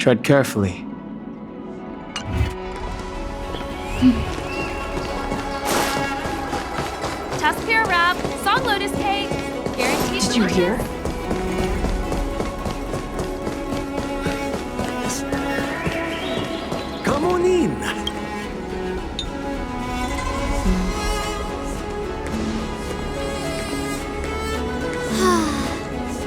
Tread carefully. Tuskpear wrap, song lotus cake, guaranteed. Did you hear? Come on in.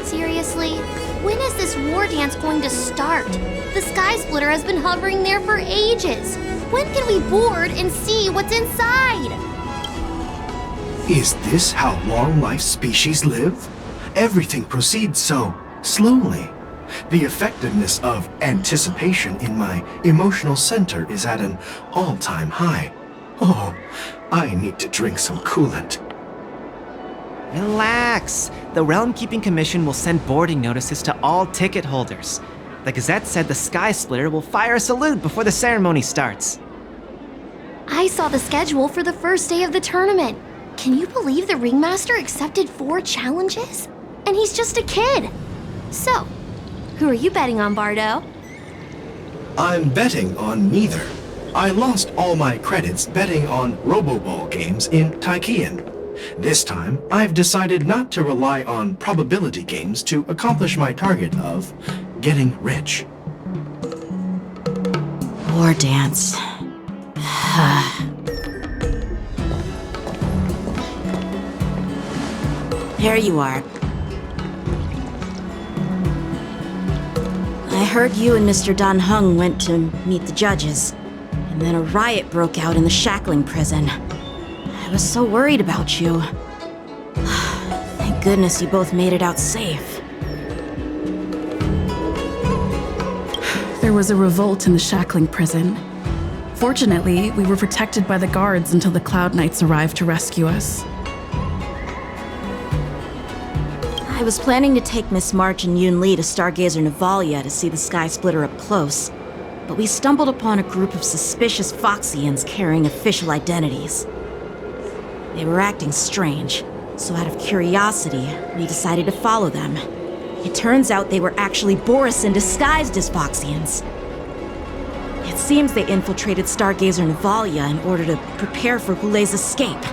Seriously? When is this war dance going to start? The Sky Splitter has been hovering there for ages. When can we board and see what's inside? Is this how long-life species live? Everything proceeds so slowly. The effectiveness of anticipation in my emotional center is at an all-time high. Oh, I need to drink some coolant. Relax. The Realm Keeping Commission will send boarding notices to all ticket holders. The Gazette said the Sky Splitter will fire a salute before the ceremony starts. I saw the schedule for the first day of the tournament. Can you believe the Ringmaster accepted 4 challenges? And he's just a kid. So, who are you betting on, Bardo? I'm betting on neither. I lost all my credits betting on Roboball games in Taikian. This time, I've decided not to rely on probability games to accomplish my target of getting rich. War dance. Here you are. I heard you and Mr. Dan Heng went to meet the judges, and then a riot broke out in the shackling prison. I was so worried about you. Thank goodness you both made it out safe. There was a revolt in the shackling prison. Fortunately, we were protected by the guards until the Cloud Knights arrived to rescue us. I was planning to take Miss March and Yoon Lee to Stargazer Navalia to see the Sky Splitter up close, but we stumbled upon a group of suspicious Foxians carrying official identities. They were acting strange, so out of curiosity, we decided to follow them. It turns out they were actually Borisin disguised as Foxians. It seems they infiltrated Stargazer Navalia in order to prepare for Hulei's escape,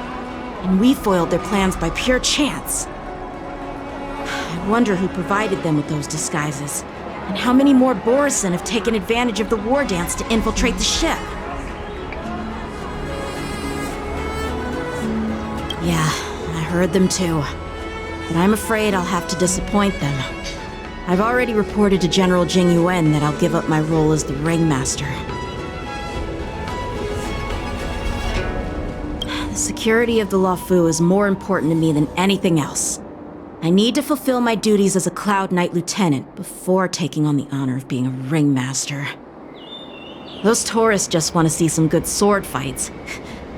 and we foiled their plans by pure chance. I wonder who provided them with those disguises, and how many more Borisin have taken advantage of the war dance to infiltrate the ship. Yeah, I heard them too. But I'm afraid I'll have to disappoint them. I've already reported to General Jing Yuan that I'll give up my role as the Ringmaster. The security of the Luofu is more important to me than anything else. I need to fulfill my duties as a Cloud Knight Lieutenant before taking on the honor of being a Ringmaster. Those tourists just want to see some good sword fights.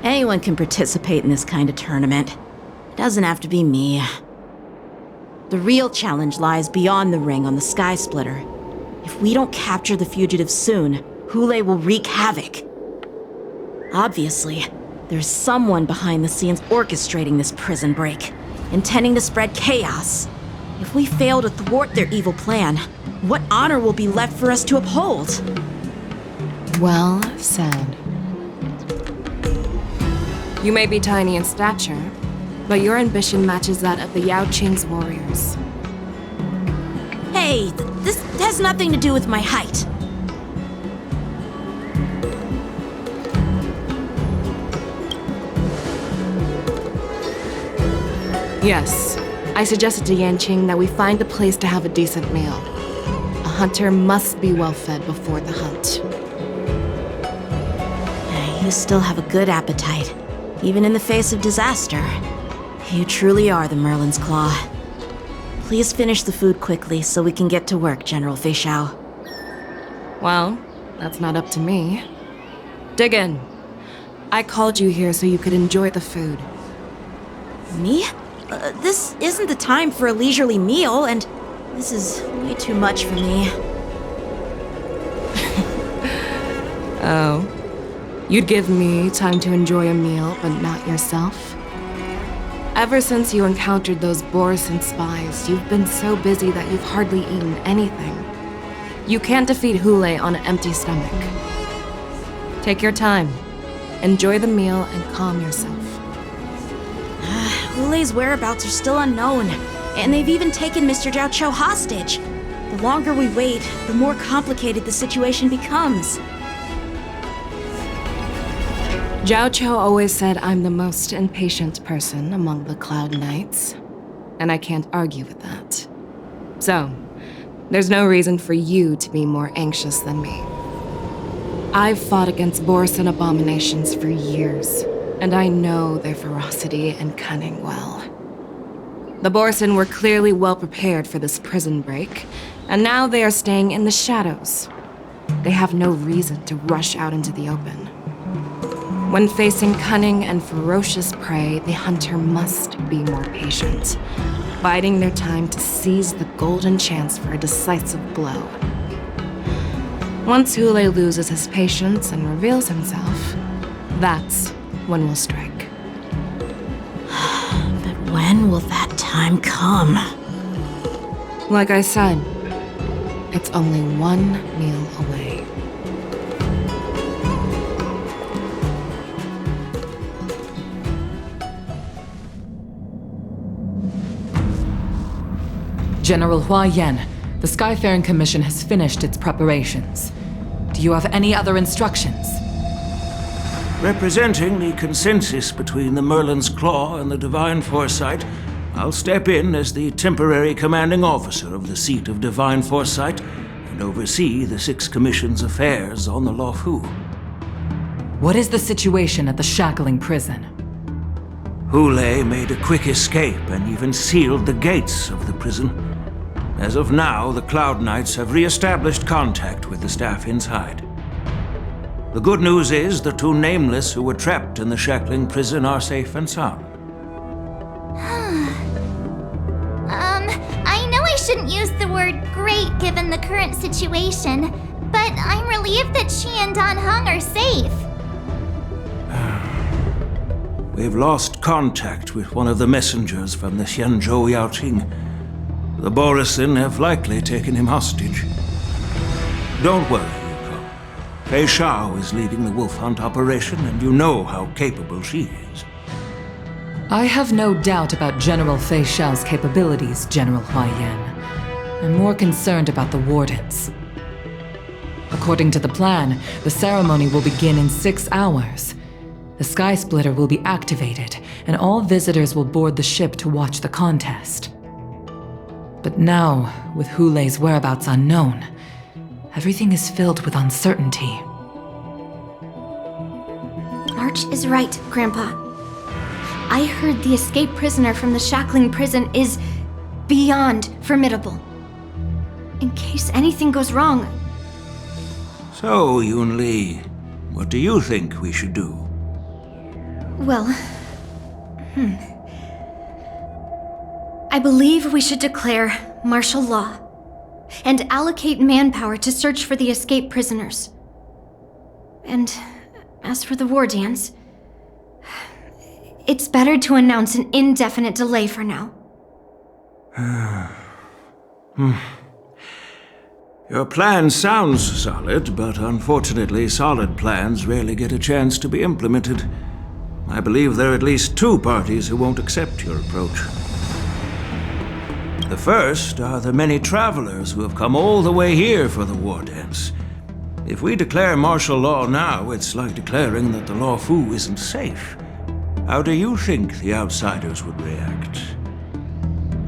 Anyone can participate in this kind of tournament. It doesn't have to be me. The real challenge lies beyond the ring on the Sky Splitter. If we don't capture the fugitives soon, Hulei will wreak havoc. Obviously, there's someone behind the scenes orchestrating this prison break, intending to spread chaos. If we fail to thwart their evil plan, what honor will be left for us to uphold? Well said. You may be tiny in stature, but your ambition matches that of the Yao Qing's warriors. Hey, this has nothing to do with my height. Yes, I suggested to Yanqing that we find a place to have a decent meal. A hunter must be well fed before the hunt. You still have a good appetite, even in the face of disaster. You truly are the Merlin's Claw. Please finish the food quickly so we can get to work, General Feixiao. Well, that's not up to me. Dig in. I called you here so you could enjoy the food. Me? This isn't the time for a leisurely meal, and this is way too much for me. Oh. You'd give me time to enjoy a meal, but not yourself? Ever since you encountered those Borisin spies, you've been so busy that you've hardly eaten anything. You can't defeat Hule on an empty stomach. Take your time. Enjoy the meal and calm yourself. Hule's whereabouts are still unknown, and they've even taken Mr. Zhao Cho hostage. The longer we wait, the more complicated the situation becomes. Zhao Cho always said I'm the most impatient person among the Cloud Knights, and I can't argue with that. So, there's no reason for you to be more anxious than me. I've fought against Borisin abominations for years, and I know their ferocity and cunning well. The Borisin were clearly well prepared for this prison break, and now they are staying in the shadows. They have no reason to rush out into the open. When facing cunning and ferocious prey, the hunter must be more patient, biding their time to seize the golden chance for a decisive blow. Once Hule loses his patience and reveals himself, that's when we'll strike. But when will that time come? Like I said, it's only one meal away. General Hua Yan, the Skyfaring Commission has finished its preparations. Do you have any other instructions? Representing the consensus between the Merlin's Claw and the Divine Foresight, I'll step in as the temporary commanding officer of the seat of Divine Foresight and oversee the Six Commission's affairs on the Luofu. What is the situation at the Shackling prison? Hule made a quick escape and even sealed the gates of the prison. As of now, the Cloud Knights have re-established contact with the staff inside. The good news is the two Nameless who were trapped in the Shackling prison are safe and sound. I know I shouldn't use the word great given the current situation, but I'm relieved that she and Don Hung are safe. We've lost contact with one of the messengers from the Xianzhou Yaoqing. The Borisin have likely taken him hostage. Don't worry, Yuko. Fei Shao is leading the wolf hunt operation, and you know how capable she is. I have no doubt about General Fei Shao's capabilities, General Hua Yan. I'm more concerned about the Wardens. According to the plan, the ceremony will begin in 6 hours. The Sky Splitter will be activated, and all visitors will board the ship to watch the contest. But now, with Hule's whereabouts unknown, everything is filled with uncertainty. March is right, Grandpa. I heard the escaped prisoner from the Shackling prison is beyond formidable. In case anything goes wrong. So, Yun-Li, what do you think we should do? Well, I believe we should declare martial law and allocate manpower to search for the escaped prisoners. And as for the war dance, it's better to announce an indefinite delay for now. Your plan sounds solid, but unfortunately solid plans rarely get a chance to be implemented. I believe there are at least 2 parties who won't accept your approach. The first are the many travelers who have come all the way here for the war dance. If we declare martial law now, it's like declaring that the Luofu isn't safe. How do you think the outsiders would react?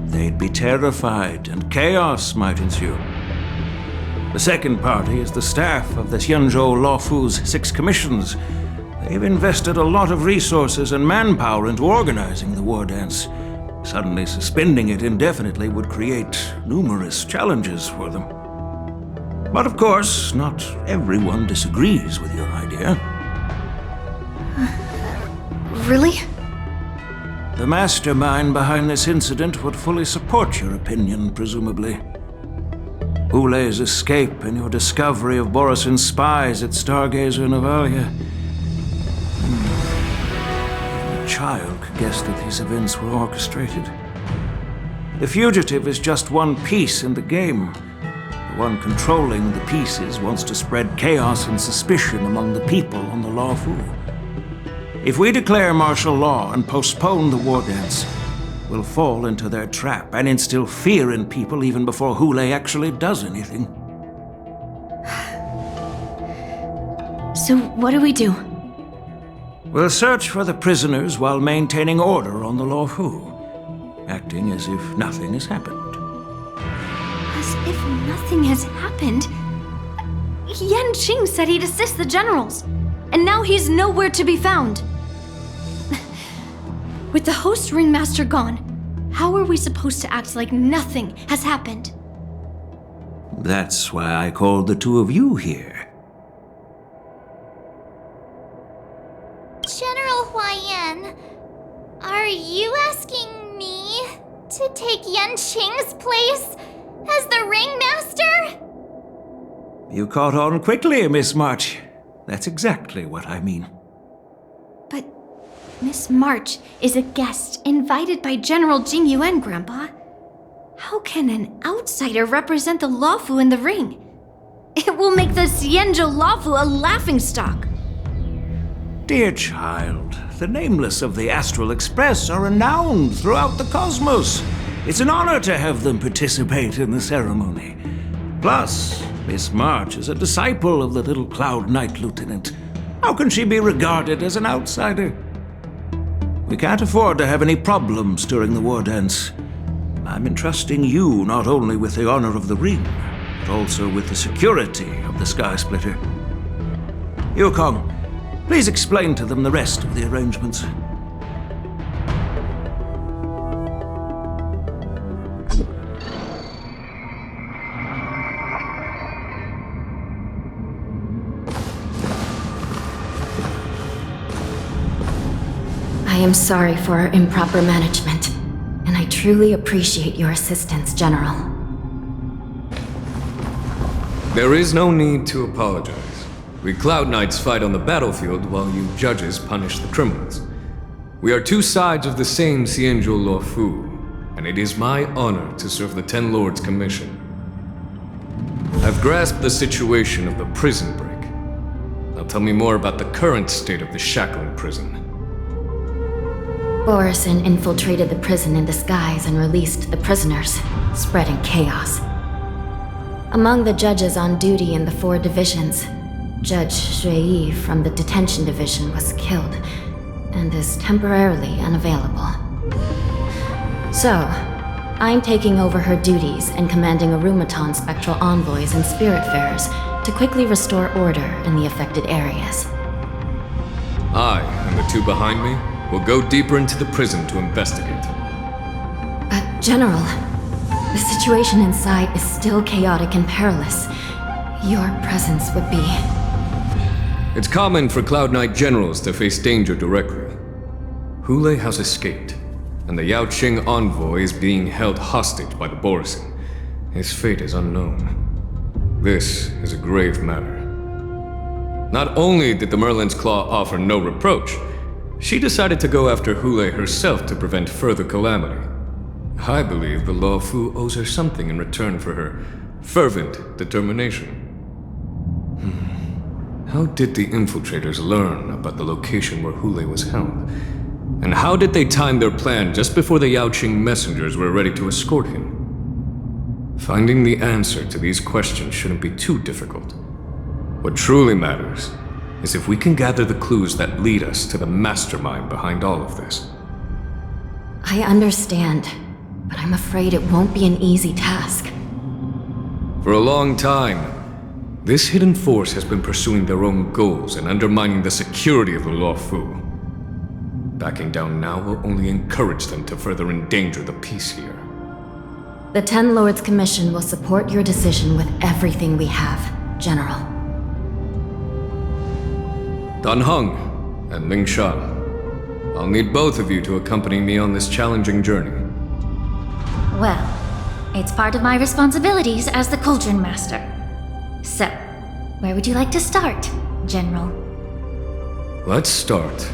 They'd be terrified, and chaos might ensue. The second party is the staff of the Xianzhou Luofu's 6 commissions. They've invested a lot of resources and manpower into organizing the war dance. Suddenly suspending it indefinitely would create numerous challenges for them. But of course, not everyone disagrees with your idea. Really? The mastermind behind this incident would fully support your opinion, presumably. Hule's escape and your discovery of Borisin's spies at Stargazer Navalia. Even a child could guess that these events were orchestrated. The fugitive is just one piece in the game. one controlling the pieces, wants to spread chaos and suspicion among the people on the Lawfu. If we declare martial law and postpone the war dance, we'll fall into their trap and instill fear in people even before Hule actually does anything. So what do we do? We'll search for the prisoners while maintaining order on the Lawfu, acting as if nothing has happened. As if nothing has happened? Yan Qing said he'd assist the generals, and now he's nowhere to be found. With the host ringmaster gone, how are we supposed to act like nothing has happened? That's why I called the two of you here. General Huaiyan, are you asking me to take Yan Qing's place as the ringmaster? You caught on quickly, Miss March. That's exactly what I mean. But Miss March is a guest invited by General Jing Yuan, Grandpa. How can an outsider represent the Lawfu in the ring? It will make the Xianzhou Lawfu a laughingstock. Dear child, the nameless of the Astral Express are renowned throughout the cosmos. It's an honor to have them participate in the ceremony. Plus, Miss March is a disciple of the little Cloud Knight Lieutenant. How can she be regarded as an outsider? We can't afford to have any problems during the war dance. I'm entrusting you not only with the honor of the ring, but also with the security of the Sky Splitter. Yukong, please explain to them the rest of the arrangements. I am sorry for our improper management, and I truly appreciate your assistance, General. There is no need to apologize. We Cloud Knights fight on the battlefield while you judges punish the criminals. We are two sides of the same Xianzhou Luofu, and it is my honor to serve the Ten Lords' commission. I've grasped the situation of the prison break. Now tell me more about the current state of the shackling prison. Borison infiltrated the prison in disguise and released the prisoners, spreading chaos. Among the judges on duty in the 4 divisions, Judge Shui from the detention division was killed and is temporarily unavailable. So, I'm taking over her duties and commanding Arumaton spectral envoys and spiritfarers to quickly restore order in the affected areas. I and the two behind me will go deeper into the prison to investigate. But, General, the situation inside is still chaotic and perilous. Your presence would be... It's common for Cloud Knight generals to face danger directly. Hule has escaped, and the Yao Qing envoy is being held hostage by the Borison. His fate is unknown. This is a grave matter. Not only did the Merlin's Claw offer no reproach, she decided to go after Hule herself to prevent further calamity. I believe the Luofu owes her something in return for her fervent determination. How did the infiltrators learn about the location where Hule was held? And how did they time their plan just before the Yao Qing messengers were ready to escort him? Finding the answer to these questions shouldn't be too difficult. What truly matters is if we can gather the clues that lead us to the mastermind behind all of this. I understand, but I'm afraid it won't be an easy task. For a long time, this hidden force has been pursuing their own goals and undermining the security of the Luofu. Backing down now will only encourage them to further endanger the peace here. The Ten Lords Commission will support your decision with everything we have, General. Dan Heng and Ling Shan, I'll need both of you to accompany me on this challenging journey. Well, it's part of my responsibilities as the Cauldron Master. So, where would you like to start, General? Let's start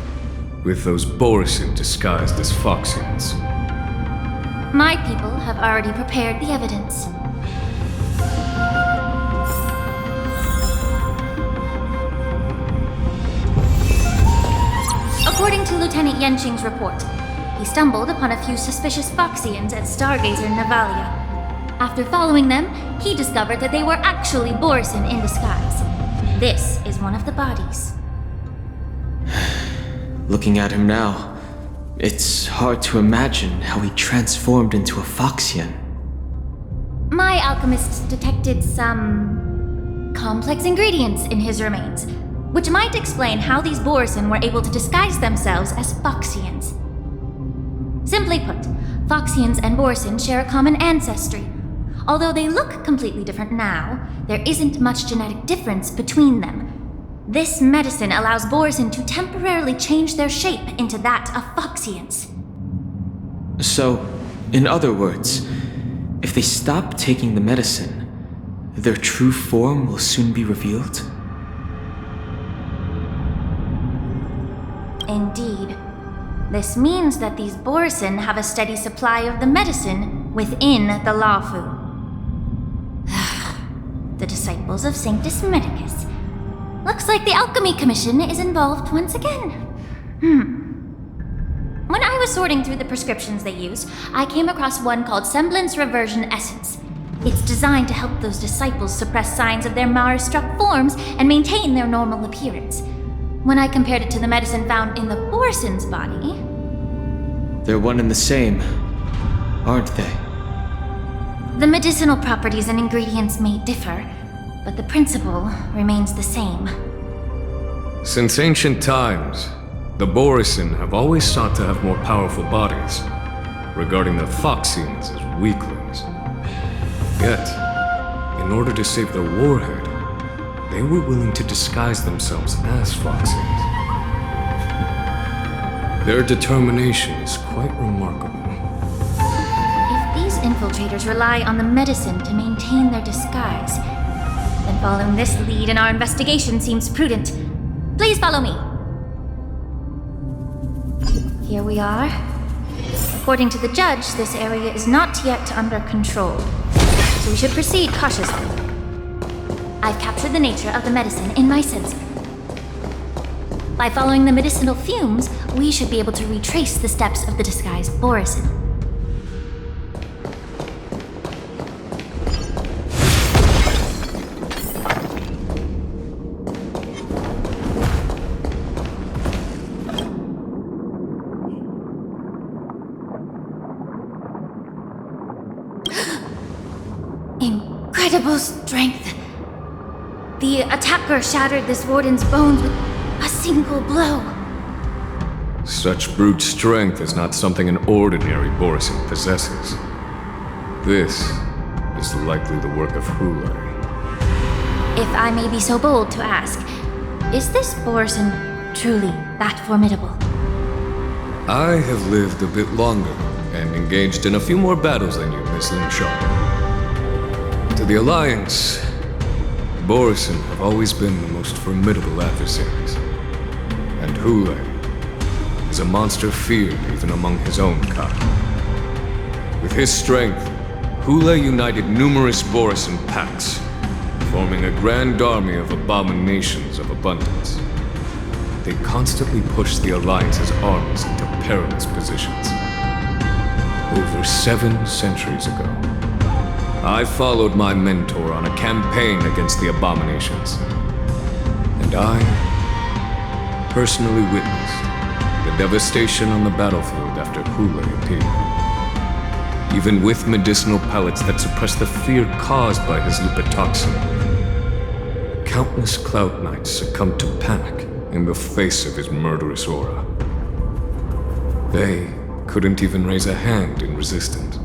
with those Borison disguised as Foxians. My people have already prepared the evidence. According to Lieutenant Yenqing's report, he stumbled upon a few suspicious Foxians at Stargazer Navalia. After following them, he discovered that they were actually Borison in disguise. This is one of the bodies. Looking at him now, it's hard to imagine how he transformed into a Foxian. My alchemists detected some complex ingredients in his remains, which might explain how these Borison were able to disguise themselves as Foxians. Simply put, Foxians and Borison share a common ancestry. Although they look completely different now, there isn't much genetic difference between them. This medicine allows Borison to temporarily change their shape into that of Foxians. So, in other words, if they stop taking the medicine, their true form will soon be revealed? Indeed. This means that these Borison have a steady supply of the medicine within the Laofu. The disciples of Sanctus Medicus. Looks like the Alchemy Commission is involved once again. When I was sorting through the prescriptions they use, I came across one called Semblance Reversion Essence. It's designed to help those disciples suppress signs of their Mara-struck forms and maintain their normal appearance. When I compared it to the medicine found in the Borison's body... They're one and the same, aren't they? The medicinal properties and ingredients may differ, but the principle remains the same. Since ancient times, the Borison have always sought to have more powerful bodies, regarding the Foxians as weaklings. Yet, in order to save their warhead, they were willing to disguise themselves as Foxians. Their determination is quite remarkable. If these infiltrators rely on the medicine to maintain their disguise, then following this lead in our investigation seems prudent. Please follow me. Here we are. According to the judge, this area is not yet under control, so we should proceed cautiously. I've captured the nature of the medicine in my sensor. By following the medicinal fumes, we should be able to retrace the steps of the disguised Borison. Incredible strength. The attacker shattered this warden's bones with a single blow. Such brute strength is not something an ordinary Borison possesses. This is likely the work of Hule. If I may be so bold to ask, is this Borison truly that formidable? I have lived a bit longer and engaged in a few more battles than you, Miss Lin Shaw. To the Alliance, Borison have always been the most formidable adversaries. And Hule is a monster feared even among his own kind. With his strength, Hule united numerous Borison pacts, forming a grand army of abominations of abundance. They constantly pushed the Alliance's armies into perilous positions. Over 7 centuries ago, I followed my mentor on a campaign against the abominations. And I personally witnessed the devastation on the battlefield after Hule appeared. Even with medicinal pellets that suppressed the fear caused by his lipotoxin, countless Cloud Knights succumbed to panic in the face of his murderous aura. They couldn't even raise a hand in resistance.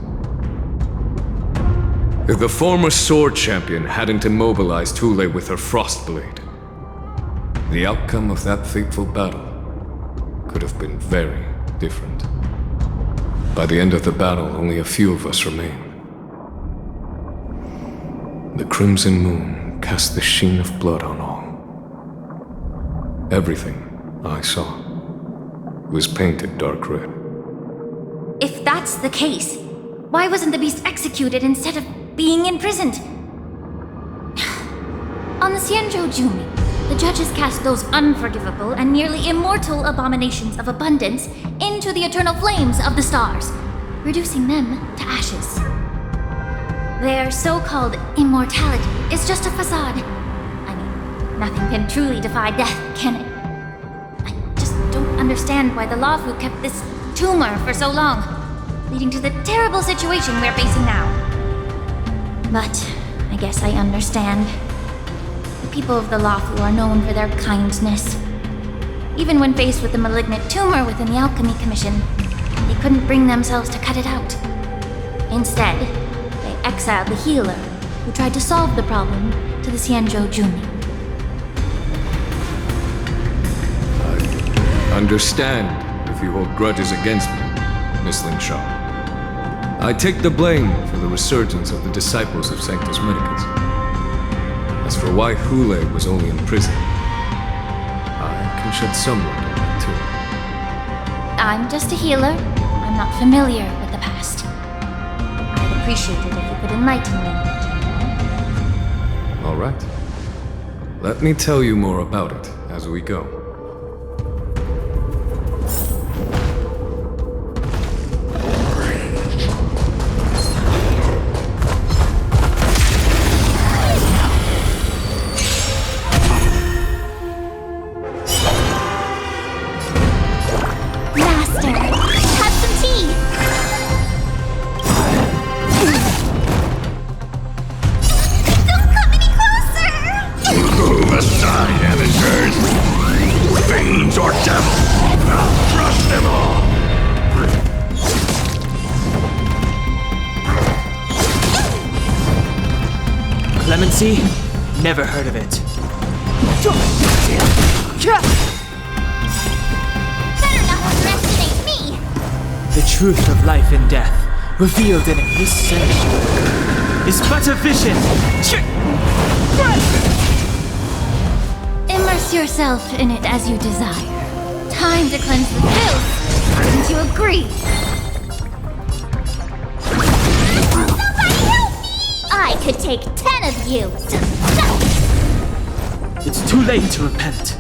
If the former sword champion hadn't immobilized Hule with her Frostblade, the outcome of that fateful battle could have been very different. By the end of the battle, only a few of us remained. The crimson moon cast the sheen of blood on all. Everything I saw was painted dark red. If that's the case, why wasn't the beast executed instead of being imprisoned? On the Xianzhou Jumi, The judges cast those unforgivable and nearly immortal abominations of abundance into the eternal flames of the stars, reducing them to ashes. Their so-called immortality is just a facade. I mean, nothing can truly defy death, can it? I just don't understand why the Lawfu kept this tumor for so long, leading to the terrible situation we're facing now. But I guess I understand. The people of the Lawfu are known for their kindness. Even when faced with the malignant tumor within the Alchemy Commission, they couldn't bring themselves to cut it out. Instead, they exiled the healer, who tried to solve the problem, to the Xianzhou Junin. I understand if you hold grudges against me, Miss Lin Shaw. I take the blame for the resurgence of the disciples of Sanctus Medicus. As for why Hule was only in prison, I can shed some light on that too. I'm just a healer. I'm not familiar with the past. I'd appreciate it if you could enlighten me, General. All right. Let me tell you more about it as we go. Clemency? Never heard of it. Better not underestimate me! The truth of life and death, revealed in this century, is but a vision. Immerse yourself in it as you desire. Time to cleanse the filth. Wouldn't you agree? I could take 10 of you! It's too late to repent.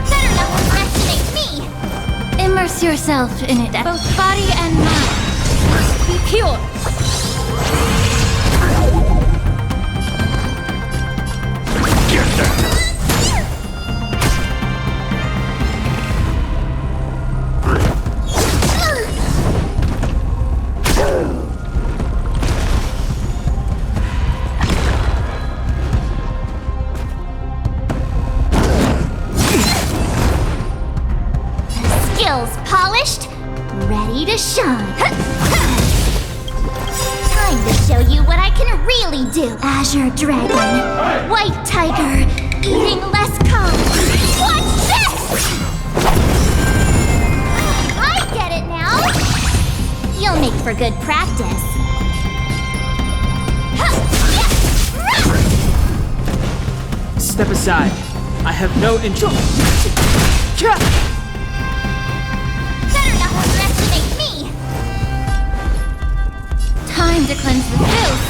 Better not underestimate me! Immerse yourself in it, both body and mind. Be pure! Polished, ready to shine. Time to show you what I can really do. Azure Dragon, White Tiger, eating less carbs. Watch this! I get it now. You'll make for good practice. Step aside. I have no interest. Time to cleanse the filth.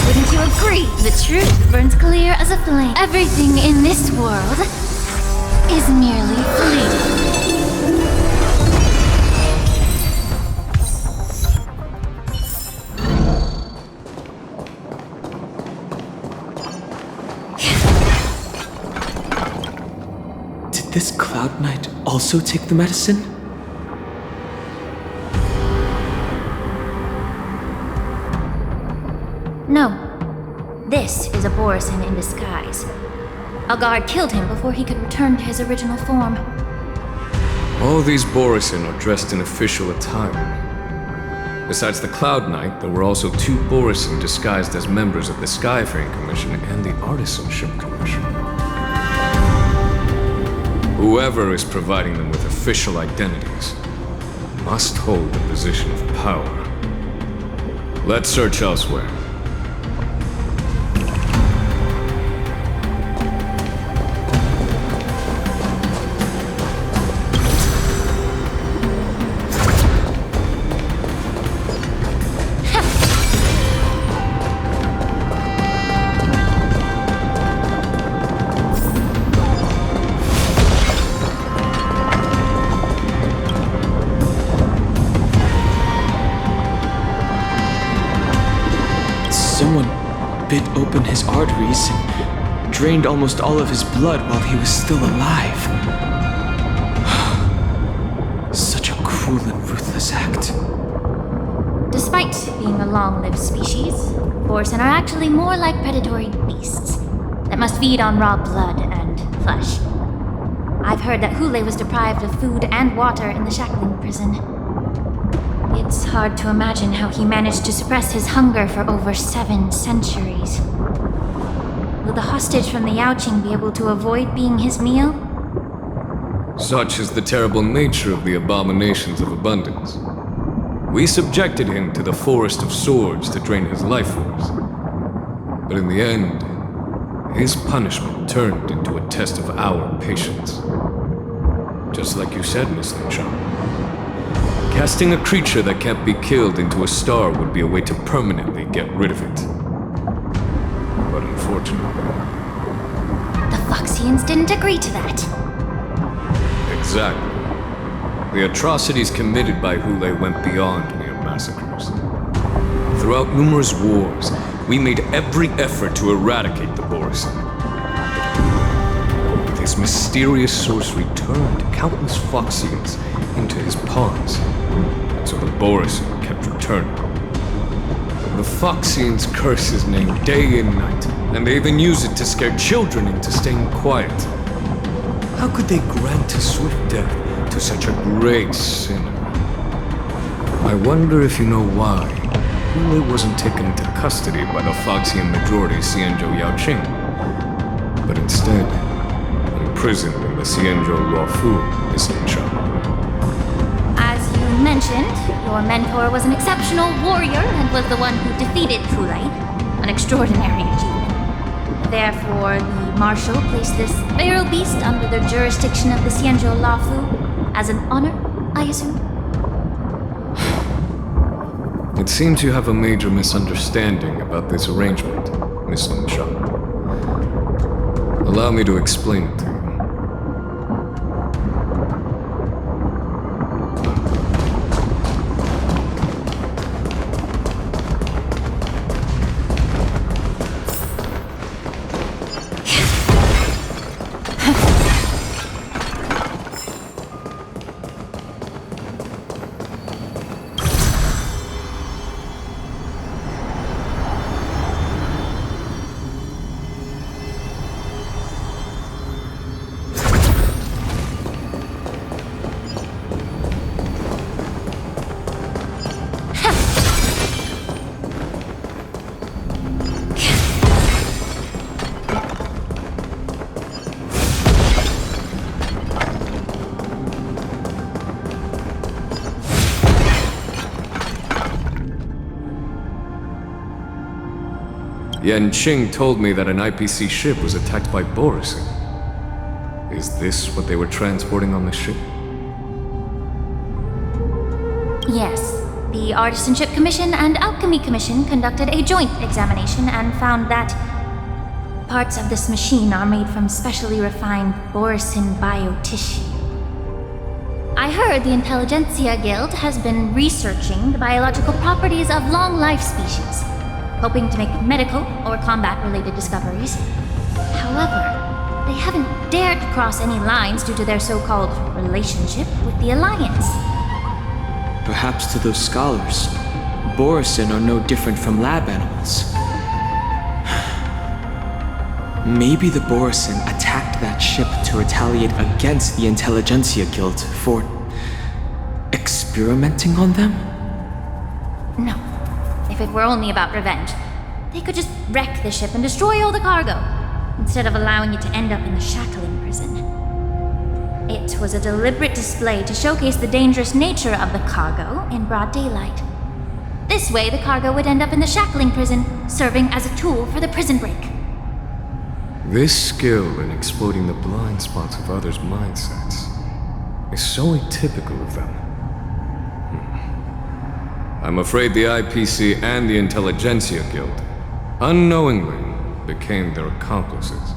Wouldn't you agree? The truth burns clear as a flame. Everything in this world is merely fleeting. Did this Cloud Knight also take the medicine? No. This is a Borisin in disguise. A guard killed him before he could return to his original form. All these Borisin are dressed in official attire. Besides the Cloud Knight, there were also 2 Borisin disguised as members of the Skyfaring Commission and the Artisanship Commission. Whoever is providing them with official identities must hold a position of power. Let's search elsewhere. arteries and drained almost all of his blood while he was still alive. Such a cruel and ruthless act. Despite being a long-lived species, Borson are actually more like predatory beasts that must feed on raw blood and flesh. I've heard that Hule was deprived of food and water in the shackling prison. It's hard to imagine how he managed to suppress his hunger for over 7 centuries. Will the hostage from the Yaoqing be able to avoid being his meal? Such is the terrible nature of the abominations of abundance. We subjected him to the forest of swords to drain his life force. But in the end, his punishment turned into a test of our patience. Just like you said, Miss Linchan. Casting a creature that can't be killed into a star would be a way to permanently get rid of it. But unfortunately... The Foxians didn't agree to that. Exactly. The atrocities committed by Hule went beyond mere massacres. Throughout numerous wars, we made every effort to eradicate the Borison. But his mysterious sorcery turned countless Foxians into his pawns, so the Borison kept returning. The Foxians curse his name day and night, and they even use it to scare children into staying quiet. How could they grant a swift death to such a great sinner? I wonder if you know why Hule wasn't taken into custody by the Foxian majority Xianzhou Yaoqing, but instead imprisoned in the Xianzhou Luofu, Miss Linchan. As you mentioned, your mentor was an exceptional warrior and was the one who defeated Hule, an extraordinary achievement. Therefore, the Marshal placed this feral beast under the jurisdiction of the Xianzhou Luofu as an honor, I assume? It seems you have a major misunderstanding about this arrangement, Miss Linchan. Allow me to explain it to you. Yan Qing told me that an IPC ship was attacked by Borison. Is this what they were transporting on the ship? Yes. The Artisanship Commission and Alchemy Commission conducted a joint examination and found that parts of this machine are made from specially refined Borison biotissue. I heard the Intelligentsia Guild has been researching the biological properties of long-life species, hoping to make medical or combat-related discoveries. However, they haven't dared to cross any lines due to their so-called relationship with the Alliance. Perhaps to those scholars, Borison are no different from lab animals. Maybe the Borison attacked that ship to retaliate against the Intelligentsia Guild for experimenting on them? No. If it were only about revenge, they could just wreck the ship and destroy all the cargo, instead of allowing it to end up in the shackling prison. It was a deliberate display to showcase the dangerous nature of the cargo in broad daylight. This way, the cargo would end up in the shackling prison, serving as a tool for the prison break. This skill in exploiting the blind spots of others' mindsets is so atypical of them. I'm afraid the IPC and the Intelligentsia Guild unknowingly became their accomplices.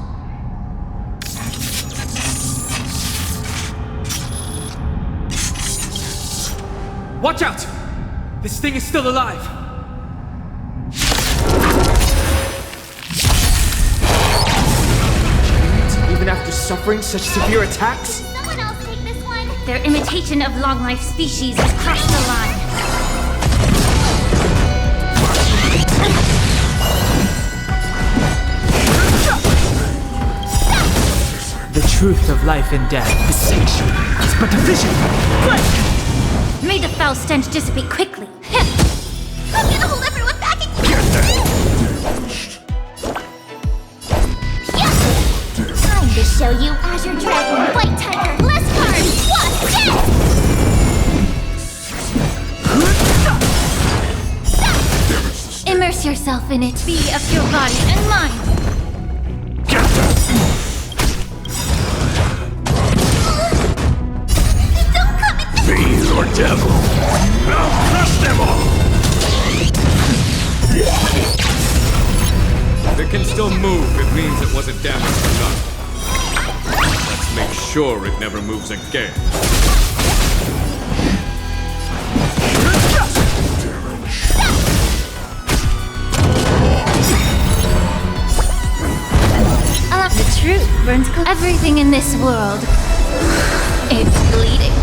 Watch out! This thing is still alive! suffering such severe attacks? Someone else take this one. Their imitation of long-life species has crossed the line. The truth of life and death. The sanctuary is but a vision. May the foul stench dissipate quickly. I'm gonna hold everyone back and time to show you Azure Dragon, White Tiger, less cards, what's death! Immerse yourself in it, be of your body and mind. Don't come in. Fiend or devil, I'll crush them all! If it can still move, it means it wasn't damaged enough. Let's make sure it never moves again. The truth burns everything in this world. It's bleeding.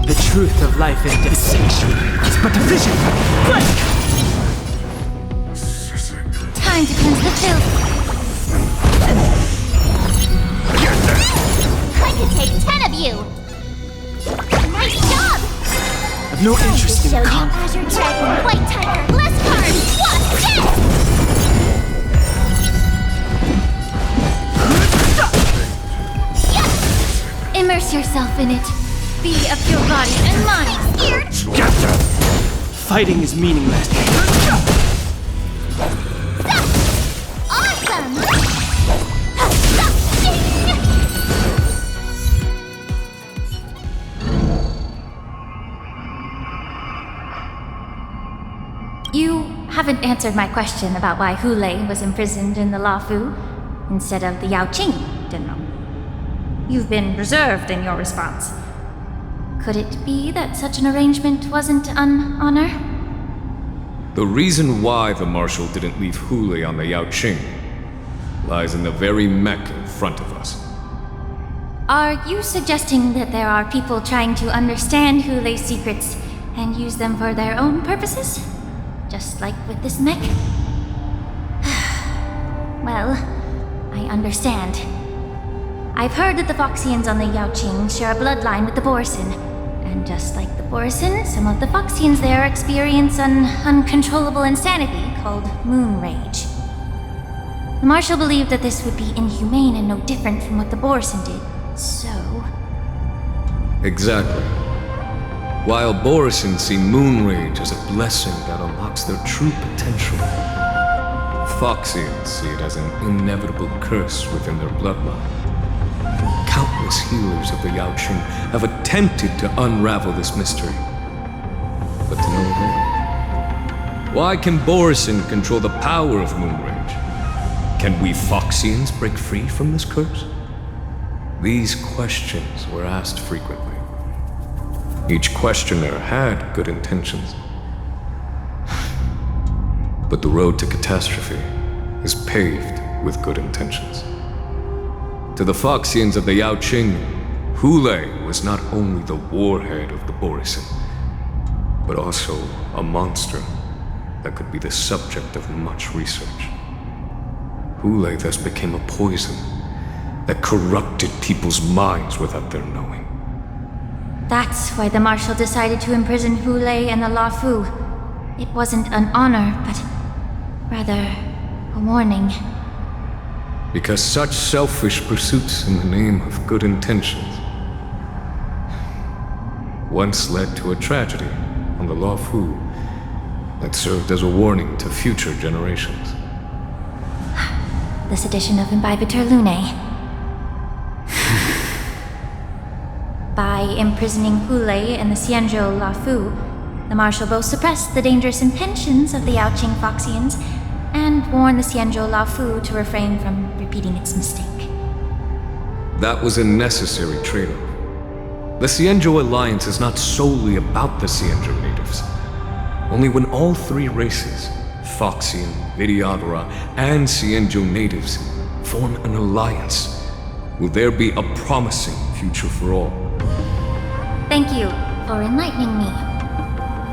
The truth of life and death. The sanctuary is but a vision. Time to cleanse the filth. I could take 10 of you. Nice job. I've no interest in conflict. Azure Dragon, White Tiger, less cards, what's death? Immerse yourself in it. Be of your body and mind. Fighting is meaningless. Awesome! You haven't answered my question about why Hulei was imprisoned in the Lafu instead of the Yaoqing, General. You've been reserved in your response. Could it be that such an arrangement wasn't an honor? The reason why the Marshal didn't leave Hulei on the Yaoqing lies in the very mech in front of us. Are you suggesting that there are people trying to understand Hulei's secrets and use them for their own purposes? Just like with this mech? Well, I understand. I've heard that the Foxians on the Yaoqing share a bloodline with the Borson. And just like the Borson, some of the Foxians there experience an uncontrollable insanity called moon rage. The Marshal believed that this would be inhumane and no different from what the Borson did, so... Exactly. While Borson see moon rage as a blessing that unlocks their true potential, Foxians see it as an inevitable curse within their bloodline. Countless healers of the Yaoqing have attempted to unravel this mystery, but to no avail. Why can Borson control the power of moon rage? Can we Foxians break free from this curse? These questions were asked frequently. Each questioner had good intentions. But the road to catastrophe is paved with good intentions. To the Foxians of the Yaoqing, Hulei was not only the warhead of the Borson, but also a monster that could be the subject of much research. Hulei thus became a poison that corrupted people's minds without their knowing. That's why the Marshal decided to imprison Hulei and the Lafu. It wasn't an honor, but rather a warning. Because such selfish pursuits in the name of good intentions once led to a tragedy on the Lafu that served as a warning to future generations. This edition of Imbibitor Lunae. By imprisoning Hulei and the Xianzhou Lafu, the Marshal both suppressed the dangerous intentions of the Yaoqing Foxians and warned the Xianzhou Lafu to refrain from repeating its mistake. That was a necessary trade-off. The Xianzhou Alliance is not solely about the Xianzhou natives. Only when all three races, Foxian, Vidyadhara, and Xianzhou natives, form an alliance, will there be a promising future for all. Thank you for enlightening me.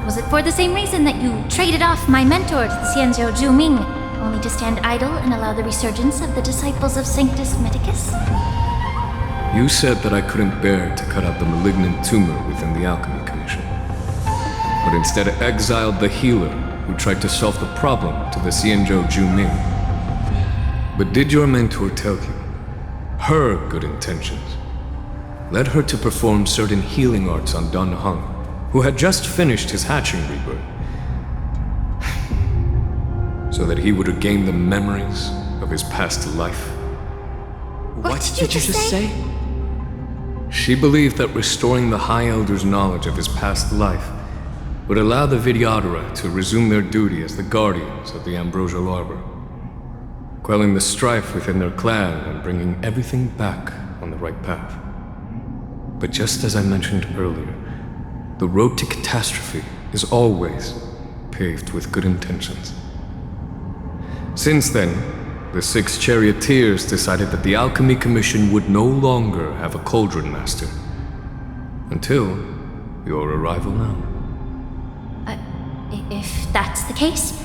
Was it for the same reason that you traded off my mentor to the Xianzhou Zhuming, only to stand idle and allow the resurgence of the disciples of Sanctus Medicus? You said that I couldn't bear to cut out the malignant tumor within the Alchemy Commission, but instead exiled the healer who tried to solve the problem to the Xianzhou Zhuming. But did your mentor tell you her good intentions led her to perform certain healing arts on Dan Heng, who had just finished his hatching rebirth, so that he would regain the memories of his past life? What did you just say? She believed that restoring the High Elder's knowledge of his past life would allow the Vidyadhara to resume their duty as the guardians of the Ambrosial Arbor, quelling the strife within their clan and bringing everything back on the right path. But just as I mentioned earlier, the road to catastrophe is always paved with good intentions. Since then, the 6 charioteers decided that the Alchemy Commission would no longer have a cauldron master. Until your arrival now. If that's the case,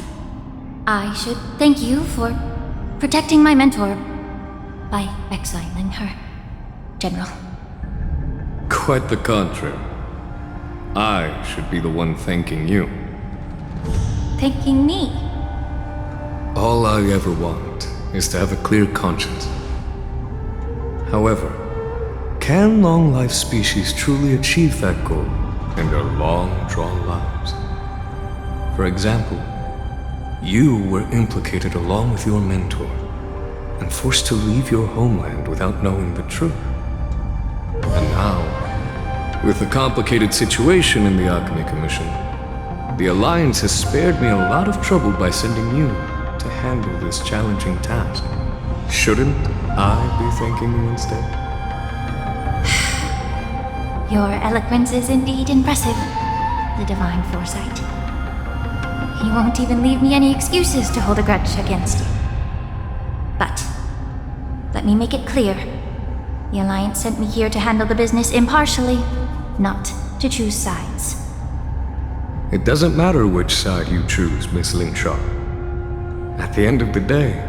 I should thank you for protecting my mentor by exiling her, General. Quite the contrary. I should be the one thanking you. Thanking me? All I ever want is to have a clear conscience. However, can long-life species truly achieve that goal in their long-drawn lives? For example, you were implicated along with your mentor and forced to leave your homeland without knowing the truth. And now, with the complicated situation in the Alchemy Commission, the Alliance has spared me a lot of trouble by sending you to handle this challenging task. Shouldn't I be thanking you instead? Your eloquence is indeed impressive, the divine foresight. You won't even leave me any excuses to hold a grudge against you. But, let me make it clear. The Alliance sent me here to handle the business impartially, not to choose sides. It doesn't matter which side you choose, Miss Lingshaw. At the end of the day,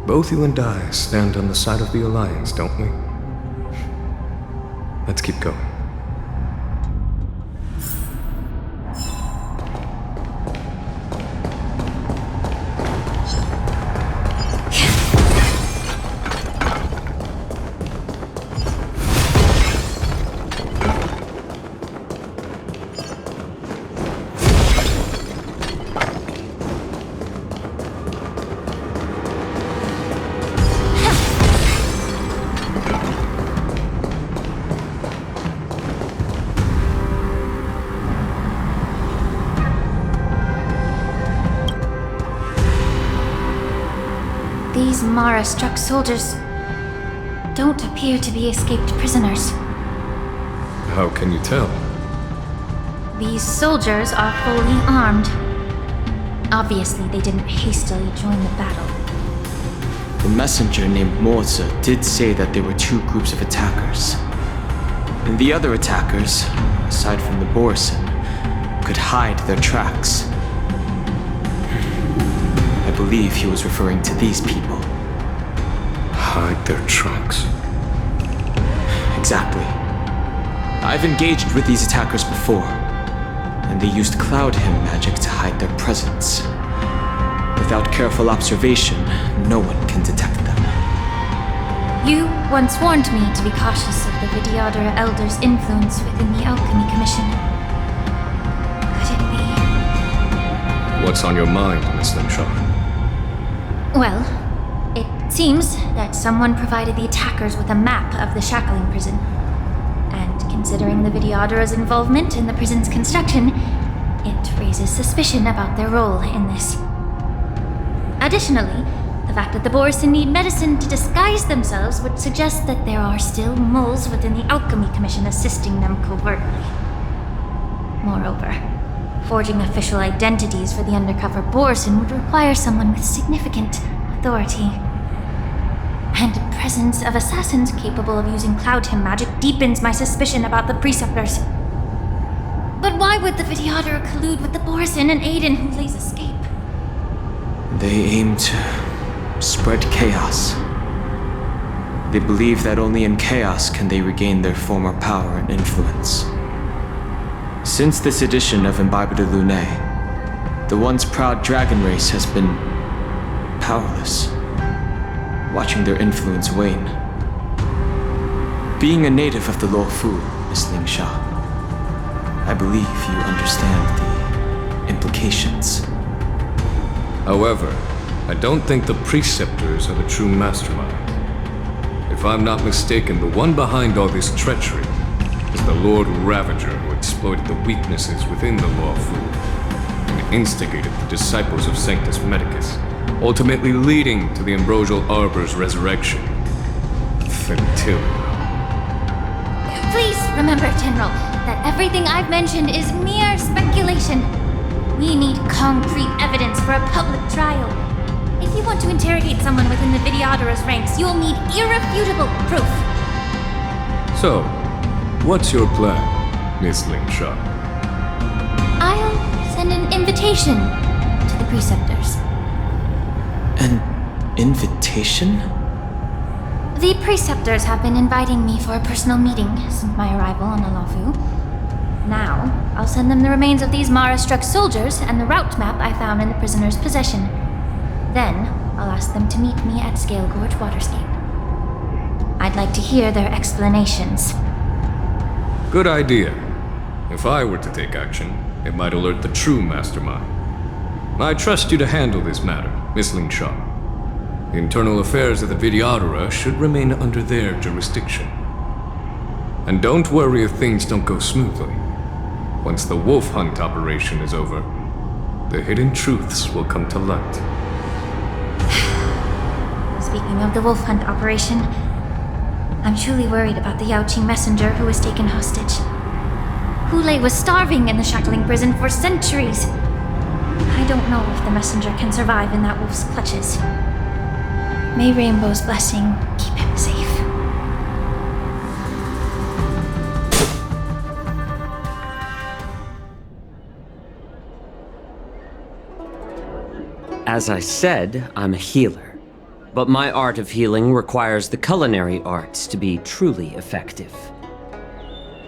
both you and I stand on the side of the Alliance, don't we? Let's keep going. These Mara-struck soldiers don't appear to be escaped prisoners. How can you tell? These soldiers are fully armed. Obviously, they didn't hastily join the battle. The messenger named Moza did say that there were 2 groups of attackers. And the other attackers, aside from the Borison, could hide their tracks. I believe he was referring to these people. Hide their tracks? Exactly. I've engaged with these attackers before, and they used Cloud Hymn magic to hide their presence. Without careful observation, no one can detect them. You once warned me to be cautious of the Vidyadhara Elder's influence within the Alchemy Commission. Could it be? What's on your mind, Miss Lingshaw? Well, it seems that someone provided the attackers with a map of the shackling prison. And considering the Vidyadhara's involvement in the prison's construction, it raises suspicion about their role in this. Additionally, the fact that the Borison need medicine to disguise themselves would suggest that there are still moles within the Alchemy Commission assisting them covertly. Moreover, forging official identities for the undercover Borison would require someone with significant authority and presence of assassins capable of using Cloud Hymn magic deepens my suspicion about the Preceptors. But why would the Videoterer collude with the Borison and aid in Hule's escape? They aim to spread chaos. They believe that only in chaos can they regain their former power and influence. Since this edition of Imbibe de Lune, the once proud dragon race has been powerless, watching their influence wane. Being a native of the Luofu, Miss Ling Sha, I believe you understand the implications. However, I don't think the Preceptors are the true mastermind. If I'm not mistaken, the one behind all this treachery is the Lord Ravager who exploited the weaknesses within the Luofu and instigated the disciples of Sanctus Medicus, ultimately leading to the Ambrosial Arbor's resurrection. Fentilia. Please remember, General, that everything I've mentioned is mere speculation. We need concrete evidence for a public trial. If you want to interrogate someone within the Videoterer's ranks, you'll need irrefutable proof. So, what's your plan, Miss Ling Sha? I'll send an invitation to the Preceptors. An invitation? The Preceptors have been inviting me for a personal meeting since my arrival on Alafu. Now, I'll send them the remains of these Mara-struck soldiers and the route map I found in the prisoner's possession. Then, I'll ask them to meet me at Scale Gorge Waterscape. I'd like to hear their explanations. Good idea. If I were to take action, it might alert the true mastermind. I trust you to handle this matter, Miss Ling Sha. The internal affairs of the Videoterer should remain under their jurisdiction. And don't worry if things don't go smoothly. Once the wolf hunt operation is over, the hidden truths will come to light. Speaking of the wolf hunt operation, I'm truly worried about the Yaoqing messenger who was taken hostage. Hule was starving in the shackling prison for centuries. I don't know if the messenger can survive in that wolf's clutches. May Rainbow's blessing keep him safe. As I said, I'm a healer. But my art of healing requires the culinary arts to be truly effective.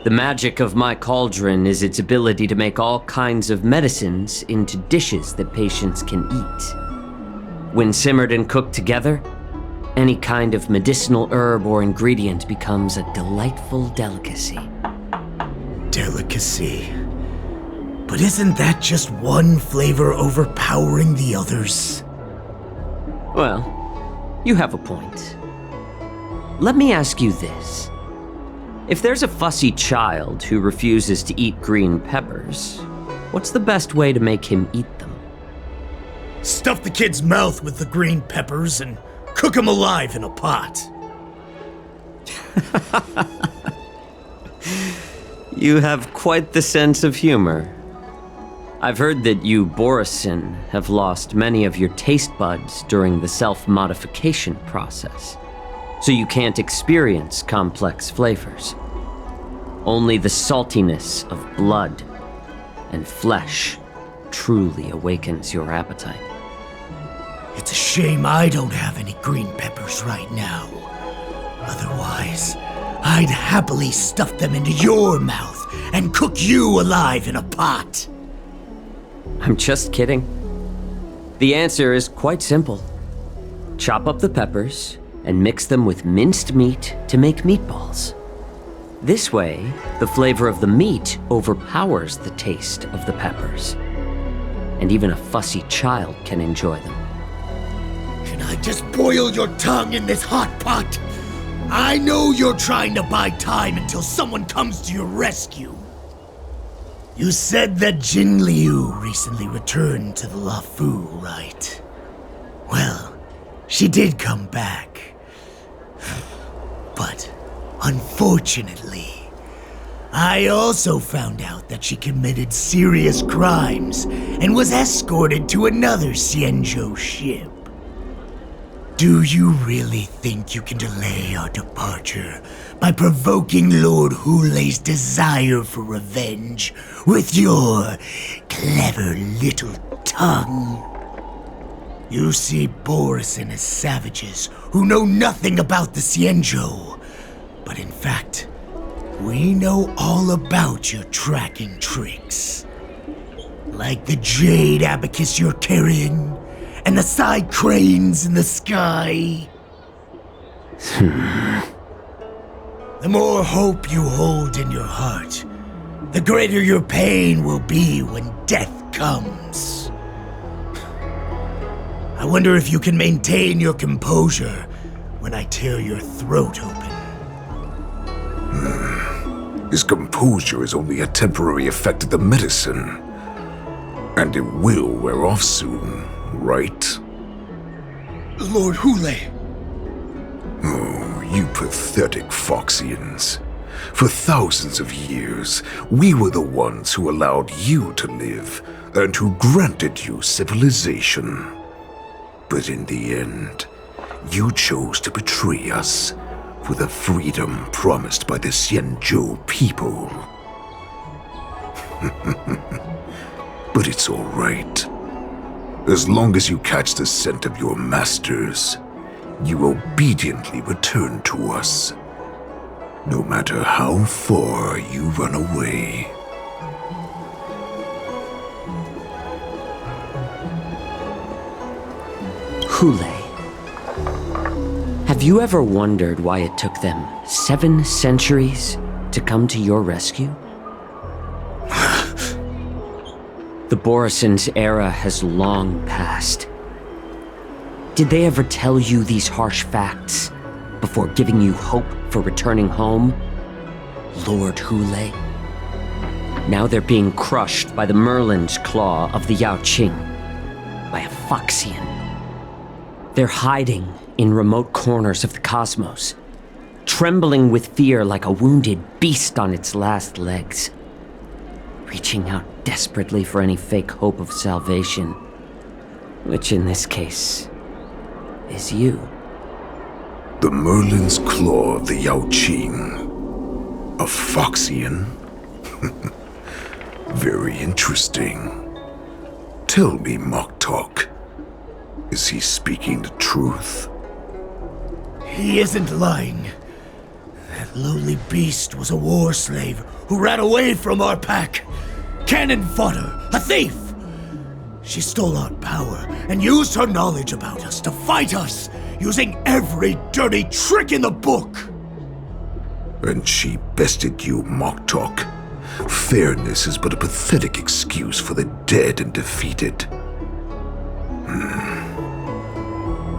The magic of my cauldron is its ability to make all kinds of medicines into dishes that patients can eat. When simmered and cooked together, any kind of medicinal herb or ingredient becomes a delightful delicacy. Delicacy. But isn't that just one flavor overpowering the others? Well, you have a point. Let me ask you this. If there's a fussy child who refuses to eat green peppers, what's the best way to make him eat them? Stuff the kid's mouth with the green peppers and cook him alive in a pot. You have quite the sense of humor. I've heard that you, Borison, have lost many of your taste buds during the self-modification process, so you can't experience complex flavors. Only the saltiness of blood and flesh truly awakens your appetite. It's a shame I don't have any green peppers right now. Otherwise, I'd happily stuff them into your mouth and cook you alive in a pot. I'm just kidding. The answer is quite simple. Chop up the peppers and mix them with minced meat to make meatballs. This way, the flavor of the meat overpowers the taste of the peppers. And even a fussy child can enjoy them. Can I just boil your tongue in this hot pot? I know you're trying to buy time until someone comes to your rescue. You said that Jin Liu recently returned to the Luofu, right? Well, she did come back. But, unfortunately, I also found out that she committed serious crimes and was escorted to another Xianzhou ship. Do you really think you can delay our departure by provoking Lord Hule's desire for revenge with your clever little tongue? You see Borison as savages who know nothing about the Xianzhou, but in fact, we know all about your tracking tricks. Like the jade abacus you're carrying, and the side cranes in the sky. The more hope you hold in your heart, the greater your pain will be when death comes. I wonder if you can maintain your composure when I tear your throat open. His composure is only a temporary effect of the medicine. And it will wear off soon, right? Lord Hule! Oh, you pathetic Foxians. For thousands of years, we were the ones who allowed you to live, and who granted you civilization. But in the end, you chose to betray us for the freedom promised by the Xianzhou people. But it's all right. As long as you catch the scent of your masters, you obediently return to us. No matter how far you run away. Hule. Have you ever wondered why it took them 7 centuries to come to your rescue? The Borison's era has long passed. Did they ever tell you these harsh facts before giving you hope for returning home? Lord Hule? Now they're being crushed by the Merlin's claw of the Yaoqing, by a Foxian. They're hiding in remote corners of the cosmos, trembling with fear like a wounded beast on its last legs, reaching out desperately for any fake hope of salvation, which in this case is you. The Merlin's claw of the Yaoqing. A Foxian? Very interesting. Tell me, Moktok, is he speaking the truth? He isn't lying. That lowly beast was a war slave who ran away from our pack. Cannon fodder, a thief! She stole our power and used her knowledge about us to fight us, using every dirty trick in the book! And she bested you, Moktok. Fairness is but a pathetic excuse for the dead and defeated.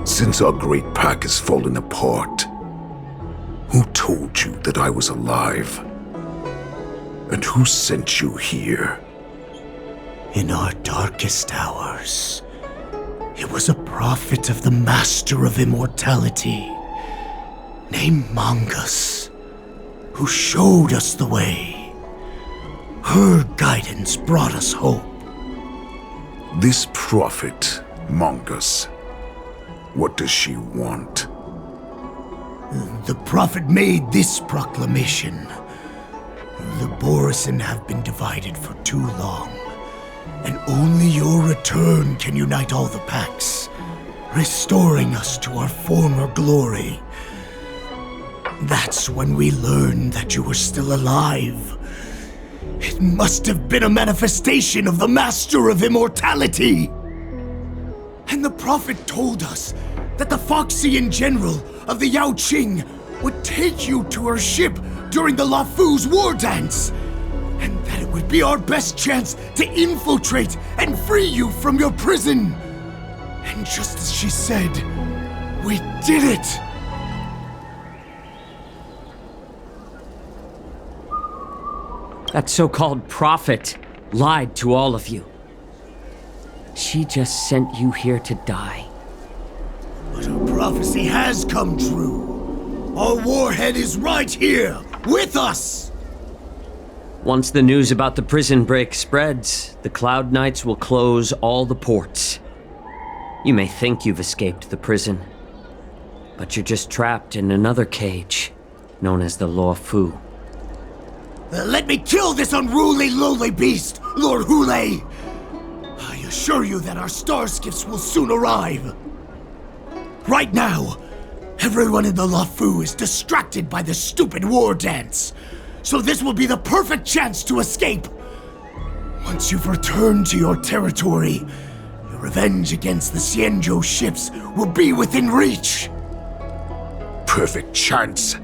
Since our great pack has fallen apart, who told you that I was alive? And who sent you here? In our darkest hours, it was a prophet of the Master of Immortality, named Mongus, who showed us the way. Her guidance brought us hope. This prophet, Mongus, what does she want? The prophet made this proclamation. The Borison have been divided for too long, and only your return can unite all the packs, restoring us to our former glory. That's when we learned that you were still alive. It must have been a manifestation of the Master of Immortality! And the prophet told us that the Foxian general of the Yaoqing would take you to her ship during the Lafu's war dance, and that it would be our best chance to infiltrate and free you from your prison. And just as she said, we did it! That so-called prophet lied to all of you. She just sent you here to die. But her prophecy has come true. Our warhead is right here, with us! Once the news about the prison break spreads, the Cloud Knights will close all the ports. You may think you've escaped the prison, But you're just trapped in another cage, known as the Law Fu. Let me kill this unruly, lowly beast, Lord Hule! I assure you that our star skiffs will soon arrive. Right now, everyone in the La Fu is distracted by the stupid war dance, so this will be the perfect chance to escape. Once you've returned to your territory, your revenge against the Xianzhou ships will be within reach. Perfect chance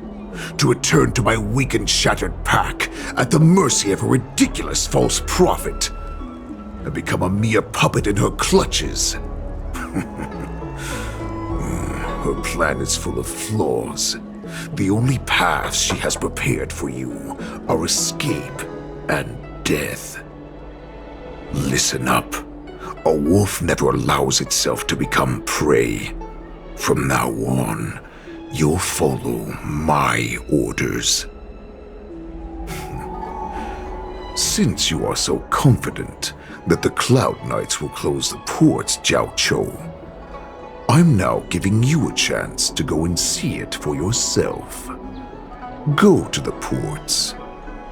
to return to my weak and shattered pack at the mercy of a ridiculous false prophet and become a mere puppet in her clutches. Her plan is full of flaws. The only paths she has prepared for you are escape and death. Listen up. A wolf never allows itself to become prey. From now on, you'll follow my orders. Since you are so confident that the Cloud Knights will close the ports, Jiao Chou, I'm now giving you a chance to go and see it for yourself. Go to the ports,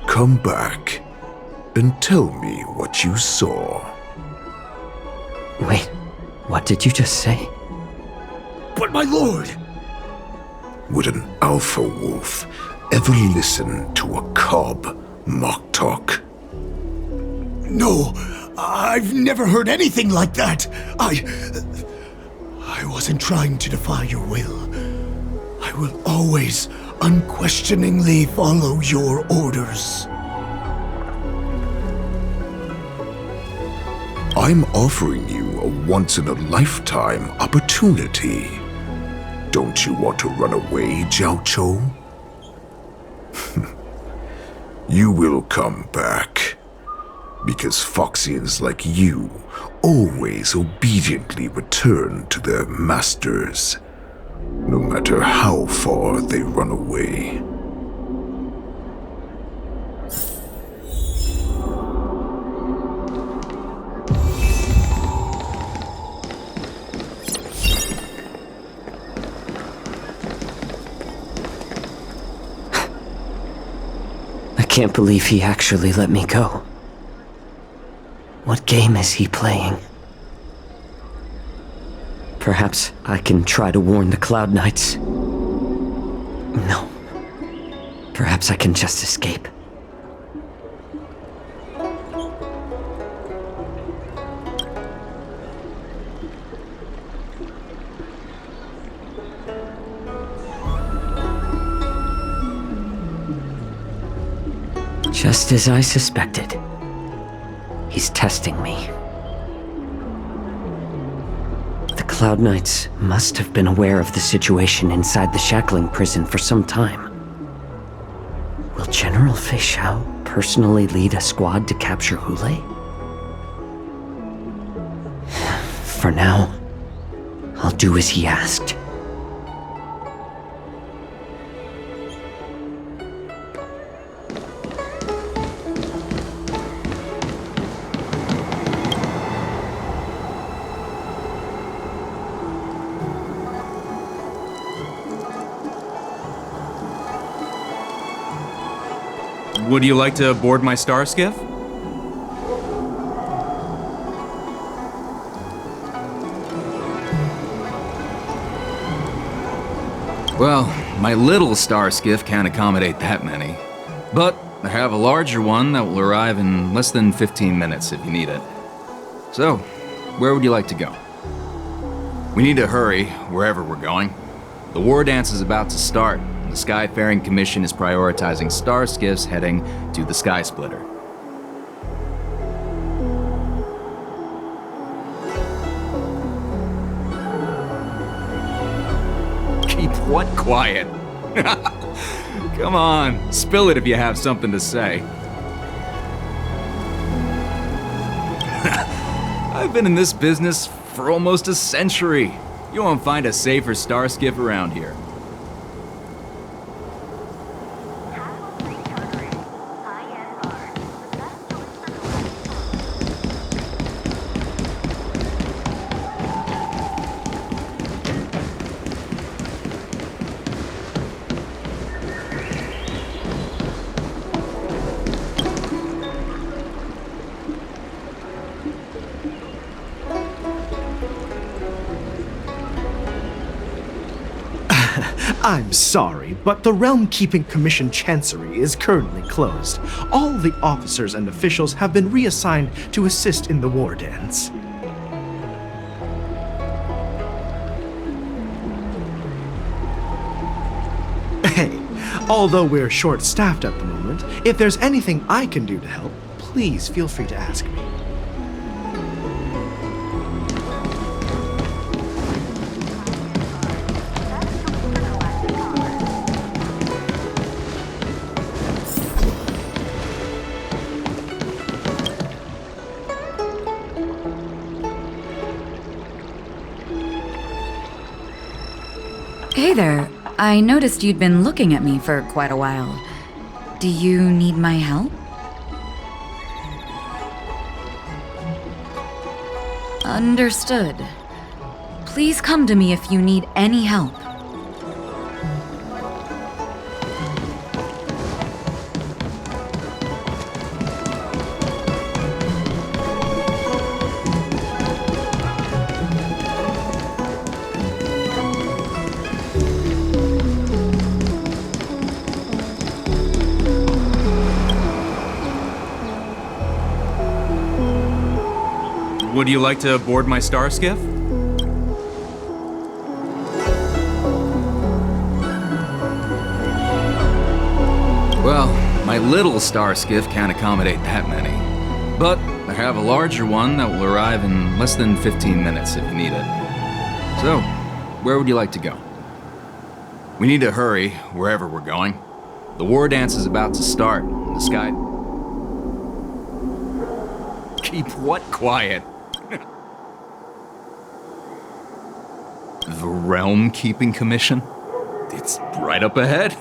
come back, and tell me what you saw. Wait, what did you just say? But my lord! Would an alpha wolf ever listen to a cub mock talk? No, I've never heard anything like that. I wasn't trying to defy your will. I will always unquestioningly follow your orders. I'm offering you a once-in-a-lifetime opportunity. Don't you want to run away, Jiao Chou? You will come back. Because Foxians like you always obediently return to their masters, no matter how far they run away. I can't believe he actually let me go. What game is he playing? Perhaps I can try to warn the Cloud Knights. No. Perhaps I can just escape. Just as I suspected. He's testing me. The Cloud Knights must have been aware of the situation inside the shackling prison for some time. Will General Fei Xiao personally lead a squad to capture Hule? For now, I'll do as he asked. Would you like to board my star skiff? Well, my little star skiff can't accommodate that many. But I have a larger one that will arrive in less than 15 minutes if you need it. So, where would you like to go? We need to hurry wherever we're going. The war dance is about to start. The Skyfaring Commission is prioritizing star skiffs heading to the Sky Splitter. Keep what quiet? Come on, spill it if you have something to say. I've been in this business for almost a century. You won't find a safer star skiff around here. I'm sorry, but the Realm Keeping Commission Chancery is currently closed. All the officers and officials have been reassigned to assist in the war dance. Hey, although we're short-staffed at the moment, if there's anything I can do to help, please feel free to ask me. Hey there. I noticed you'd been looking at me for quite a while. Do you need my help? Understood. Please come to me if you need any help. Would you like to board my star skiff? Well, my little star skiff can't accommodate that many. But I have a larger one that will arrive in less than 15 minutes if you need it. So, where would you like to go? We need to hurry wherever we're going. The war dance is about to start. The sky... Keep what quiet? The Realm Keeping Commission? It's right up ahead.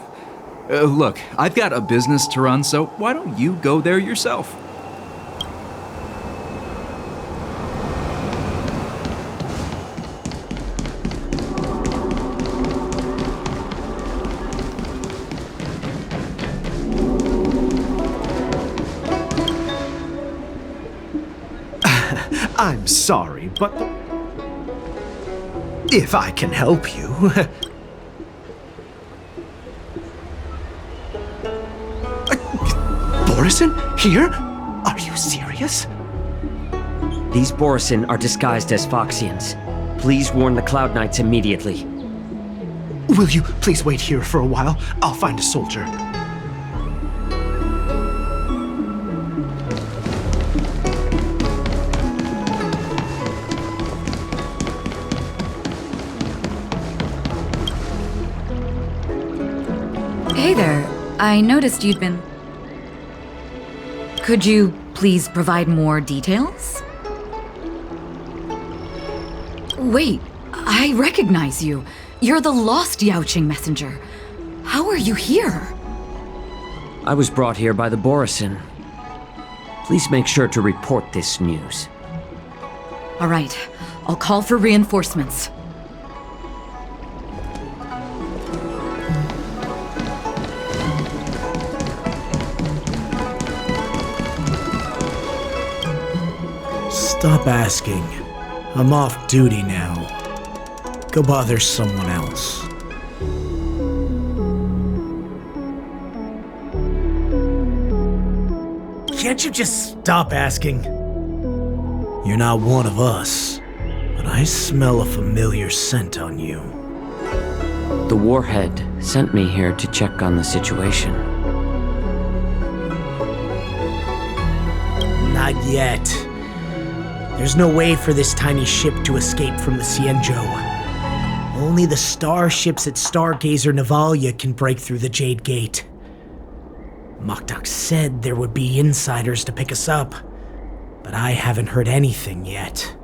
Look, I've got a business to run, so why don't you go there yourself? I'm sorry, but if I can help you... Borison? Here? Are you serious? These Borison are disguised as Foxians. Please warn the Cloud Knights immediately. Will you please wait here for a while? I'll find a soldier. Hey there. I noticed you'd been... Could you please provide more details? Wait, I recognize you. You're the lost Yaoqing messenger. How are you here? I was brought here by the Borison. Please make sure to report this news. All right, I'll call for reinforcements. Stop asking. I'm off duty now. Go bother someone else. Can't you just stop asking? You're not one of us, but I smell a familiar scent on you. The Warhead sent me here to check on the situation. Not yet. There's no way for this tiny ship to escape from the Xianzhou. Only the starships at Stargazer Navalia can break through the Jade Gate. Mokdok said there would be insiders to pick us up, but I haven't heard anything yet.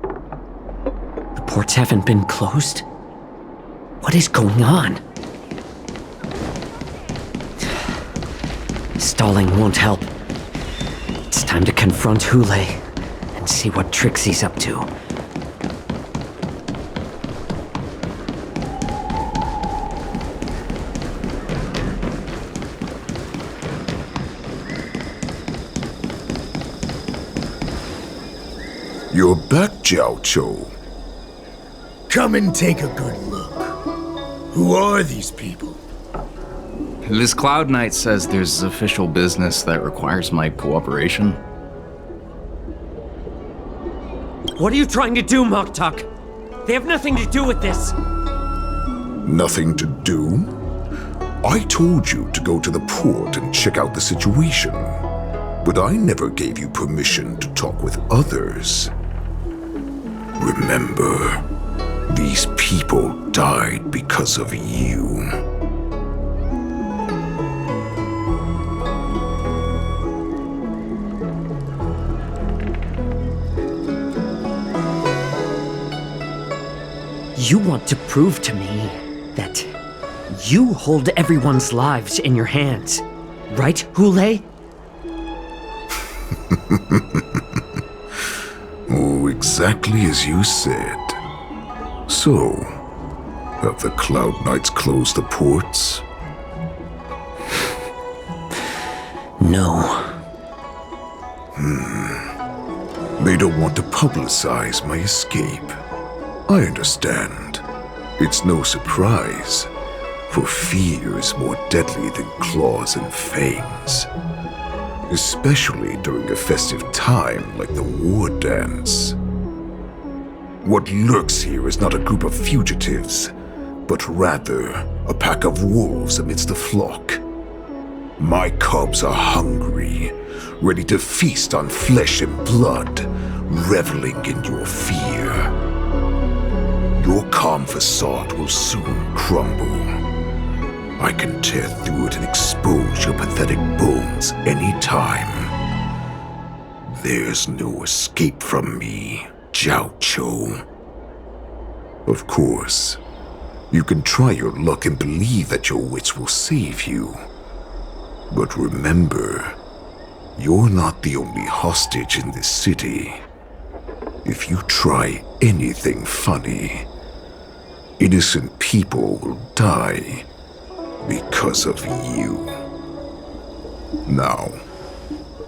The ports haven't been closed? What is going on? Stalling won't help. It's time to confront Hule and see what tricks he's up to. You're back, Jiao Cho. Come and take a good look. Who are these people? This Cloud Knight says there's official business that requires my cooperation. What are you trying to do, Moktok? They have nothing to do with this. Nothing to do? I told you to go to the port and check out the situation, but I never gave you permission to talk with others. Remember, these people died because of you. You want to prove to me that you hold everyone's lives in your hands, right, Hule? Oh, exactly as you said. So, have the Cloud Knights closed the ports? No. They don't want to publicize my escape. I understand. It's no surprise, for fear is more deadly than claws and fangs. Especially during a festive time like the war dance. What lurks here is not a group of fugitives, but rather a pack of wolves amidst the flock. My cubs are hungry, ready to feast on flesh and blood, reveling in your fear. Your calm facade will soon crumble. I can tear through it and expose your pathetic bones anytime. There's no escape from me, Jiaoqiu. Of course, you can try your luck and believe that your wits will save you. But remember, you're not the only hostage in this city. If you try anything funny, innocent people will die because of you. Now,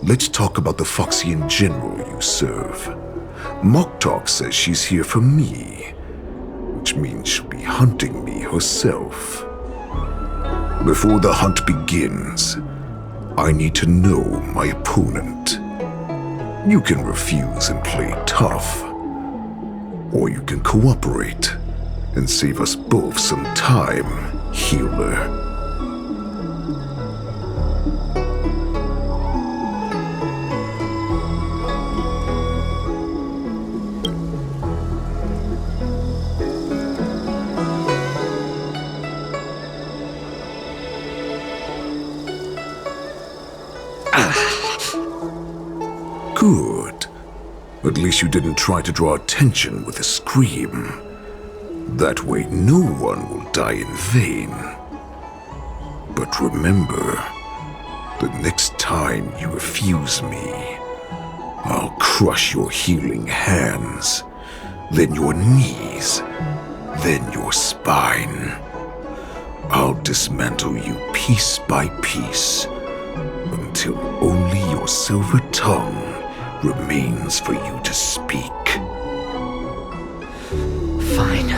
let's talk about the Foxian general you serve. Moktok says she's here for me, which means she'll be hunting me herself. Before the hunt begins, I need to know my opponent. You can refuse and play tough, or you can cooperate and save us both some time, healer. Good. At least you didn't try to draw attention with a scream. That way no one will die in vain. But remember, the next time you refuse me, I'll crush your healing hands, then your knees, then your spine. I'll dismantle you piece by piece, until only your silver tongue remains for you to speak. Fine.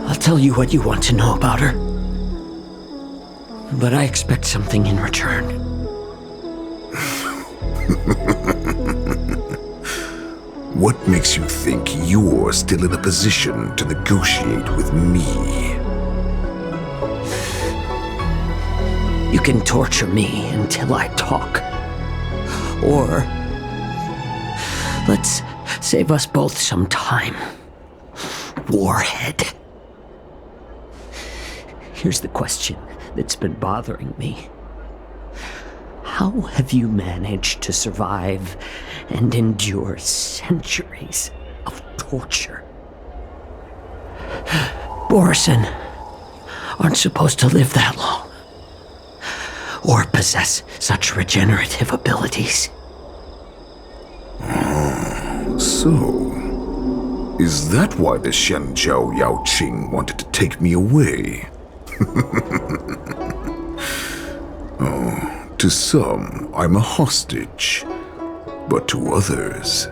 I'll tell you what you want to know about her. But I expect something in return. What makes you think you're still in a position to negotiate with me? You can torture me until I talk. Or let's save us both some time. Warhead. Here's the question that's been bothering me. How have you managed to survive and endure centuries of torture? Borison aren't supposed to live that long, or possess such regenerative abilities. So, is that why the Shenjiao Yaoqing wanted to take me away? Oh, to some, I'm a hostage, but to others,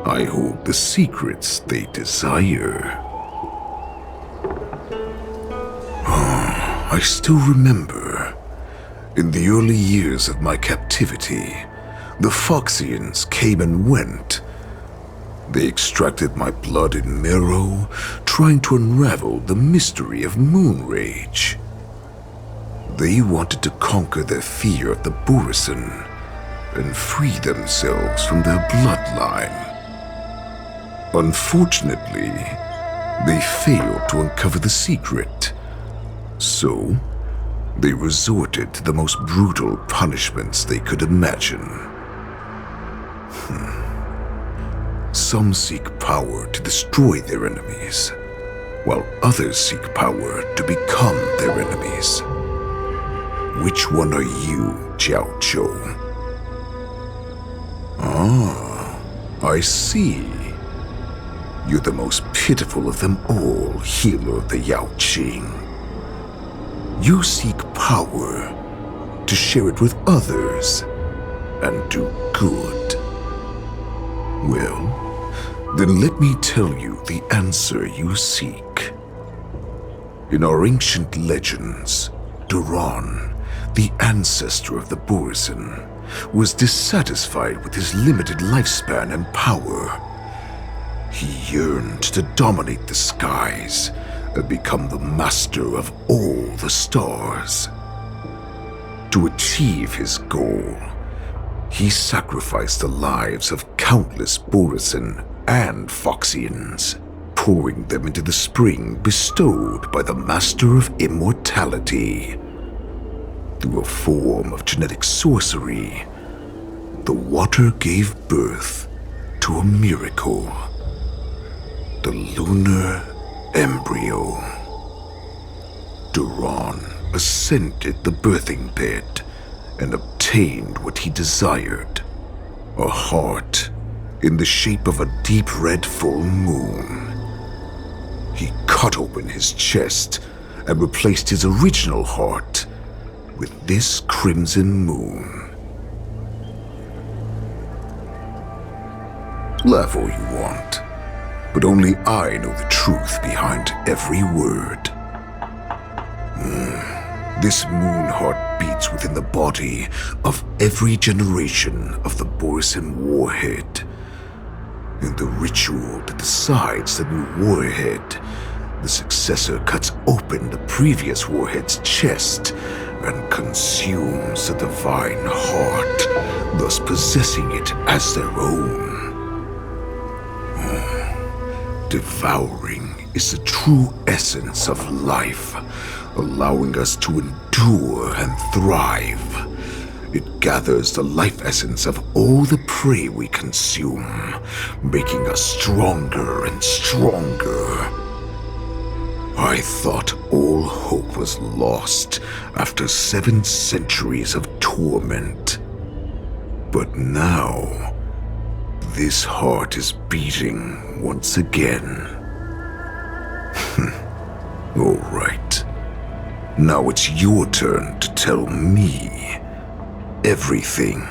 I hold the secrets they desire. I still remember. In the early years of my captivity, the Foxians came and went. They extracted my blood and marrow, trying to unravel the mystery of moon rage. They wanted to conquer their fear of the Borisin and free themselves from their bloodline. Unfortunately, they failed to uncover the secret. So, they resorted to the most brutal punishments they could imagine. Some seek power to destroy their enemies, while others seek power to become their enemies. Which one are you, Jiao Chou? Ah, I see. You're the most pitiful of them all, healer of the Yao Qing. You seek power to share it with others and do good. Well, then let me tell you the answer you seek. In our ancient legends, Duran, the ancestor of the Borisin, was dissatisfied with his limited lifespan and power. He yearned to dominate the skies and become the master of all the stars. To achieve his goal, he sacrificed the lives of countless Borisin and Foxians, pouring them into the spring bestowed by the Master of Immortality. Through a form of genetic sorcery, the water gave birth to a miracle. The lunar embryo. Duran ascended the birthing bed and obtained what he desired, a heart in the shape of a deep red full moon. He cut open his chest and replaced his original heart with this crimson moon. Laugh all you want, but only I know the truth behind every word. This moon heart beats within the body of every generation of the Borisin warhead. In the ritual that decides the new warhead, the successor cuts open the previous warhead's chest and consumes the divine heart, thus possessing it as their own. Devouring is the true essence of life, allowing us to endure and thrive. It gathers the life essence of all the prey we consume, making us stronger and stronger. I thought all hope was lost after 7 centuries of torment. But now, this heart is beating once again. All right. Now it's your turn to tell me everything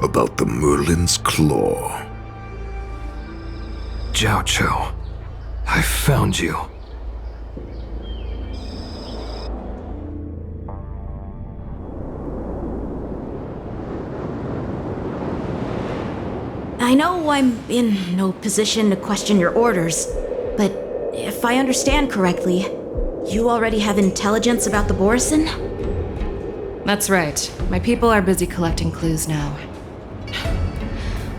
about the Merlin's Claw. Jiao Chou, I found you. I know I'm in no position to question your orders, but if I understand correctly, you already have intelligence about the Borisin? That's right. My people are busy collecting clues now.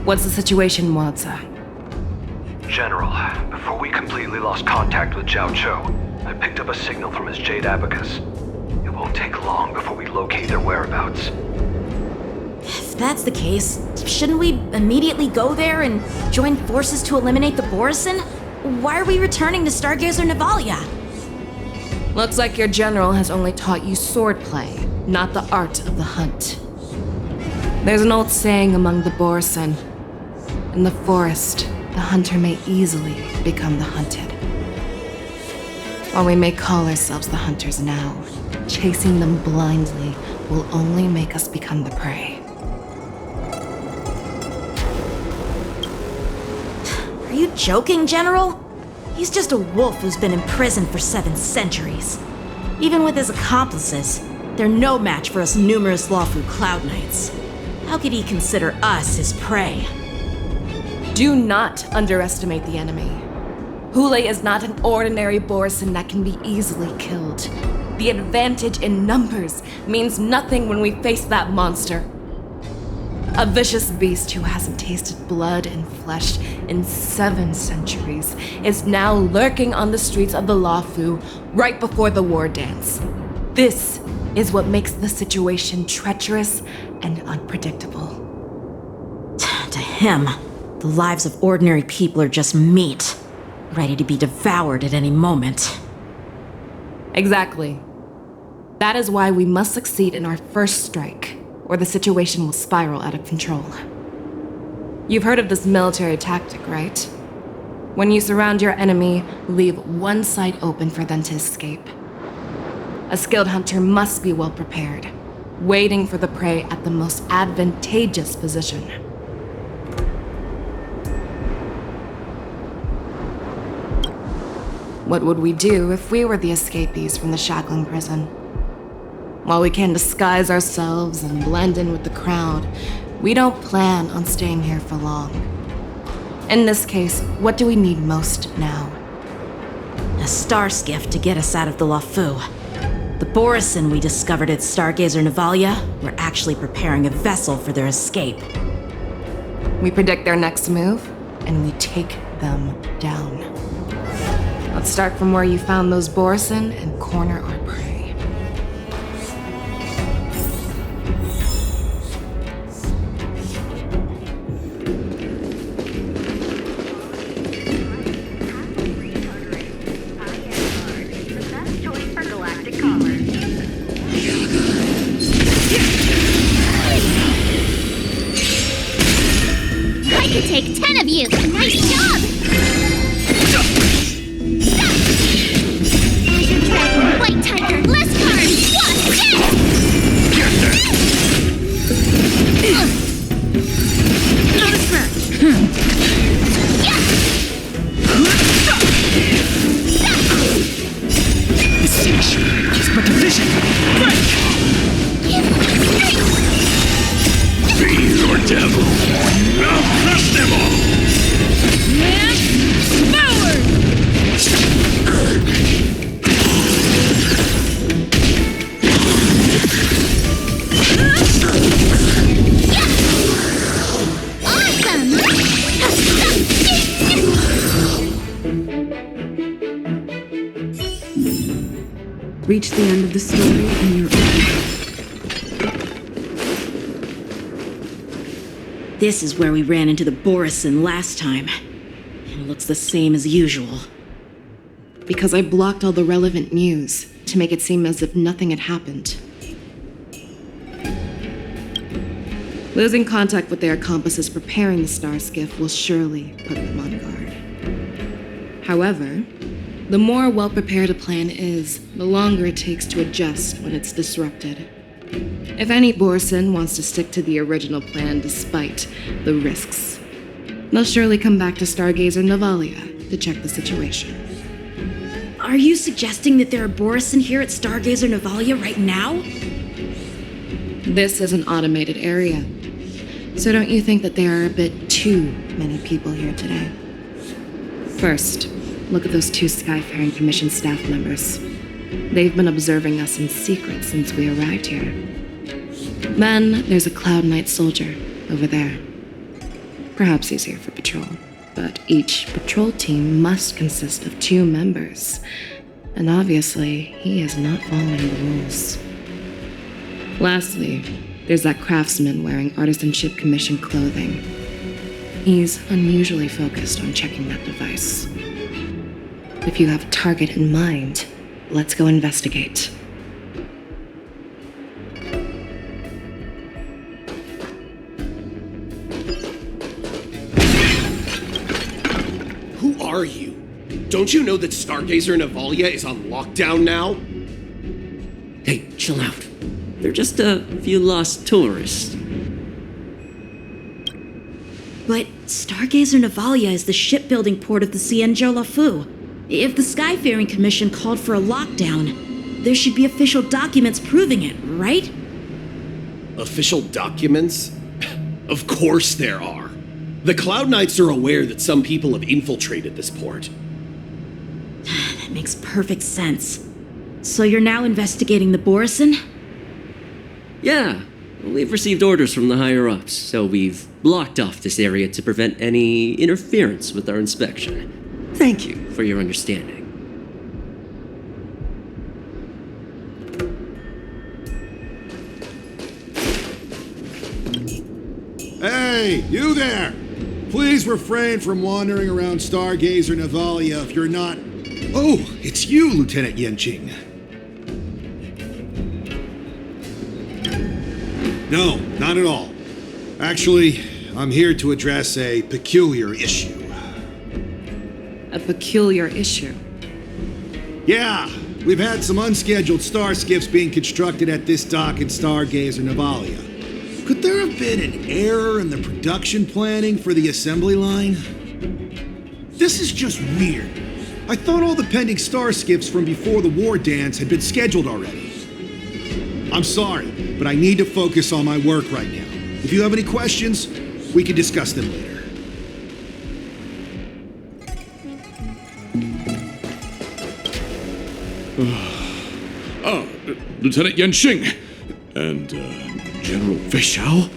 What's the situation, Moza? General, before we completely lost contact with Jiao Chou, I picked up a signal from his Jade Abacus. It won't take long before we locate their whereabouts. If that's the case, shouldn't we immediately go there and join forces to eliminate the Borisin? Why are we returning to Stargazer Navalia? Looks like your general has only taught you swordplay, not the art of the hunt. There's an old saying among the Borisin. In the forest, the hunter may easily become the hunted. While we may call ourselves the hunters now, chasing them blindly will only make us become the prey. Are you joking, General? He's just a wolf who's been imprisoned for 7 centuries. Even with his accomplices, they're no match for us numerous lawful Cloud Knights. How could he consider us his prey? Do not underestimate the enemy. Hule is not an ordinary Borson that can be easily killed. The advantage in numbers means nothing when we face that monster. A vicious beast who hasn't tasted blood and flesh in 7 centuries is now lurking on the streets of the Lawfu right before the war dance. This is what makes the situation treacherous and unpredictable. To him, the lives of ordinary people are just meat, ready to be devoured at any moment. Exactly. That is why we must succeed in our first strike, or the situation will spiral out of control. You've heard of this military tactic, right? When you surround your enemy, leave one side open for them to escape. A skilled hunter must be well prepared, waiting for the prey at the most advantageous position. What would we do if we were the escapees from the shackling prison? While we can disguise ourselves and blend in with the crowd, we don't plan on staying here for long. In this case, what do we need most now? A star skiff to get us out of the Lawfu. The Borison we discovered at Stargazer Navalia were actually preparing a vessel for their escape. We predict their next move, and we take them down. Let's start from where you found those Borison and corner our prey. I could take 10 of you! Nice job! Azure Dragon, White Tiger, less cards! What? Not a scratch! Beseech is but a vision! Fiend or devil, I'll crush them all! Reach the end of the story and you're in. This is where we ran into the Borison last time. And it looks the same as usual. Because I blocked all the relevant news to make it seem as if nothing had happened. Losing contact with their accomplices preparing the star skiff will surely put them on guard. However, the more well-prepared a plan is, the longer it takes to adjust when it's disrupted. If any Borson wants to stick to the original plan despite the risks, they'll surely come back to Stargazer Navalia to check the situation. Are you suggesting that there are Borison here at Stargazer Navalia right now? This is an automated area, so don't you think that there are a bit too many people here today? First, look at those 2 Skyfaring Commission staff members. They've been observing us in secret since we arrived here. Then there's a Cloud Knight soldier over there. Perhaps he's here for patrol, but each patrol team must consist of 2 members. And obviously, he is not following the rules. Lastly, there's that craftsman wearing Artisanship Commission clothing. He's unusually focused on checking that device. If you have a target in mind, let's go investigate. Who are you? Don't you know that Stargazer Navalia is on lockdown now? Hey, chill out. They're just a few lost tourists. But Stargazer Navalia is the shipbuilding port of the Cienjo Lafu. If the Skyfaring Commission called for a lockdown, there should be official documents proving it, right? Official documents? Of course there are. The Cloud Knights are aware that some people have infiltrated this port. That makes perfect sense. So you're now investigating the Borison? Yeah, we've received orders from the higher-ups, so we've blocked off this area to prevent any interference with our inspection. Thank you for your understanding. Hey, you there! Please refrain from wandering around Stargazer Navalia if you're not... Oh, it's you, Lieutenant Yenching. No, not at all. Actually, I'm here to address a peculiar issue. A peculiar issue? Yeah, we've had some unscheduled star skiffs being constructed at this dock in Stargazer Navalia. Could there have been an error in the production planning for the assembly line? This is just weird. I thought all the pending star skiffs from before the war dance had been scheduled already. I'm sorry, but I need to focus on my work right now. If you have any questions, we can discuss them later. Lieutenant Yenching and General Fei Xiao?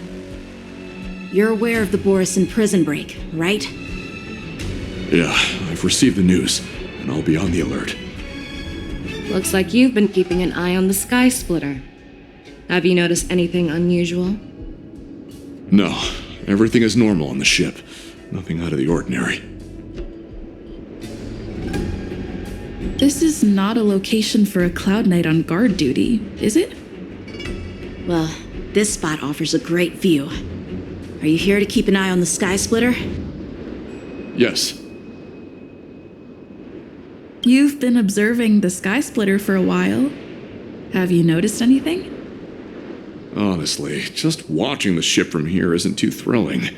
You're aware of the Borison prison break, right? Yeah, I've received the news, and I'll be on the alert. Looks like you've been keeping an eye on the Sky Splitter. Have you noticed anything unusual? No, everything is normal on the ship. Nothing out of the ordinary. This is not a location for a Cloud Knight on guard duty, is it? Well, this spot offers a great view. Are you here to keep an eye on the Sky Splitter? Yes. You've been observing the Sky Splitter for a while. Have you noticed anything? Honestly, just watching the ship from here isn't too thrilling.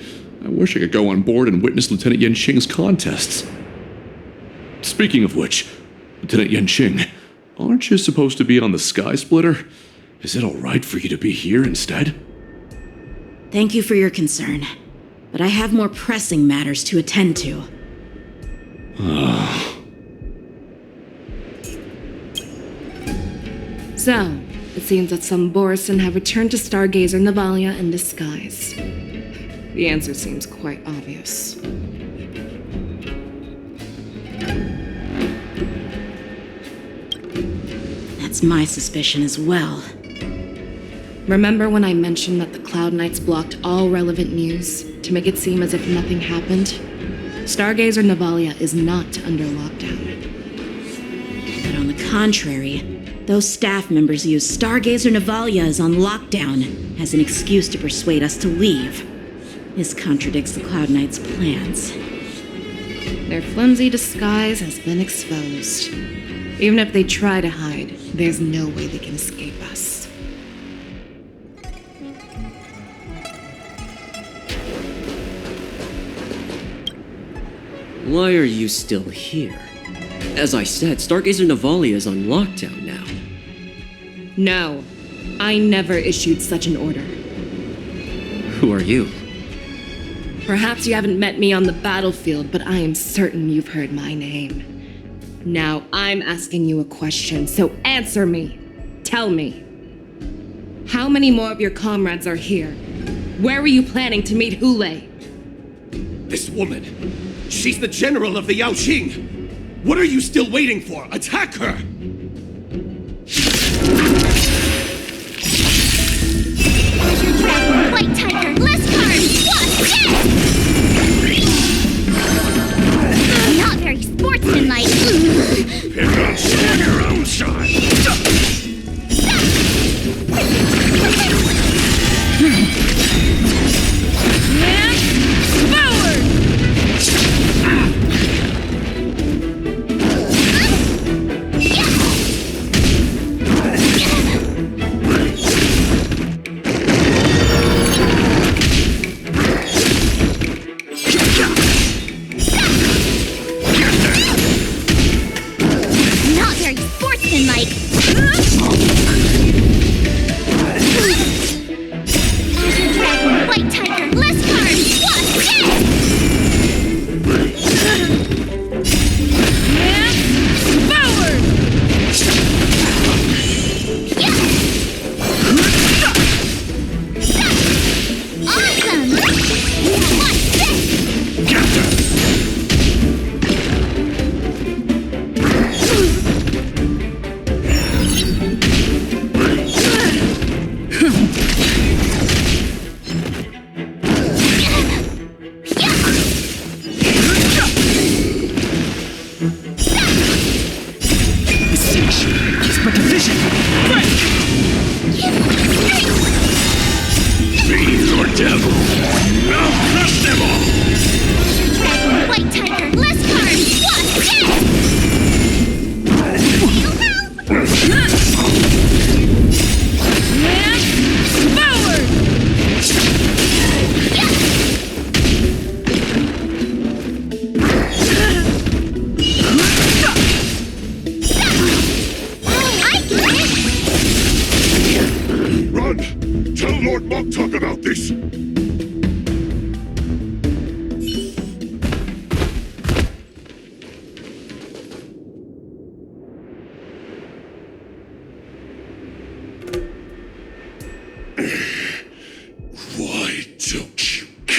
I wish I could go on board and witness Lieutenant Yenching's contests. Speaking of which, Lieutenant Yenching, aren't you supposed to be on the Sky Splitter? Is it alright for you to be here instead? Thank you for your concern, but I have more pressing matters to attend to. So, it seems that some Borison have returned to Stargazer Navalia in disguise. The answer seems quite obvious. That's my suspicion as well. Remember when I mentioned that the Cloud Knights blocked all relevant news to make it seem as if nothing happened? Stargazer Navalia is not under lockdown. But on the contrary, those staff members use Stargazer Navalia is on lockdown as an excuse to persuade us to leave. This contradicts the Cloud Knights' plans. Their flimsy disguise has been exposed. Even if they try to hide, there's no way they can escape us. Why are you still here? As I said, Stargazer Navalia is on lockdown now. No, I never issued such an order. Who are you? Perhaps you haven't met me on the battlefield, but I am certain you've heard my name. Now I'm asking you a question, so answer me. Tell me. How many more of your comrades are here? Where were you planning to meet Hule? This woman, she's the general of the Yaoqing. What are you still waiting for? Attack her! White Tiger, less cards! What? Yes! Not very sportsmanlike. Pick up some of your own side.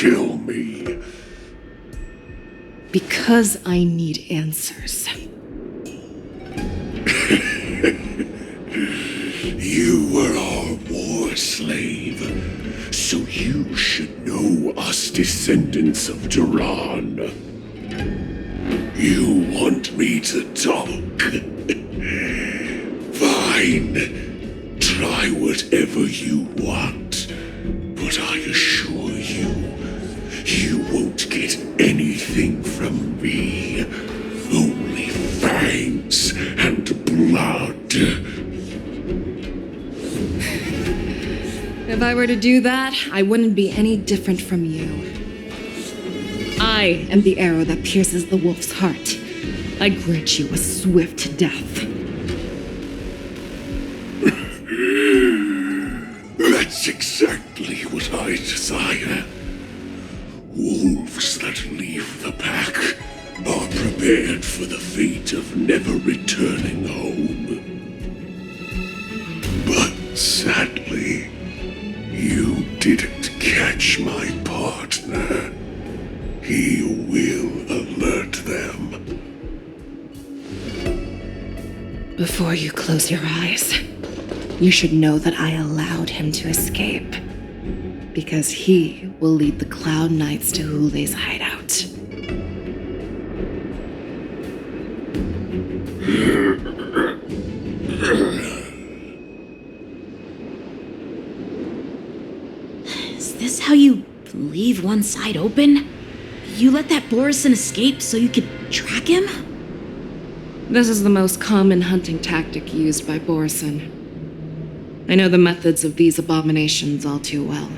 kill me? Because I need answers. You were our war slave, so you should know us descendants of Duran. You want me to talk? Fine. Try whatever you want, but I assure you, you won't get anything from me. Only fangs and blood. If I were to do that, I wouldn't be any different from you. I am the arrow that pierces the wolf's heart. I grant you a swift death. That's exactly what I desire. Wolves that leave the pack are prepared for the fate of never returning home. But sadly, you didn't catch my partner. He will alert them. Before you close your eyes, you should know that I allowed him to escape. Because he will lead the Cloud Knights to Hule's hideout. Is this how you leave one side open? You let that Borison escape so you could track him? This is the most common hunting tactic used by Borison. I know the methods of these abominations all too well.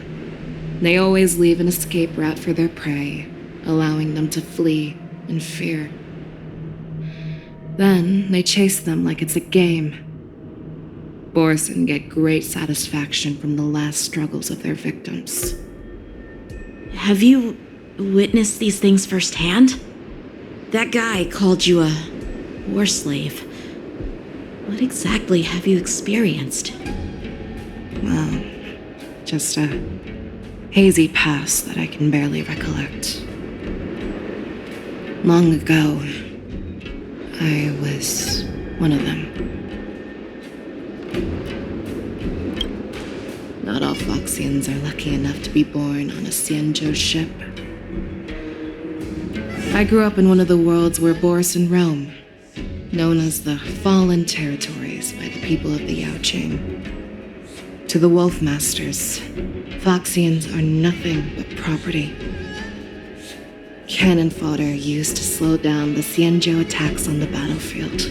They always leave an escape route for their prey, allowing them to flee in fear. Then they chase them like it's a game. Borison get great satisfaction from the last struggles of their victims. Have you witnessed these things firsthand? That guy called you a war slave. What exactly have you experienced? Well, just a hazy past that I can barely recollect. Long ago, I was one of them. Not all Foxians are lucky enough to be born on a Xianzhou ship. I grew up in one of the worlds where Borison roam, known as the Fallen Territories by the people of the Yaoqing. To the Wolf Masters, Foxians are nothing but property. Cannon fodder used to slow down the Xianzhou attacks on the battlefield.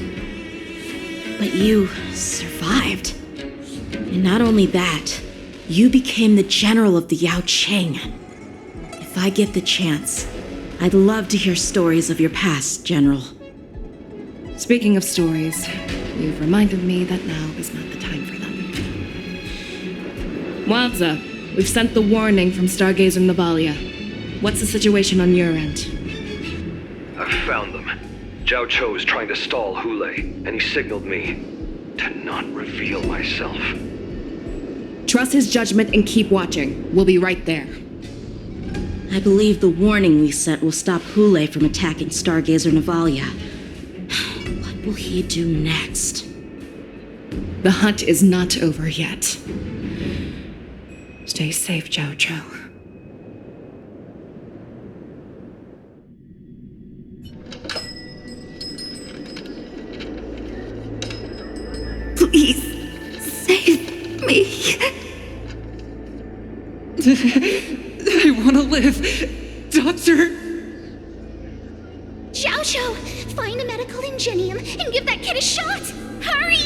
But you survived. And not only that, you became the general of the Yaoqing. If I get the chance, I'd love to hear stories of your past, General. Speaking of stories, you've reminded me that now is not the time for them. Wadza, we've sent the warning from Stargazer Navalia. What's the situation on your end? I've found them. Zhao Cho is trying to stall Hule, and he signaled me to not reveal myself. Trust his judgment and keep watching. We'll be right there. I believe the warning we sent will stop Hule from attacking Stargazer Navalia. What will he do next? The hunt is not over yet. Stay safe, Zhao Cho. Please, save me. I want to live. Doctor! Zhao Cho, find a medical ingenium and give that kid a shot! Hurry!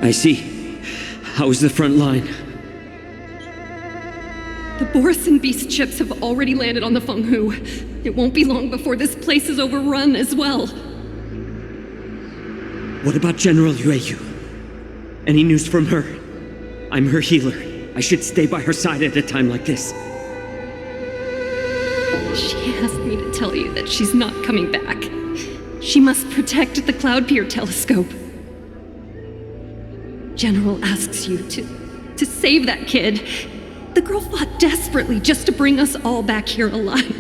I see. How's the front line? The Borison beast ships have already landed on the Fenghu. It won't be long before this place is overrun as well. What about General Yueyu? Any news from her? I'm her healer. I should stay by her side at a time like this. She asked me to tell you that she's not coming back. She must protect the Cloud Pier telescope. General asks you to to save that kid. The girl fought desperately just to bring us all back here alive.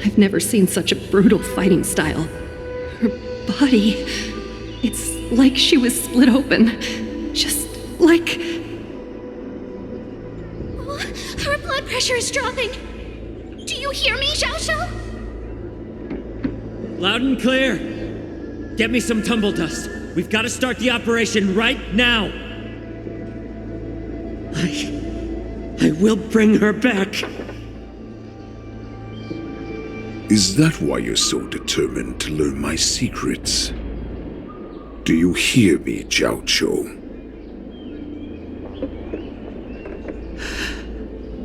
I've never seen such a brutal fighting style. Her body, it's like she was split open. Just like... Her blood pressure is dropping. Do you hear me, Xiao Xiao? Loud and clear. Get me some tumble dust. We've got to start the operation right now. I will bring her back. Is that why you're so determined to learn my secrets? Do you hear me, Jiao Chou?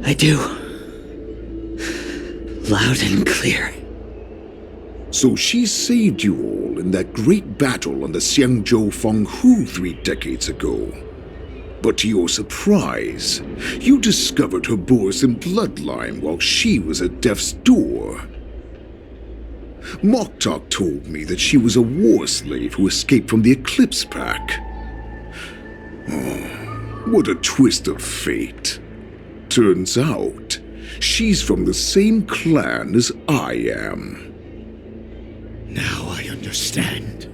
I do. Loud and clear. So she saved you all in that great battle on the Xiangzhou Fenghu 3 decades ago. But to your surprise, you discovered her Borisin bloodline while she was at death's door. Moktok told me that she was a war slave who escaped from the Eclipse Pack. Oh, what a twist of fate. Turns out, she's from the same clan as I am. Now I understand.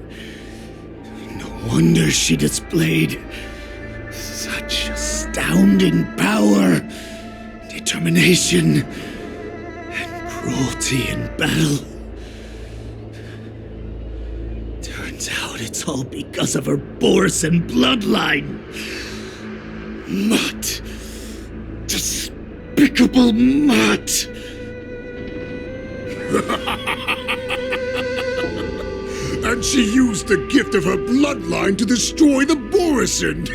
No wonder she displayed such astounding power, determination, and cruelty in battle. Turns out it's all because of her Borisin bloodline. Mutt. Despicable mutt. And she used the gift of her bloodline to destroy the Borisin.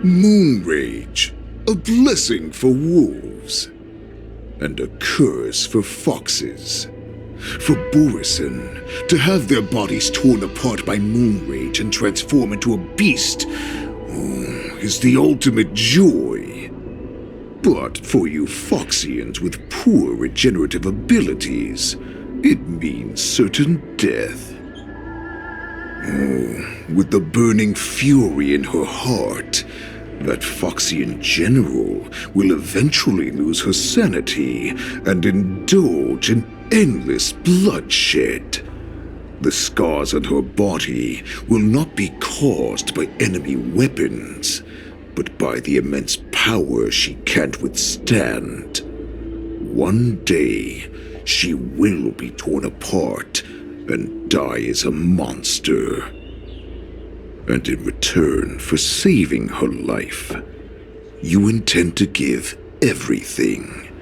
Moon Rage, a blessing for wolves, and a curse for foxes. For Borisin, to have their bodies torn apart by Moon Rage and transform into a beast is the ultimate joy. But for you Foxians with poor regenerative abilities, it means certain death. With the burning fury in her heart, that Foxian general will eventually lose her sanity and indulge in endless bloodshed. The scars on her body will not be caused by enemy weapons, but by the immense power she can't withstand. One day, she will be torn apart and die as a monster. And in return for saving her life, you intend to give everything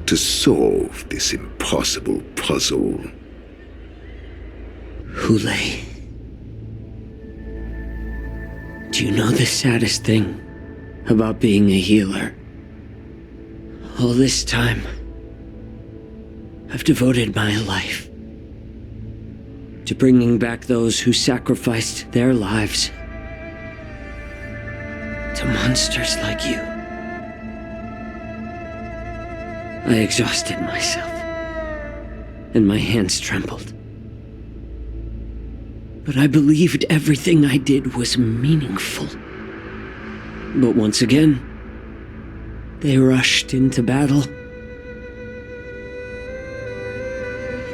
to solve this impossible puzzle. Hule. Do you know the saddest thing about being a healer? All this time, I've devoted my life to bringing back those who sacrificed their lives to monsters like you. I exhausted myself, and my hands trembled. But I believed everything I did was meaningful. But once again, they rushed into battle.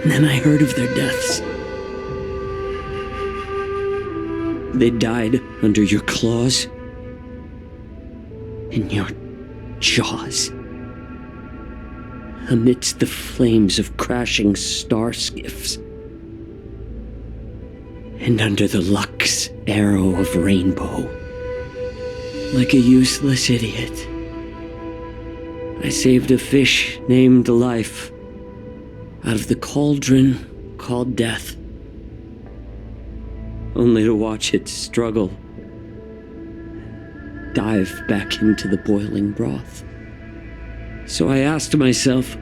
And then I heard of their deaths. They died under your claws, in your jaws, amidst the flames of crashing star skiffs, and under the Lux arrow of rainbow. Like a useless idiot, I saved a fish named Life out of the cauldron called Death, only to watch it struggle, dive back into the boiling broth. So I asked myself,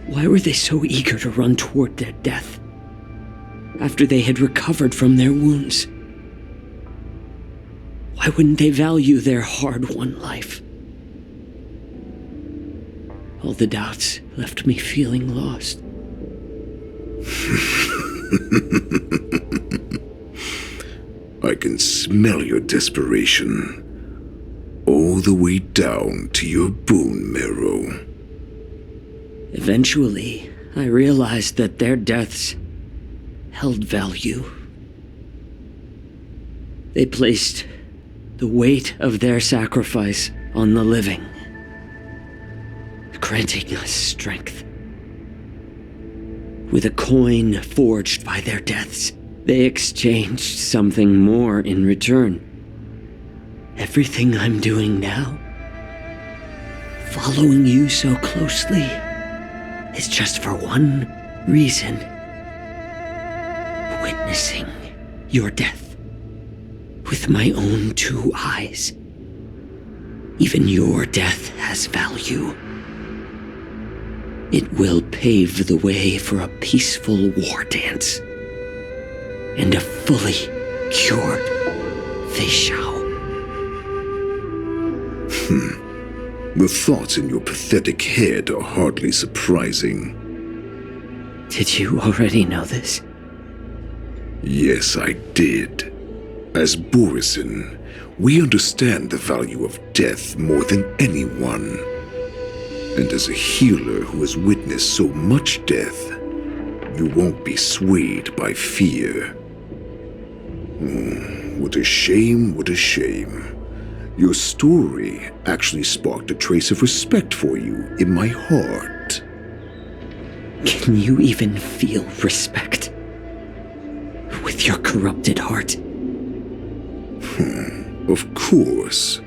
why were they so eager to run toward their death after they had recovered from their wounds? Why wouldn't they value their hard-won life? All the doubts left me feeling lost. I can smell your desperation. All the way down to your bone marrow. Eventually, I realized that their deaths held value. They placed the weight of their sacrifice on the living, granting us strength. With a coin forged by their deaths, they exchanged something more in return. Everything I'm doing now, following you so closely, is just for one reason. Witnessing your death with my own 2 eyes. Even your death has value. It will pave the way for a peaceful war dance and a fully cured Fei Shao. The thoughts in your pathetic head are hardly surprising. Did you already know this? Yes, I did. As Borisin, we understand the value of death more than anyone. And as a healer who has witnessed so much death, you won't be swayed by fear. What a shame, what a shame. Your story actually sparked a trace of respect for you in my heart. Can you even feel respect with your corrupted heart? Of course,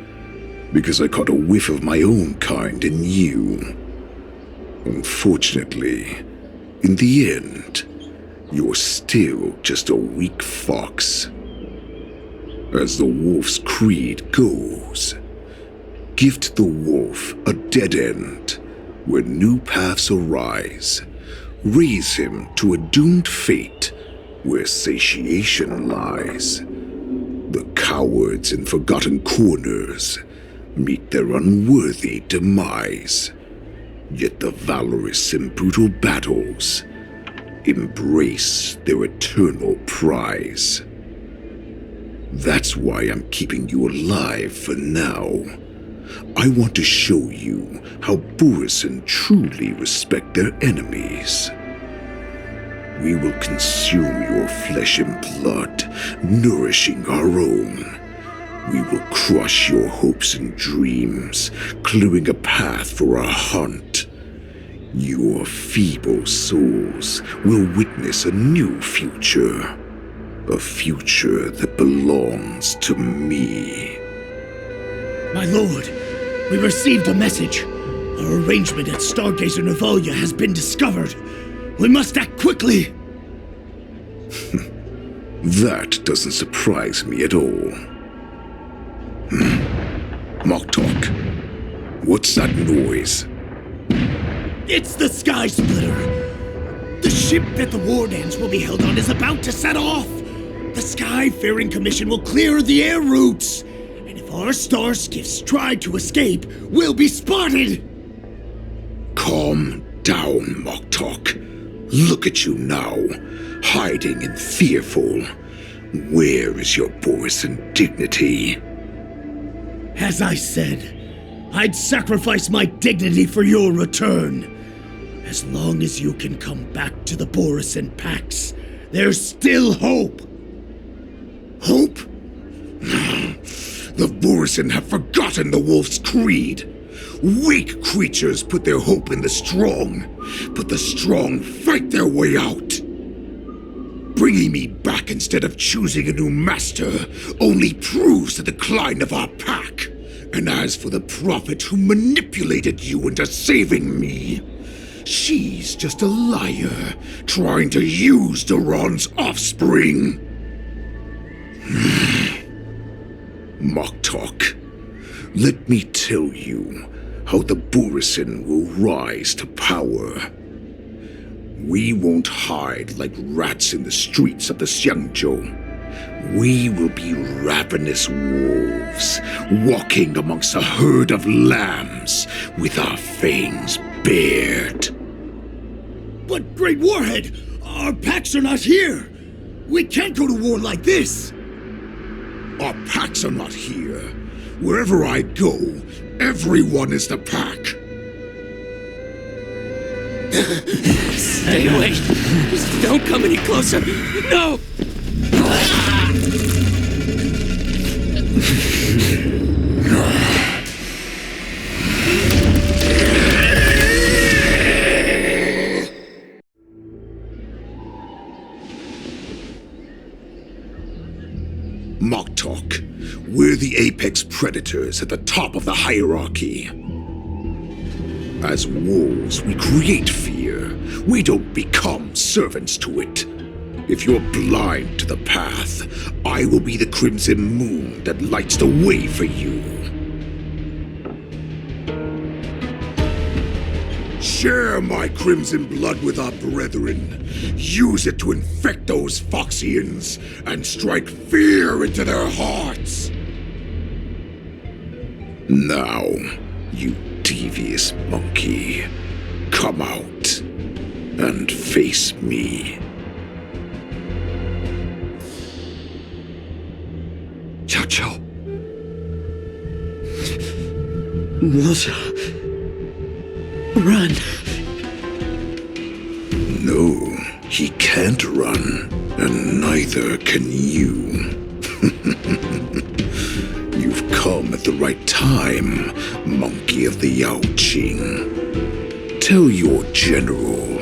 because I caught a whiff of my own kind in you. Unfortunately, in the end, you're still just a weak fox. As the wolf's creed goes, gift the wolf a dead end where new paths arise. Raise him to a doomed fate where satiation lies. The cowards in forgotten corners meet their unworthy demise. Yet the valorous in brutal battles embrace their eternal prize. That's why I'm keeping you alive for now. I want to show you how Borisin truly respect their enemies. We will consume your flesh and blood, nourishing our own. We will crush your hopes and dreams, clearing a path for our hunt. Your feeble souls will witness a new future. A future that belongs to me. My lord, we received a message. Our arrangement at Stargazer Navalia has been discovered. We must act quickly. That doesn't surprise me at all. Moktok, what's that noise? It's the Sky Splitter. The ship that the war dance will be held on is about to set off. The Skyfaring Commission will clear the air routes. And if our star skiffs try to escape, we'll be spotted. Calm down, Moktok. Look at you now, hiding and fearful. Where is your Borisin dignity? As I said, I'd sacrifice my dignity for your return. As long as you can come back to the Borisin Pax, there's still hope. Hope? The Borisin have forgotten the wolf's creed. Weak creatures put their hope in the strong, but the strong fight their way out. Bringing me back instead of choosing a new master only proves the decline of our pack. And as for the prophet who manipulated you into saving me, she's just a liar trying to use Duran's offspring. Moktok, let me tell you how the Borisin will rise to power. We won't hide like rats in the streets of the Xiangzhou. We will be ravenous wolves, walking amongst a herd of lambs with our fangs bared. But, Great Warhead, Our packs are not here! We can't go to war like this! Our packs are not here. Wherever I go, everyone is the pack. Stay away. Just don't come any closer. No! Moktok, we're the apex predators at the top of the hierarchy. As wolves, we create fear. We don't become servants to it. If you're blind to the path, I will be the crimson moon that lights the way for you. Share my crimson blood with our brethren. Use it to infect those Foxians and strike fear into their hearts. Now, you devious monkey, come out and face me. Chow Chow. Melissa. Run. No, he can't run, and neither can you. You've come at the right time, monkey of the Yao Qing. Tell your general.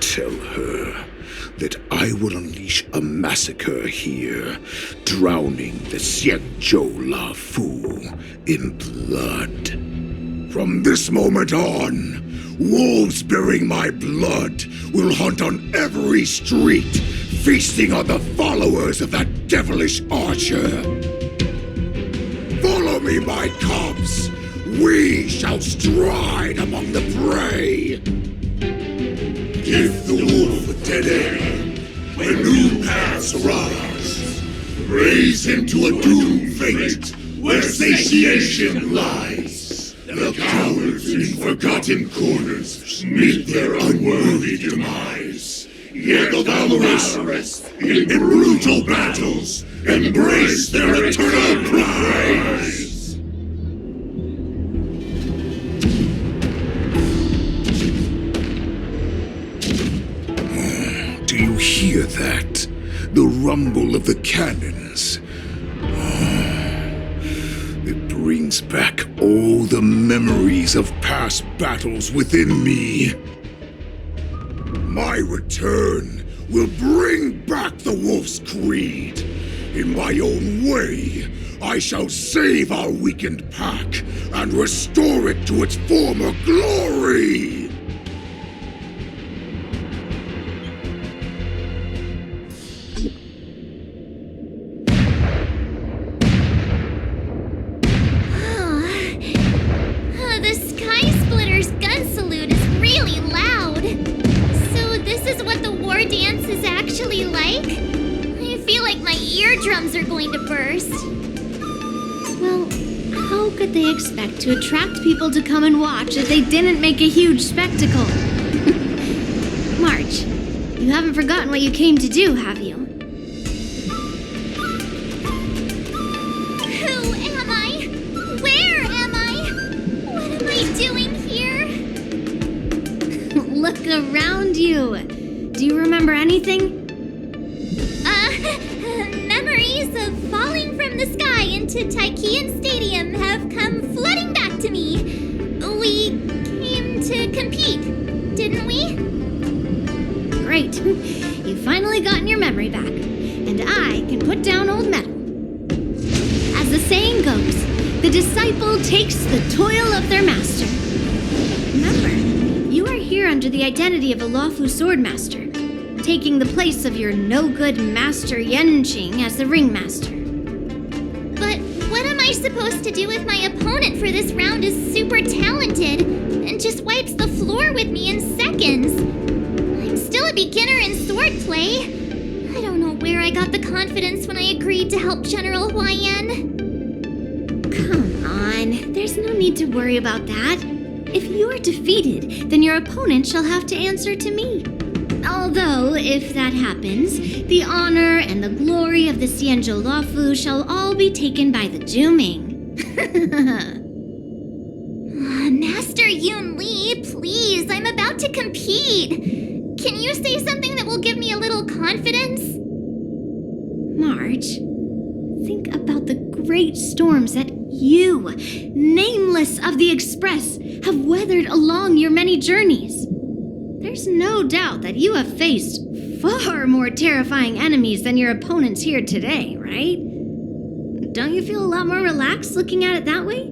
Tell her that I will unleash a massacre here, drowning the Xianzhou La Fu in blood. From this moment on, wolves bearing my blood will hunt on every street, feasting on the followers of that devilish archer. Follow me, my cubs. We shall stride among the prey. Give the wolf a dead end when new paths arise. Raise him to a doomed fate where satiation lies. The cowards in forgotten corners meet their unworthy demise. Yet the valorous, in brutal battles, embrace their eternal prize. Do you hear that? The rumble of the cannons. It brings back all the memories of past battles within me. My return will bring back the wolf's creed. In my own way, I shall save our weakened pack and restore it to its former glory. Eardrums are going to burst. Well, how could they expect to attract people to come and watch if they didn't make a huge spectacle? March, you haven't forgotten what you came to do, have you? Who am I? Where am I? What am I doing here? Look around you. Do you remember anything? Memories of falling from the sky into Taikian Stadium have come flooding back to me. We came to compete, didn't we? Great. You've finally gotten your memory back, and I can put down old metal. As the saying goes, the disciple takes the toil of their master. Remember, you are here under the identity of a Luofu Swordmaster, taking the place of your no-good master Yenqing as the ringmaster. But what am I supposed to do if my opponent for this round is super talented and just wipes the floor with me in seconds? I'm still a beginner in swordplay. I don't know where I got the confidence when I agreed to help General Huaiyan. Come on, there's no need to worry about that. If you are defeated, then your opponent shall have to answer to me. Although, if that happens, the honor and the glory of the Xianzhou Luofu shall all be taken by the Zhuming. Master Yun Li, please, I'm about to compete. Can you say something that will give me a little confidence? March, think about the great storms that you, nameless of the Express, have weathered along your many journeys. There's no doubt that you have faced far more terrifying enemies than your opponents here today, right? Don't you feel a lot more relaxed looking at it that way?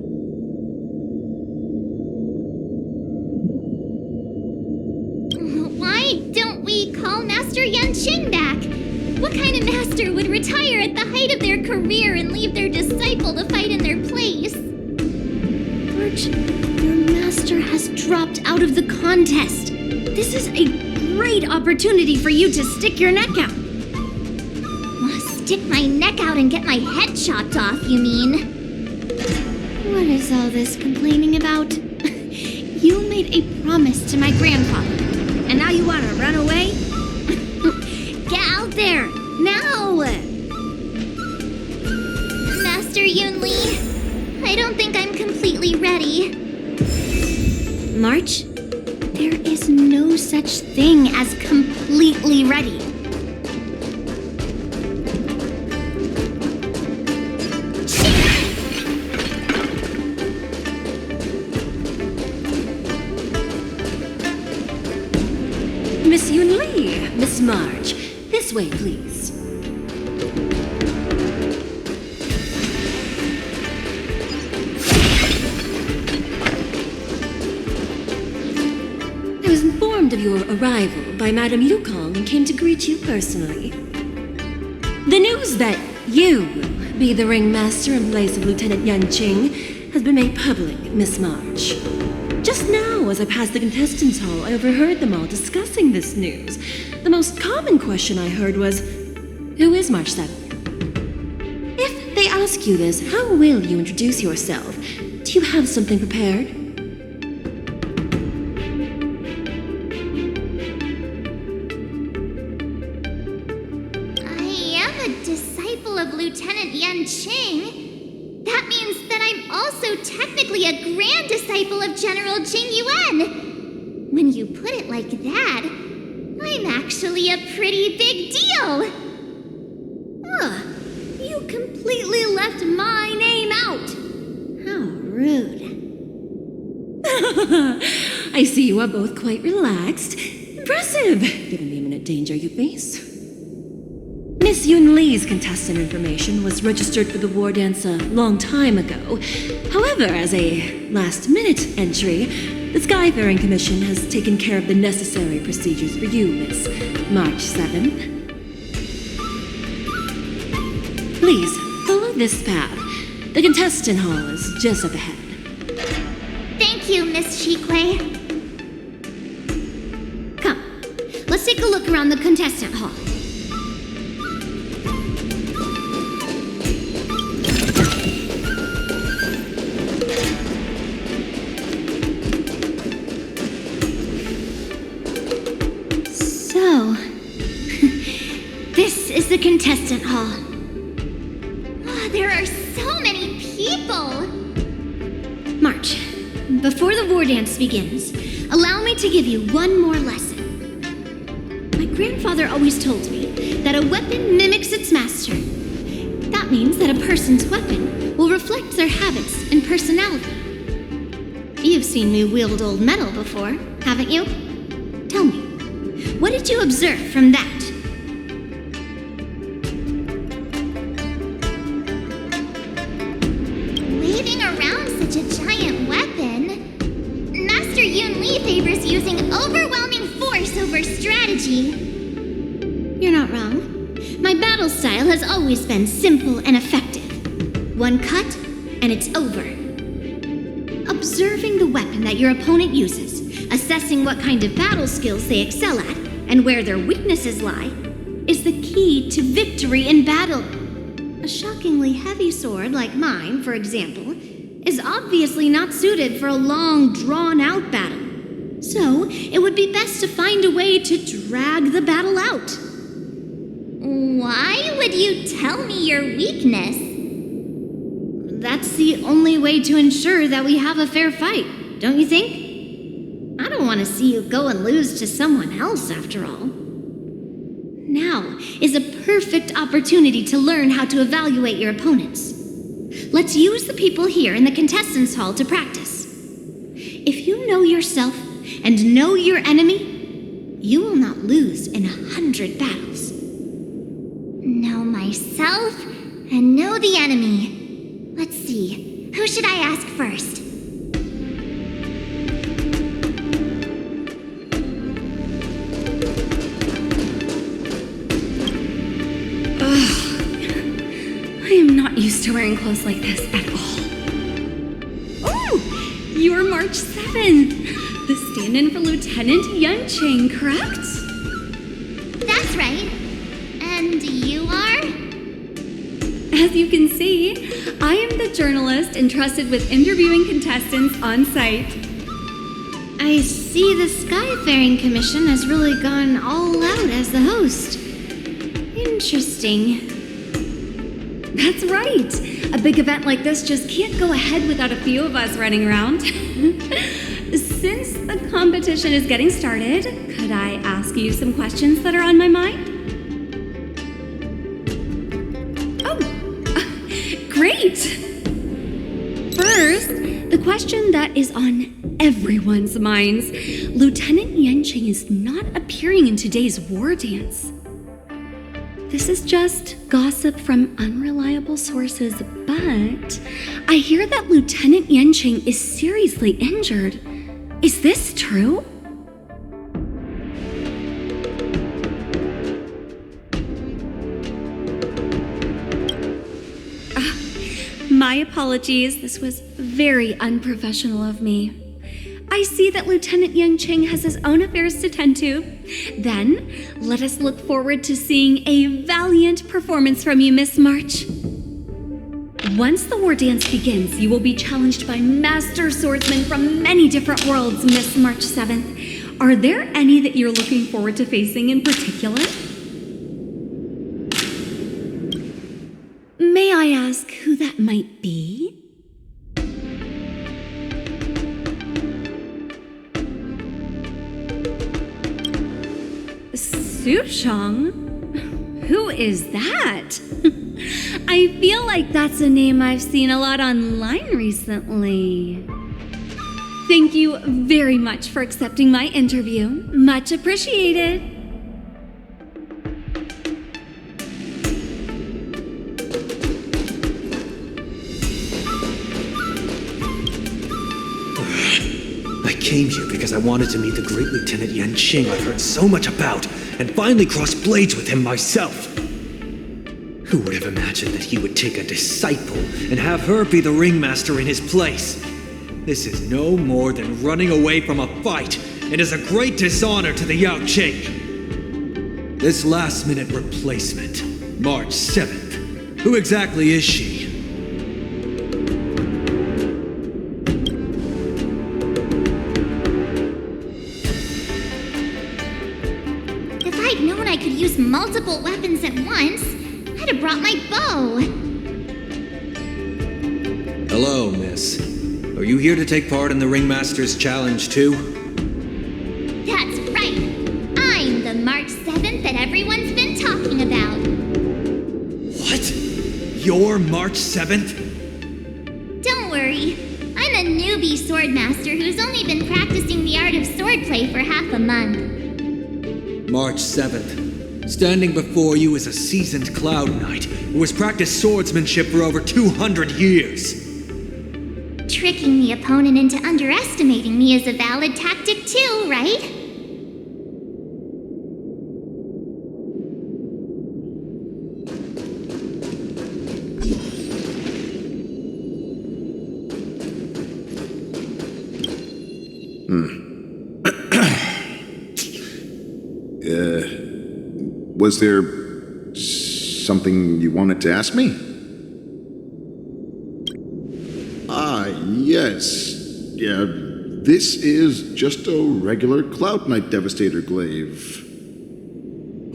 Why don't we call Master Yanqing back? What kind of master would retire at the height of their career and leave their disciple to fight in their place? March, your master has dropped out of the contest. This is a great opportunity for you to stick your neck out. Stick my neck out and get my head chopped off, you mean? What is all this complaining about? You made a promise to my grandfather, and now you want to run away? Get out there, now! Master Yun Li, I don't think I'm completely ready. March, there is no such thing as completely ready. Miss Yun Li, Miss March, this way, please. I was informed of your arrival by Madame Yukong and came to greet you personally. The news that you will be the ringmaster in place of Lieutenant Yanqing has been made public, Miss March. Just now, as I passed the contestants' hall, I overheard them all discussing this news. The most common question I heard was, who is March 7? If they ask you this, how will you introduce yourself? Do you have something prepared? I am a disciple of Lieutenant Yanqing. That means that I'm also technically a grand disciple of General Jing Yuan. When you put it like that, I'm actually a pretty big deal. Ugh, you completely left my name out. How rude. I see you are both quite relaxed. Impressive, given the imminent danger you face. Miss Yun Li's contestant information was registered for the war dance a long time ago. However, as a last-minute entry, the Skyfaring Commission has taken care of the necessary procedures for you, Miss March 7th. Please, follow this path. The contestant hall is just up ahead. Thank you, Miss Shikui. Come, let's take a look around the contestant hall. So, this is the contestant hall. There are so many people. March, before the war dance begins, allow me to give you one more lesson. My grandfather always told me that a weapon mimics its master. That means that a person's weapon will reflect their habits and personality. You've seen me wield old metal before, haven't you? Tell me, what did you observe from that? Waving around such a giant weapon, Master Yun Li favors using overwhelming force over strategy. You're not wrong. My battle style has always been simple and effective. One cut, and it's over. Observing the weapon that your opponent uses, assessing what kind of battle skills they excel at, and where their weaknesses lie, is the key to victory in battle. A shockingly heavy sword like mine, for example, is obviously not suited for a long, drawn-out battle. So, it would be best to find a way to drag the battle out. Why would you tell me your weakness? That's the only way to ensure that we have a fair fight, don't you think? I don't want to see you go and lose to someone else, after all. Now is a perfect opportunity to learn how to evaluate your opponents. Let's use the people here in the contestants' hall to practice. If you know yourself and know your enemy, you will not lose in 100 battles. Know myself and know the enemy. Let's see, who should I ask first? I am not used to wearing clothes like this at all. Oh, you're March 7th, the stand-in for Lieutenant Yunqing, correct? That's right. And you are? As you can see, I am the journalist entrusted with interviewing contestants on site. I see the Skyfaring Commission has really gone all out as the host. Interesting. That's right. A big event like this just can't go ahead without a few of us running around. Since the competition is getting started, could I ask you some questions that are on my mind? Oh, great! First, the question that is on everyone's minds. Lieutenant Yunqing is not appearing in today's war dance. This is just gossip from unreliable sources, but I hear that Lieutenant Yunqing is seriously injured. Is this true? My apologies. This was very unprofessional of me. I see that Lieutenant Yunqing has his own affairs to tend to. Then, let us look forward to seeing a valiant performance from you, Miss March. Once the war dance begins, you will be challenged by master swordsmen from many different worlds, Miss March 7th. Are there any that you're looking forward to facing in particular? May I ask who that might be? Sushang? Who is that? I feel like that's a name I've seen a lot online recently. Thank you very much for accepting my interview. Much appreciated. I came here because I wanted to meet the great Lieutenant Yunqing I've heard so much about, and finally cross blades with him myself. Who would have imagined that he would take a disciple and have her be the ringmaster in his place? This is no more than running away from a fight, and is a great dishonor to the Yao Qing. This last-minute replacement, March 7th, who exactly is she? If I'd known I could use multiple weapons at once, I'd have brought my bow. Hello, miss. Are you here to take part in the Ringmaster's Challenge too? That's right. I'm the March 7th that everyone's been talking about. What? You're March 7th? Don't worry. I'm a newbie swordmaster who's only been practicing the art of swordplay for half a month. March 7th. Standing before you is a seasoned Cloud Knight who has practiced swordsmanship for over 200 years. Tricking the opponent into underestimating me is a valid tactic too, right? Was there something you wanted to ask me? Ah, yes. Yeah, This is just a regular Cloud Knight Devastator glaive.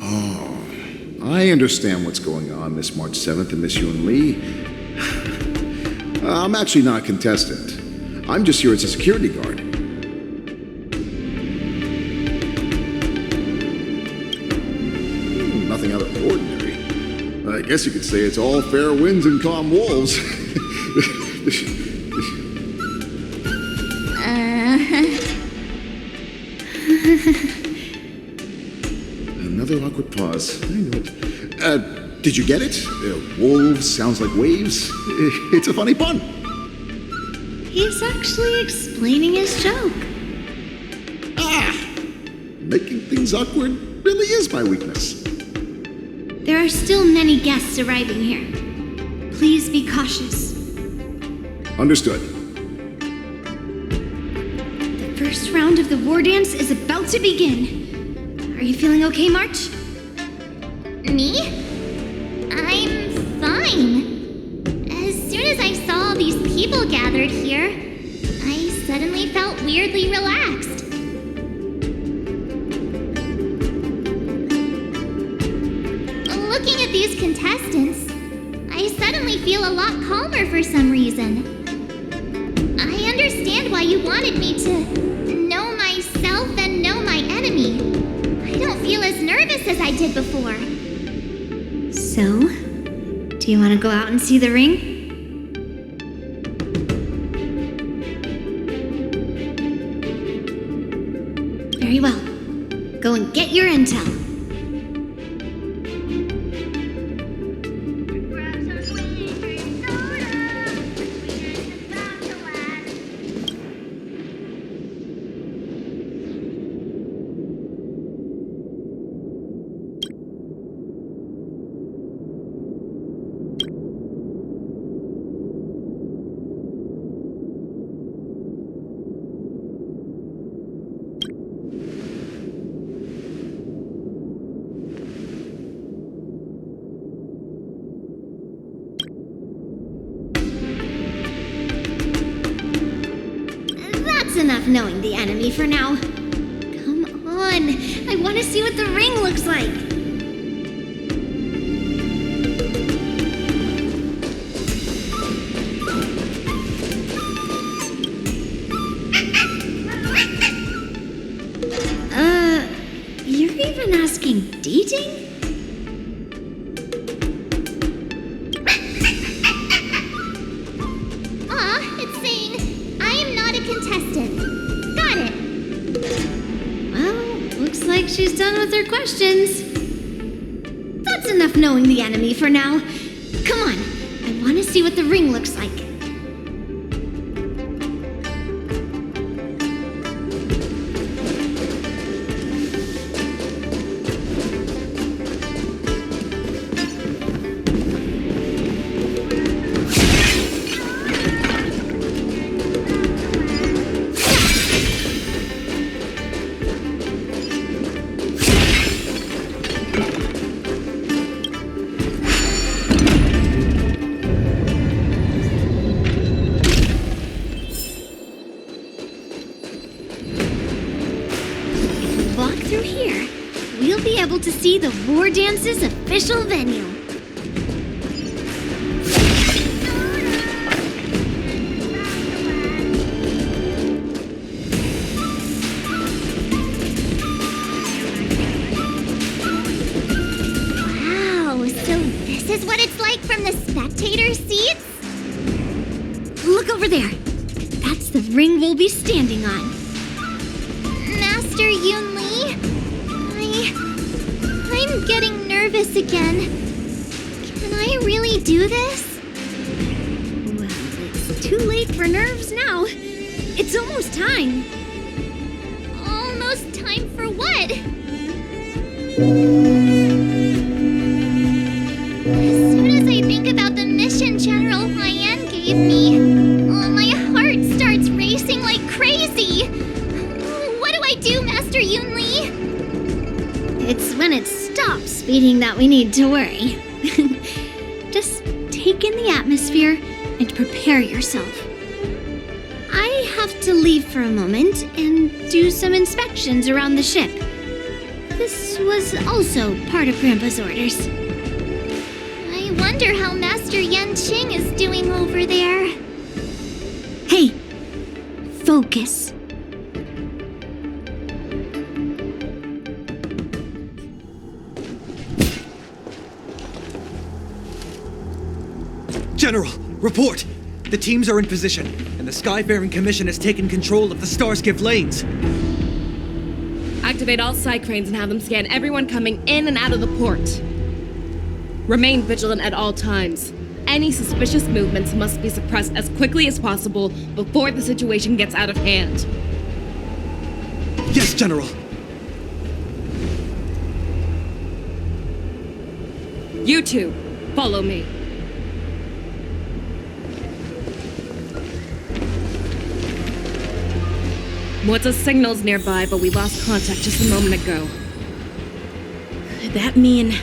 Oh, I understand what's going on, Miss March 7th and Miss Yun Lee. I'm actually not a contestant. I'm just here as a security guard. Nothing out of the ordinary. I guess you could say it's all fair winds and calm wolves. Another awkward pause. I know it. Did you get it? Wolves sounds like waves. It's a funny pun. He's actually explaining his joke. Making things awkward really is my weakness. There are still many guests arriving here. Please be cautious. Understood. The first round of the war dance is about to begin. Are you feeling okay, March? Me? I'm fine. As soon as I saw all these people gathered here, I suddenly felt weirdly relaxed. Looking at these contestants, I suddenly feel a lot calmer for some reason. I understand why you wanted me to know myself and know my enemy. I don't feel as nervous as I did before. So, do you want to go out and see the ring? Very well. Go and get your intel. Enough knowing the enemy for now. Come on, I want to see what the ring looks like. You're even asking dating? She's done with her questions. That's enough knowing the enemy for now. Come on, I want to see what the ring looks like. To see the War Dance's official venue. Wow, so this is what it's like from the spectator seats? Look over there. That's the ring we'll be standing on. Master Yun Lee? I'm getting nervous again. Can I really do this? Well, it's too late for nerves now. It's almost time. Almost time for what? As soon as I think about the mission General Hyen gave me, my heart starts racing like crazy. What do I do, Master Yun Lee? It's when it stops beating that we need to worry. Just take in the atmosphere and prepare yourself. I have to to leave for a moment and do some inspections around the ship. This was also part of Grandpa's orders. I wonder how Master Yanqing is doing over there. Hey, focus. General, report! The teams are in position, and the Skyfaring Commission has taken control of the Starskiff lanes. Activate all side cranes and have them scan everyone coming in and out of the port. Remain vigilant at all times. Any suspicious movements must be suppressed as quickly as possible before the situation gets out of hand. Yes, General! You two, follow me. What's signal's nearby, but we lost contact just a moment ago. Could that mean...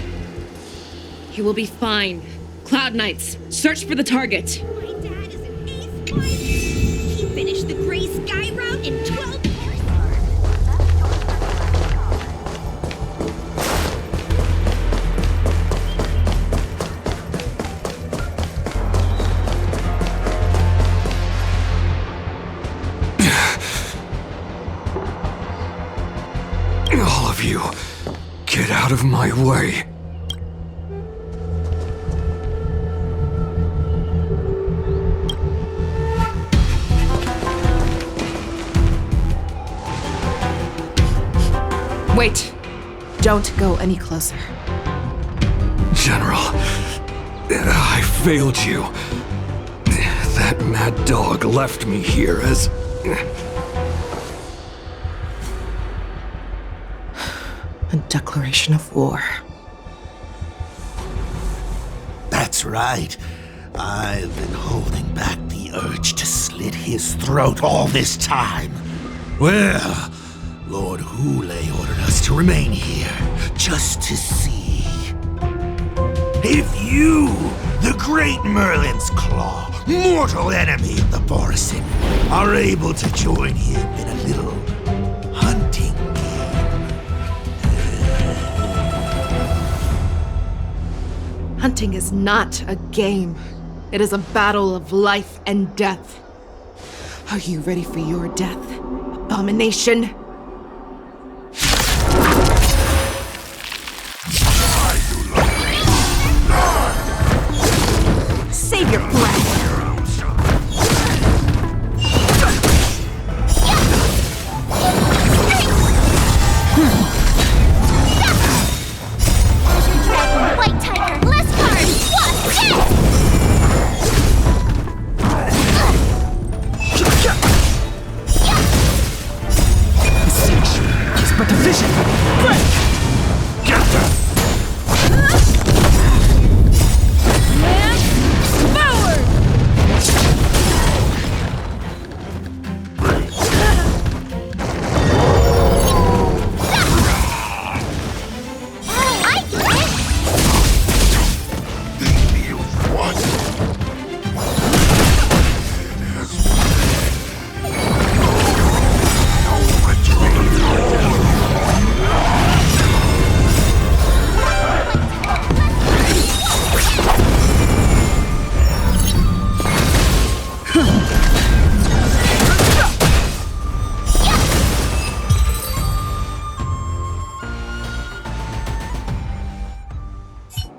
He will be fine. Cloud Knights, search for the target. He finished the Gray Sky route in 12 All of you, get out of my way. Wait. Don't go any closer. General, I failed you. That mad dog left me here as... A declaration of war. That's right. I've been holding back the urge to slit his throat all this time. Well, Lord Hule ordered us to remain here, just to see. If you, the great Merlin's Claw, mortal enemy of the Borisin, are able to join him in a little hunting game. Hunting is not a game. It is a battle of life and death. Are you ready for your death, abomination? Save your breath. Dragon, White Tiger, less cards! What? He's but a vision! Break! Get them!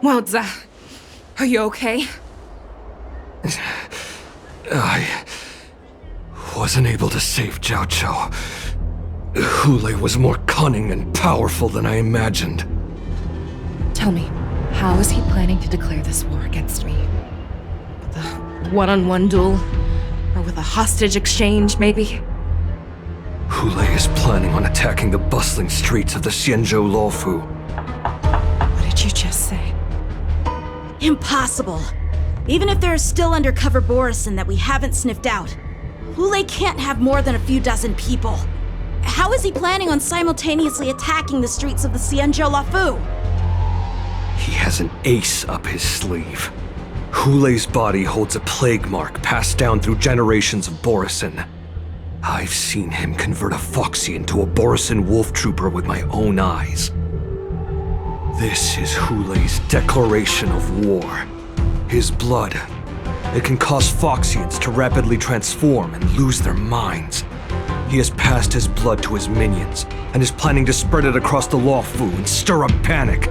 Wowza, are you okay? I wasn't able to save Jiao Chou. Hule was more cunning and powerful than I imagined. Tell me, how is he planning to declare this war against me? With a one-on-one duel? Or with a hostage exchange, maybe? Hule is planning on attacking the bustling streets of the Xianzhou Luofu. What did you just say? Impossible. Even if there are still undercover Borisin that we haven't sniffed out, Hule can't have more than a few dozen people. How is he planning on simultaneously attacking the streets of the Xianzhou Luofu? He has an ace up his sleeve. Hule's body holds a plague mark passed down through generations of Borisin. I've seen him convert a Foxian to a Borisan wolf trooper with my own eyes. This is Hulei's declaration of war. His blood. It can cause Foxians to rapidly transform and lose their minds. He has passed his blood to his minions, and is planning to spread it across the Lawfu and stir up panic.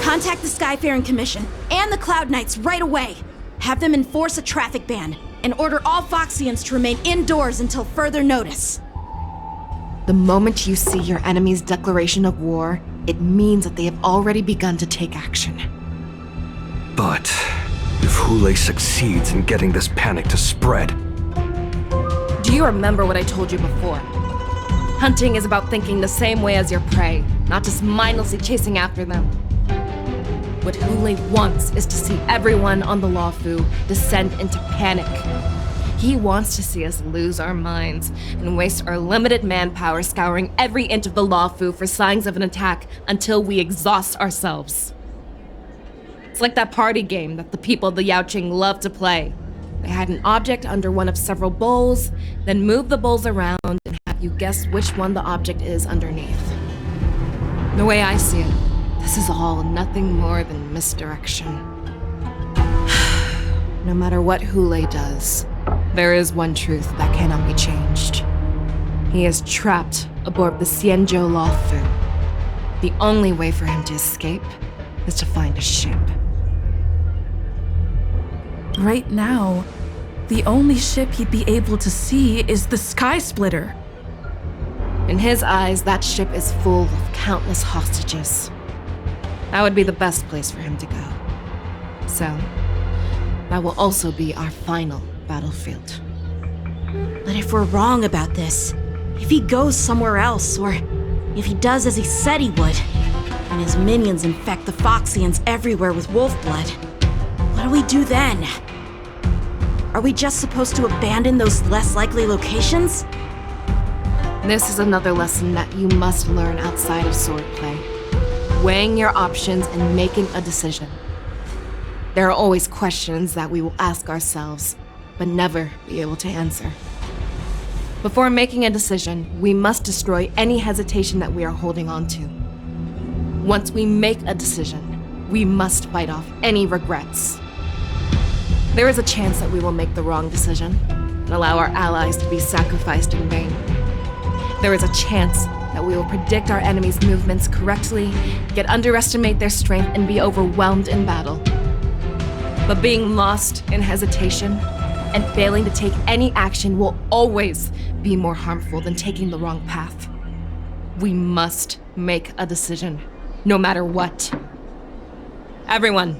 Contact the Skyfaring Commission and the Cloud Knights right away. Have them enforce a traffic ban and order all Foxians to remain indoors until further notice. The moment you see your enemy's declaration of war, it means that they have already begun to take action. But if Hulei succeeds in getting this panic to spread... Do you remember what I told you before? Hunting is about thinking the same way as your prey, not just mindlessly chasing after them. What Hulei wants is to see everyone on the Lawfu descend into panic. He wants to see us lose our minds and waste our limited manpower scouring every inch of the Lawfu for signs of an attack until we exhaust ourselves. It's like that party game that the people of the Yaoqing love to play. They hide an object under one of several bowls, then move the bowls around and have you guess which one the object is underneath. The way I see it, this is all nothing more than misdirection. No matter what Hulei does, there is one truth that cannot be changed. He is trapped aboard the Xianzhou Lawfu. The only way for him to escape is to find a ship. Right now, the only ship he'd be able to see is the Sky Splitter. In his eyes, that ship is full of countless hostages. That would be the best place for him to go. So, that will also be our final battlefield. But if we're wrong about this, if he goes somewhere else, or if he does as he said he would, and his minions infect the Foxians everywhere with wolf blood, what do we do then? Are we just supposed to abandon those less likely locations? This is another lesson that you must learn outside of swordplay. Weighing your options and making a decision. There are always questions that we will ask ourselves, but never be able to answer. Before making a decision, we must destroy any hesitation that we are holding on to. Once we make a decision, we must fight off any regrets. There is a chance that we will make the wrong decision and allow our allies to be sacrificed in vain. There is a chance that we will predict our enemies' movements correctly, yet underestimate their strength and be overwhelmed in battle. But being lost in hesitation and failing to take any action will always be more harmful than taking the wrong path. We must make a decision, no matter what. Everyone,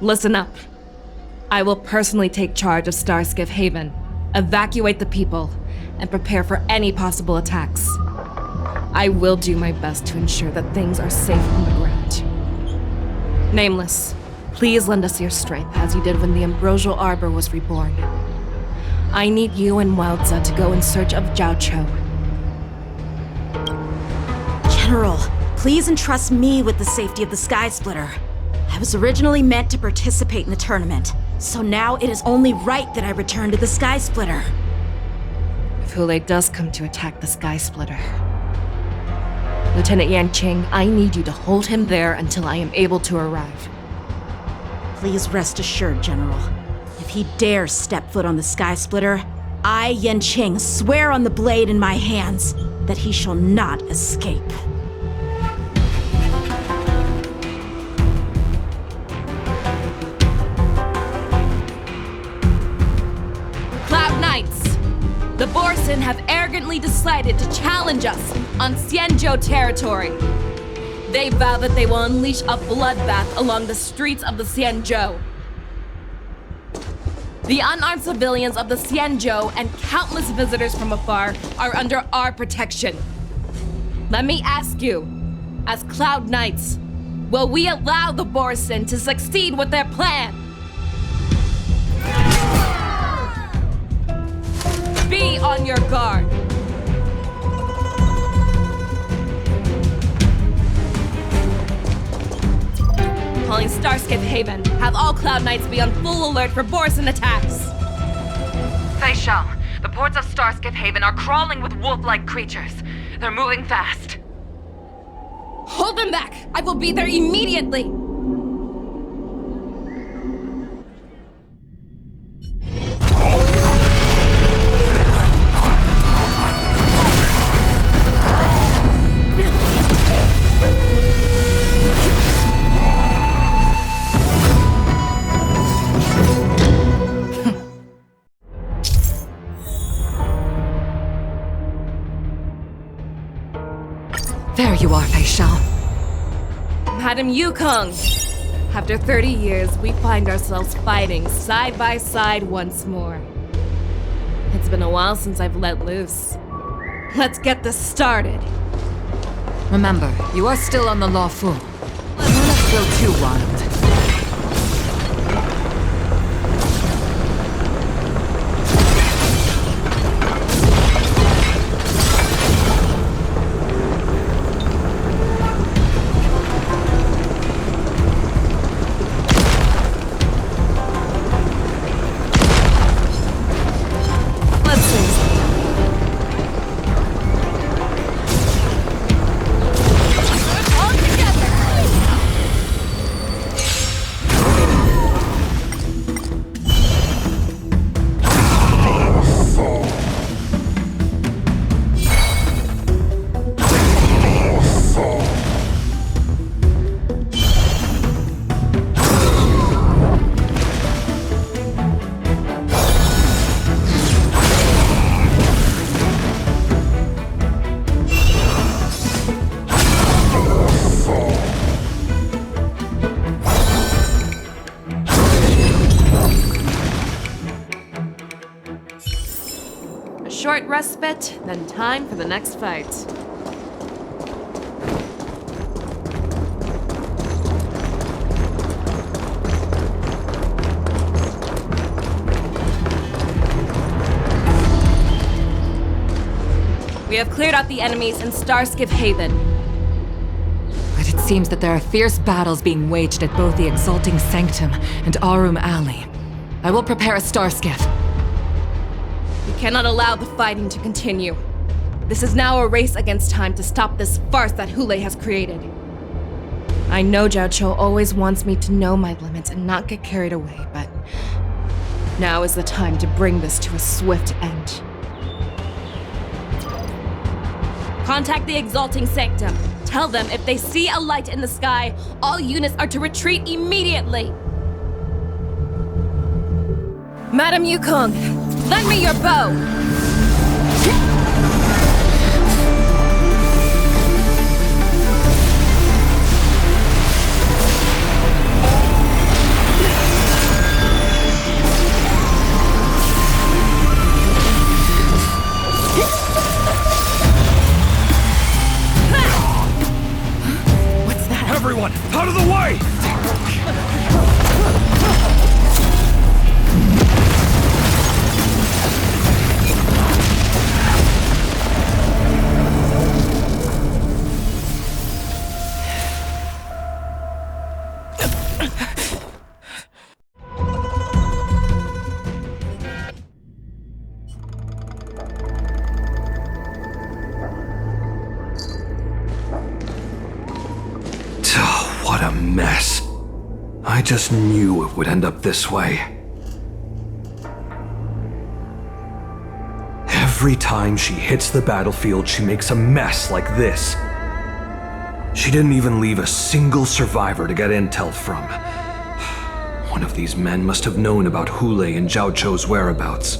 listen up. I will personally take charge of Starskiff Haven, evacuate the people, and prepare for any possible attacks. I will do my best to ensure that things are safe on the ground. Nameless, please lend us your strength as you did when the Ambrosial Arbor was reborn. I need you and Wildza to go in search of Zhao Cho. General, please entrust me with the safety of the Sky Splitter. I was originally meant to participate in the tournament, so now it is only right that I return to the Sky Splitter. If Hulei does come to attack the Sky Splitter, Lieutenant Yanqing, I need you to hold him there until I am able to arrive. Please rest assured, General. If he dares step foot on the Sky Splitter, I, Yanqing, swear on the blade in my hands that he shall not escape. Cloud Knights! The Borisan have arrogantly decided to challenge us on Xianzhou territory. They vow that they will unleash a bloodbath along the streets of the Xianzhou. The unarmed civilians of the Xianzhou and countless visitors from afar are under our protection. Let me ask you, as Cloud Knights, will we allow the Borisan to succeed with their plan? Be on your guard. Calling Starskiff Haven. Have all Cloud Knights be on full alert for Borisan attacks. Facial, the ports of Starskip Haven are crawling with wolf-like creatures. They're moving fast. Hold them back! I will be there immediately! There you are, Facial. Madam Yukong! After 30 years, we find ourselves fighting side by side once more. It's been a while since I've let loose. Let's get this started. Remember, you are still on the lawful. Let's go too wild. Short respite, then time for the next fight. We have cleared out the enemies in Starskip Haven. But it seems that there are fierce battles being waged at both the Exalting Sanctum and Arum Alley. I will prepare a star skiff. We cannot allow the fighting to continue. This is now a race against time to stop this farce that Hule has created. I know Jiaoqiu always wants me to know my limits and not get carried away, but now is the time to bring this to a swift end. Contact the Exalting Sanctum. Tell them if they see a light in the sky, all units are to retreat immediately. Madam Yukong, lend me your bow! What's that? Everyone, out of the way! What a mess. I just knew it would end up this way. Every time she hits the battlefield, she makes a mess like this. She didn't even leave a single survivor to get intel from. One of these men must have known about Hule and Jiaoqiu's whereabouts.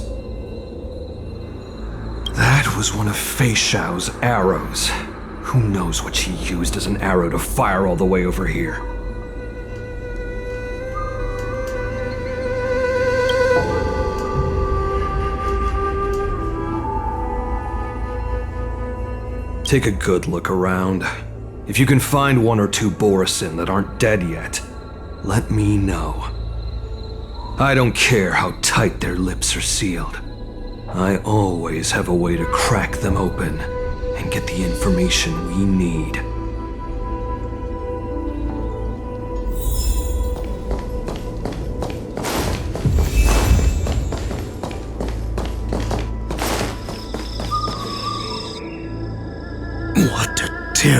That was one of Fei Xiao's arrows. Who knows what she used as an arrow to fire all the way over here? Take a good look around. If you can find one or two Borisin that aren't dead yet, let me know. I don't care how tight their lips are sealed. I always have a way to crack them open and get the information we need.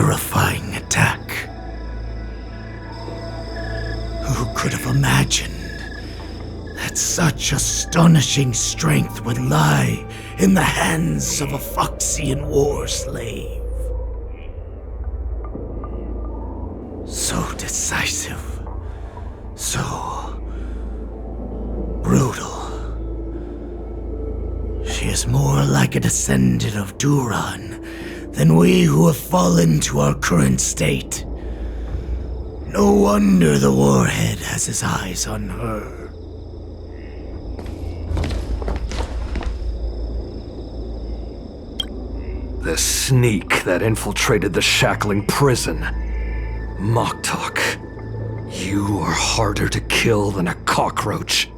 terrifying attack. Who could have imagined that such astonishing strength would lie in the hands of a Foxian war slave? So decisive, so brutal. She is more like a descendant of Duran than we who have fallen to our current state. No wonder the Warhead has his eyes on her. The sneak that infiltrated the shackling prison. Moktok, you are harder to kill than a cockroach.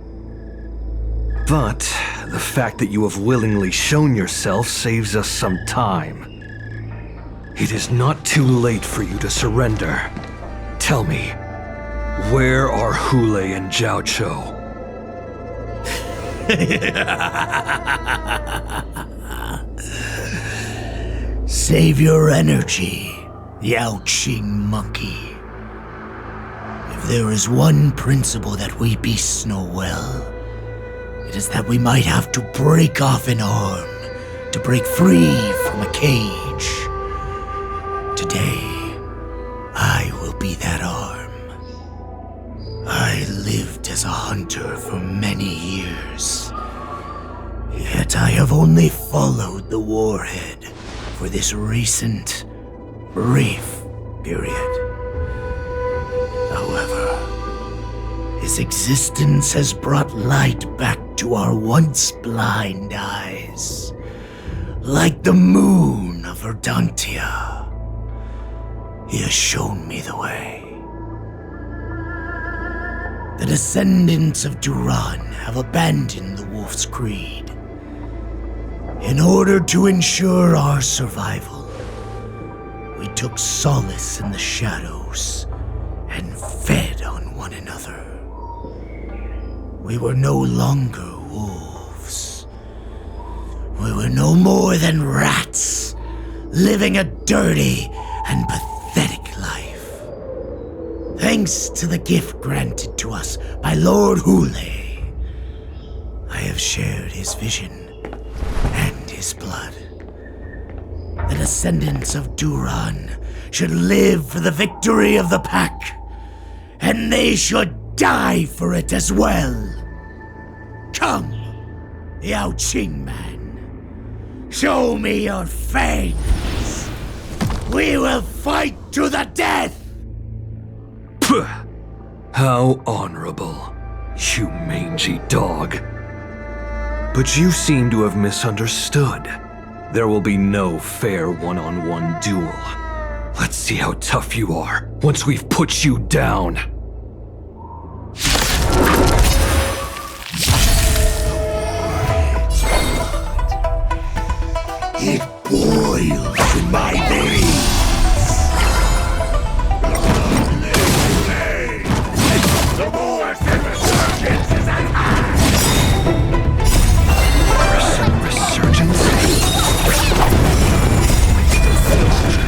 But the fact that you have willingly shown yourself saves us some time. It is not too late for you to surrender. Tell me, where are Hule and Zhao Cho? Save your energy, Yao Qing monkey. If there is one principle that we beasts know well, it is that we might have to break off an arm to break free from a cage. Today, I will be that arm. I lived as a hunter for many years, yet I have only followed the Warhead for this recent, brief period. However, his existence has brought light back to our once blind eyes, like the moon of Verdantia. He has shown me the way. The descendants of Duran have abandoned the Wolf's Creed. In order to ensure our survival, we took solace in the shadows and fed on one another. We were no longer wolves. We were no more than rats, living a dirty and pathetic life. Thanks to the gift granted to us by Lord Hule, I have shared his vision and his blood. The descendants of Duran should live for the victory of the pack, and they should die for it as well. Come, Yao Qing man, show me your fangs. We will fight to the death! Puh! How honorable, you mangy dog. But you seem to have misunderstood. There will be no fair one-on-one duel. Let's see how tough you are once we've put you down. It boils in my veins. The Moors and resurgence is at hand. Resurgence?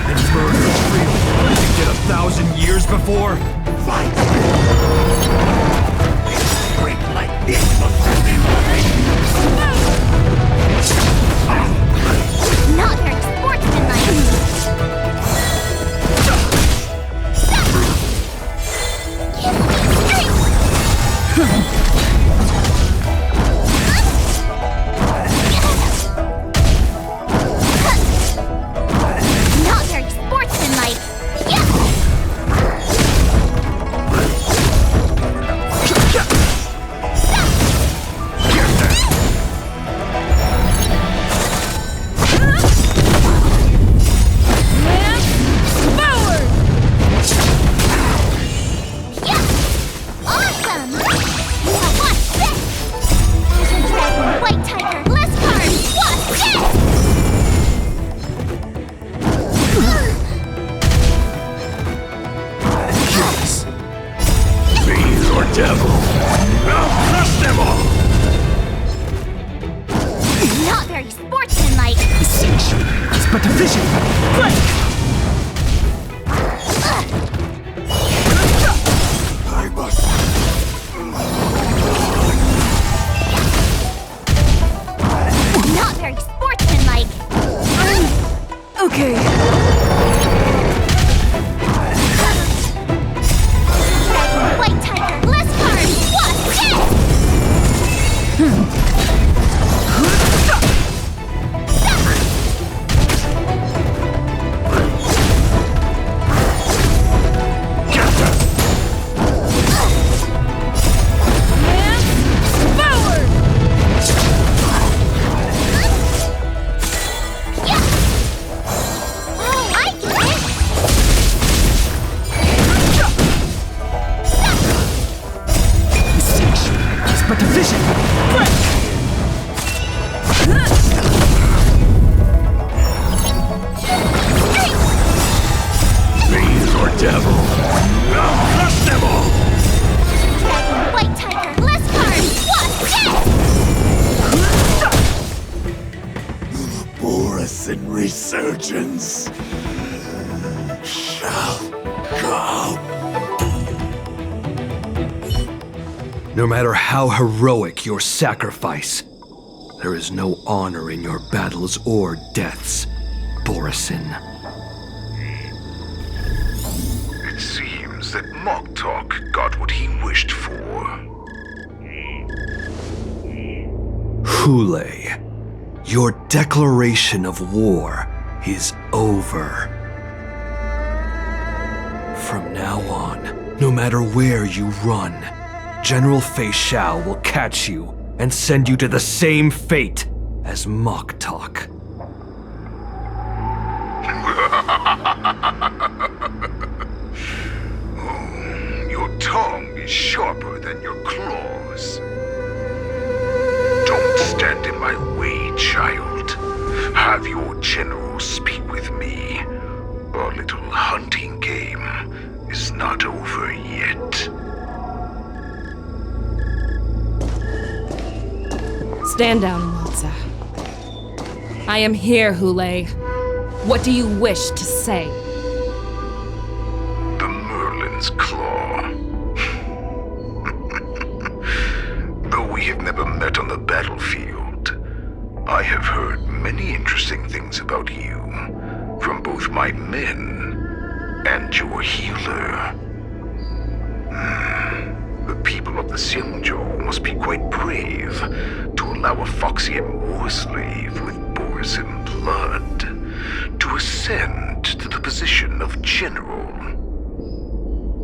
And murder freely. Did you get 1,000 years before? Fight! Break like this must be Not very sportsmanlike. Not Okay. White Tiger, less cards! Watch it! But the vision! These are devil. I'll crush them all! White Tiger, less cards! Watch it! Borusan resurgence shall come. No matter how heroic your sacrifice, there is no honor in your battles or deaths, Borusan. It seems that Moktok got what he wished for. Hule, your declaration of war is over. From now on, no matter where you run, General Fei Xiao will catch you and send you to the same fate as Moktok. Your tongue is sharper than your claws. Don't stand in my way, child. Have your general speak with me. Our little hunting game is not over yet. Stand down, Monza. I am here, Hule. What do you wish to say? The Merlin's Claw. Though we have never met on the battlefield, I have heard many interesting things about you from both my men and your healer. The people of the Xiangzhou must be quite brave to allow a Foxian war slave with Borusan blood to ascend to the position of general.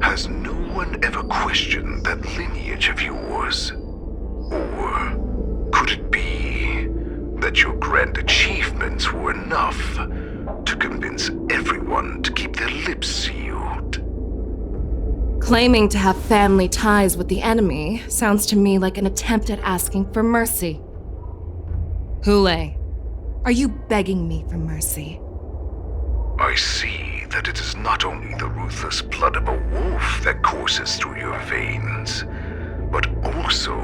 Has no one ever questioned that lineage of yours? Or could it be that your grand achievements were enough to convince everyone to keep their lips sealed? Claiming to have family ties with the enemy sounds to me like an attempt at asking for mercy. Hule, are you begging me for mercy? I see that it is not only the ruthless blood of a wolf that courses through your veins, but also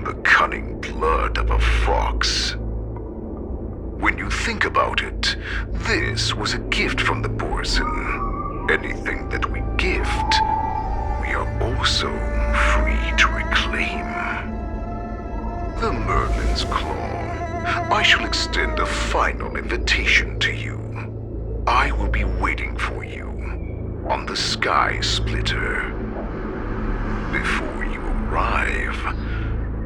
the cunning blood of a fox. When you think about it, this was a gift from the Borusan. Anything that we gift, we are also free to reclaim. The Merlin's Claw. I shall extend a final invitation to you. I will be waiting for you on the Sky Splitter. Before you arrive,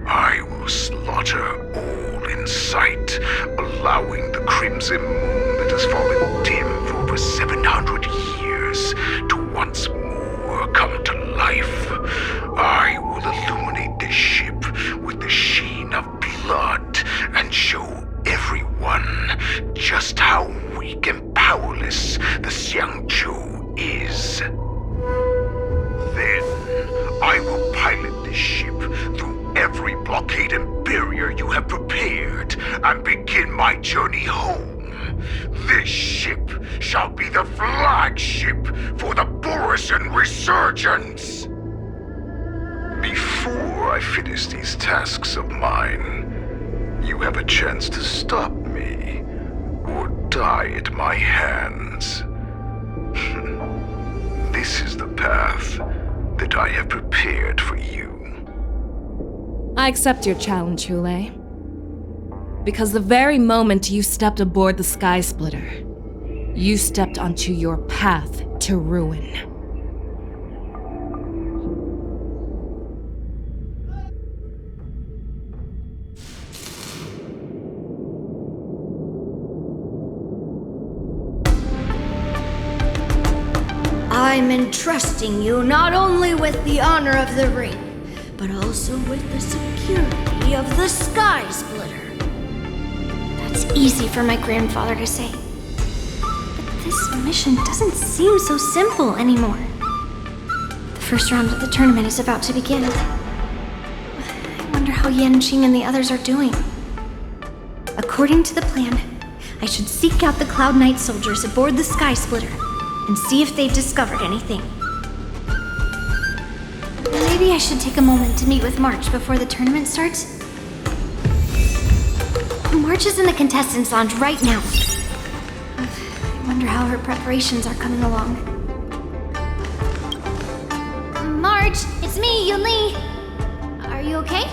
I will slaughter all in sight, allowing the crimson moon that has fallen dim for over 700 years to once more come to life. I will illuminate this ship with the sheen of blood and show everyone just how weak and powerless the Xiangzhou is. Then I will pilot this ship through every blockade and barrier you have prepared and begin my journey home. This ship shall be the flagship for the Borusan Resurgence. Before I finish these tasks of mine, you have a chance to stop me or die at my hands. This is the path that I have prepared for you. I accept your challenge, Hule. Because the very moment you stepped aboard the Sky Splitter, You stepped onto your path to ruin. I'm entrusting you not only with the honor of the ring, but also with the security of the Sky Splitter. That's easy for my grandfather to say. But this mission doesn't seem so simple anymore. The first round of the tournament is about to begin. I wonder how Yanqing and the others are doing. According to the plan, I should seek out the Cloud Knight soldiers aboard the Sky Splitter and see if they've discovered anything. Maybe I should take a moment to meet with March before the tournament starts. March is in the contestants' lounge right now. I wonder how her preparations are coming along. March, it's me, Yunli. Are you okay?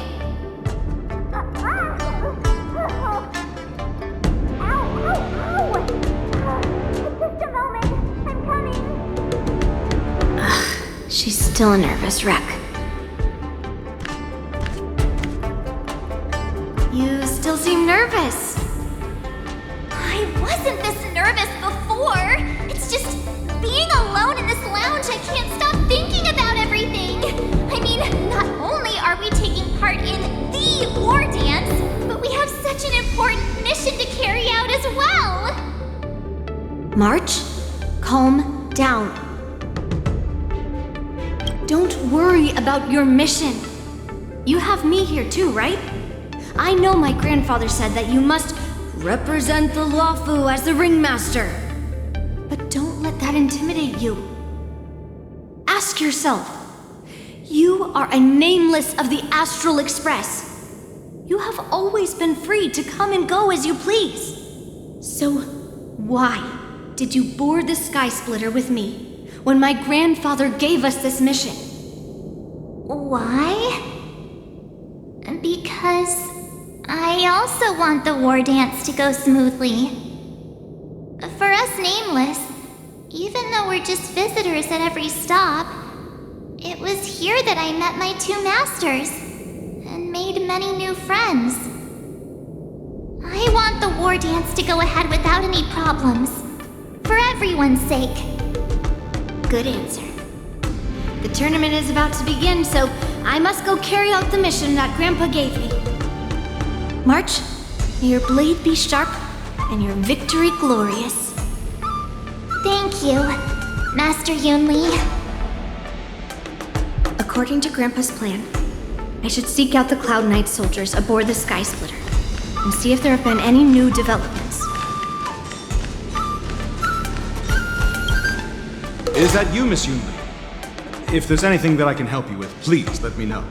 She's still a nervous wreck. You still seem nervous. I wasn't this nervous before. It's just being alone in this lounge, I can't stop thinking about everything. I mean, not only are we taking part in the war dance, but we have such an important mission to carry out as well. March, calm down. Don't worry about your mission. You have me here too, right? I know my grandfather said that you must represent the Luofu as the ringmaster. But don't let that intimidate you. Ask yourself, you are a nameless of the Astral Express. You have always been free to come and go as you please. So why did you board the Sky Splitter with me when my grandfather gave us this mission? Why? Because I also want the war dance to go smoothly. For us nameless, even though we're just visitors at every stop, it was here that I met my two masters and made many new friends. I want the war dance to go ahead without any problems, for everyone's sake. Good answer. The tournament is about to begin, so I must go carry out the mission that Grandpa gave me. March, may your blade be sharp and your victory glorious. Thank you, Master Yunli. According to Grandpa's plan, I should seek out the Cloud Knight soldiers aboard the Sky Splitter and see if there have been any new developments. Is that you, Miss Yunli? If there's anything that I can help you with, please let me know.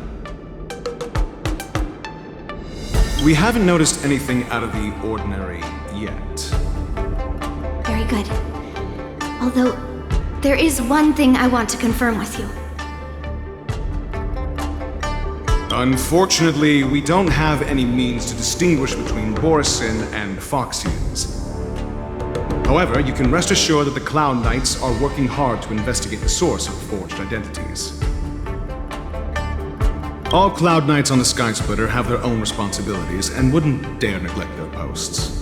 We haven't noticed anything out of the ordinary yet. Very good. Although, there is one thing I want to confirm with you. Unfortunately, we don't have any means to distinguish between Borisin and Foxians. However, you can rest assured that the Cloud Knights are working hard to investigate the source of forged identities. All Cloud Knights on the Sky Splitter have their own responsibilities and wouldn't dare neglect their posts.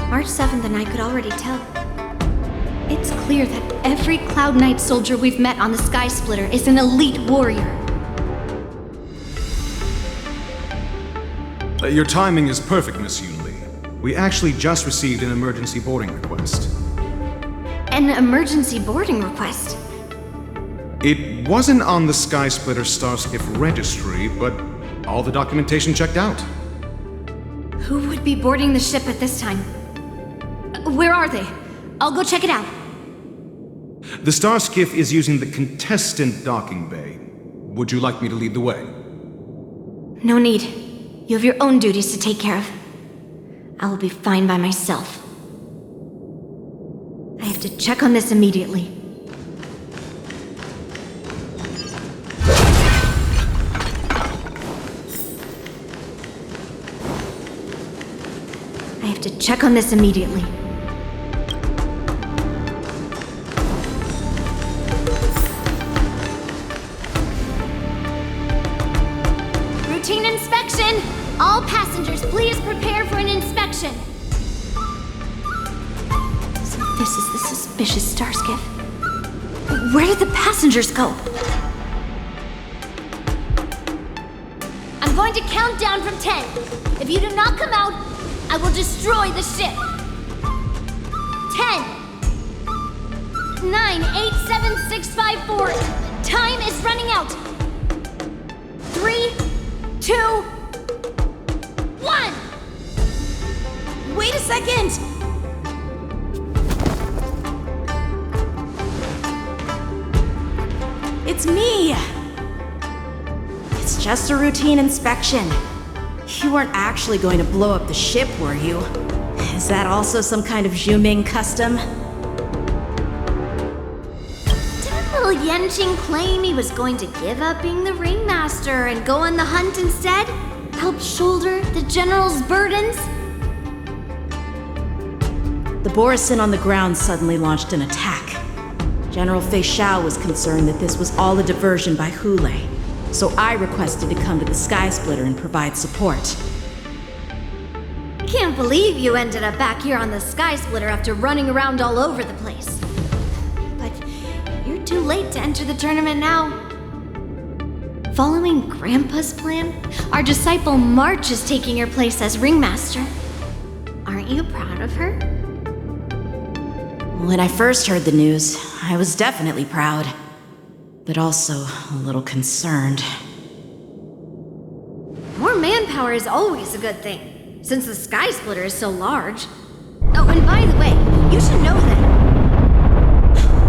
March 7th and I could already tell. It's clear that every Cloud Knight soldier we've met on the Sky Splitter is an elite warrior. Your timing is perfect, Miss Yunli. We actually just received an emergency boarding request. An emergency boarding request? It wasn't on the Sky Splitter Starskiff registry, but all the documentation checked out. Who would be boarding the ship at this time? Where are they? I'll go check it out. The Starskiff is using the contestant docking bay. Would you like me to lead the way? No need. You have your own duties to take care of. I will be fine by myself. I have to check on this immediately. I have to check on this immediately. inspection! All passengers, please prepare for an inspection. So this is the suspicious star skiff. Where did the passengers go? I'm going to count down from 10. If you do not come out, I will destroy the ship. 10, 9, 8, 7, 6, 5, 4. Time is running out. 3, 2, 1. Wait a second! It's me! It's just a routine inspection. You weren't actually going to blow up the ship, were you? Is that also some kind of Zhuming custom? Didn't little Yanqing claim he was going to give up being the ringmaster and go on the hunt instead? Help shoulder the general's burdens? The Borisin on the ground suddenly launched an attack. General Fei Xiao was concerned that this was all a diversion by Hulei, so I requested to come to the Sky Splitter and provide support. Can't believe you ended up back here on the Sky Splitter after running around all over the place. But you're too late to enter the tournament now. Following Grandpa's plan, our disciple March is taking your place as ringmaster. Aren't you proud of her? When I first heard the news, I was definitely proud, but also a little concerned. More manpower is always a good thing, since the Sky Splitter is so large. Oh, and by the way, you should know that...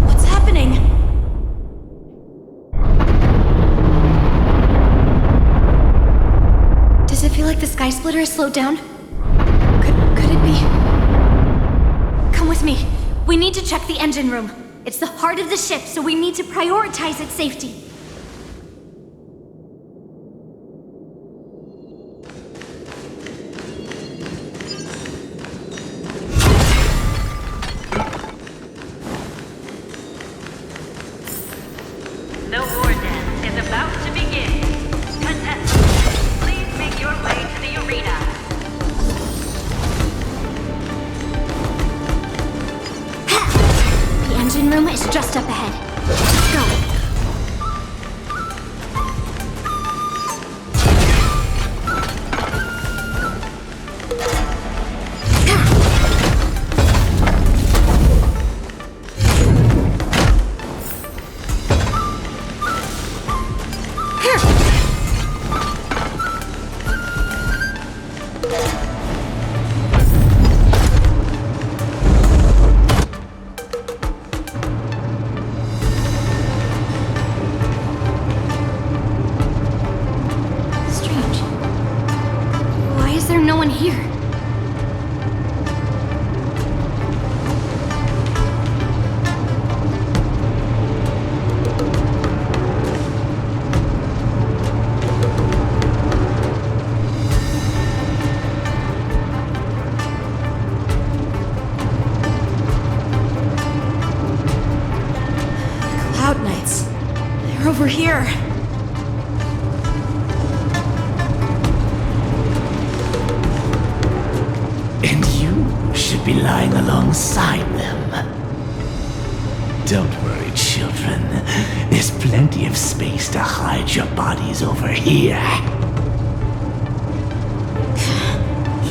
What's happening? Does it feel like the Sky Splitter has slowed down? Could it be? Come with me. We need to check the engine room. It's the heart of the ship, so we need to prioritize its safety. The war dance is about to begin. Contestants, please make your way to the arena. The engine room is just up ahead. Let's go. Over here. And you should be lying alongside them. Don't worry, children. There's plenty of space to hide your bodies over here.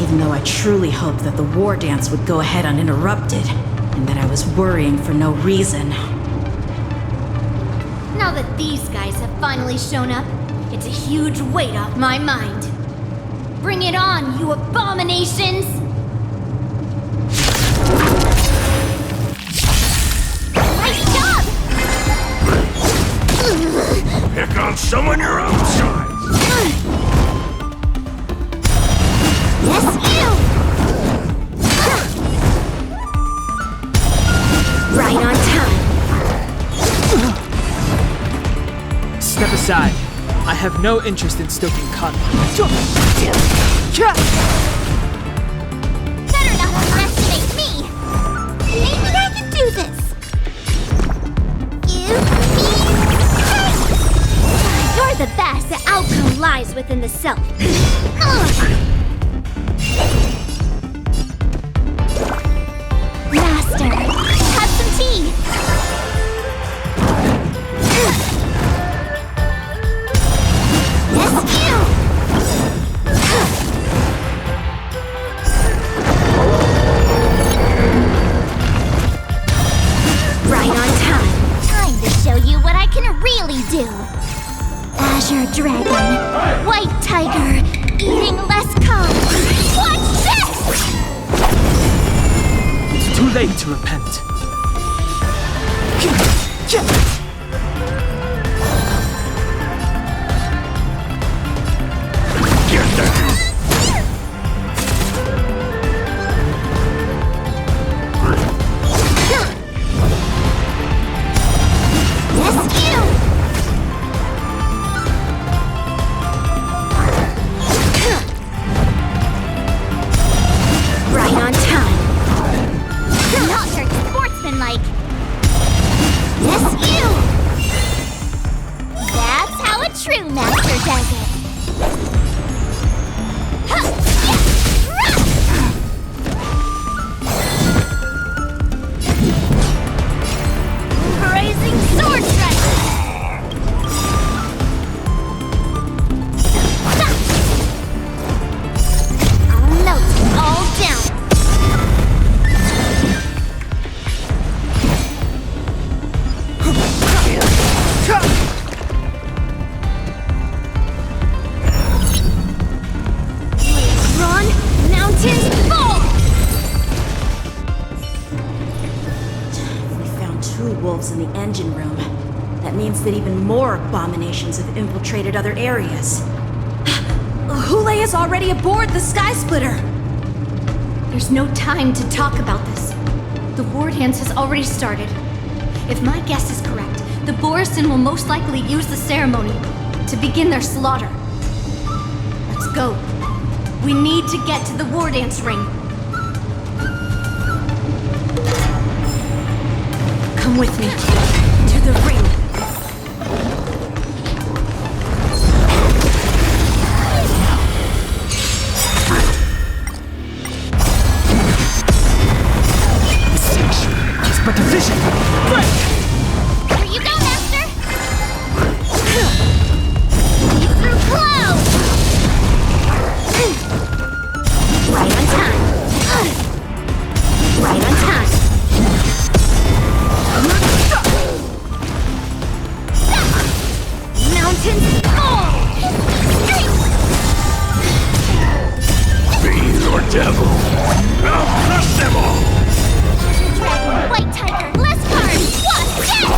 Even though I truly hoped that the war dance would go ahead uninterrupted, and that I was worrying for no reason. Now that these guys have finally shown up, it's a huge weight off my mind. Bring it on, you abominations! Nice job! Pick on someone your own size! Yes, you! Right on time. Step aside. I have no interest in stoking conflict. Better not underestimate me! Maybe I can do this! You, me, hey! You're the best at outcome life! lies within the self. Master, have some tea. Yes, you! Right on time. Time to show you what I can really do. Azure Dragon, White Tiger, eating less carbs. Watch this! It's too late to repent. In the engine room. That means that even more abominations have infiltrated other areas. Hule is already aboard the Sky Splitter! There's no time to talk about this. The war dance has already started. If my guess is correct, the Borisin will most likely use the ceremony to begin their slaughter. Let's go. We need to get to the war dance ring. Come with me to the ring. It's but a vision. Break! Here you go, Master! Leap through clouds! Right on time. Right on time. Mountains fall! Fiend or devil, I'll crush them all! Dragon, White Tiger, less cards! Watch this!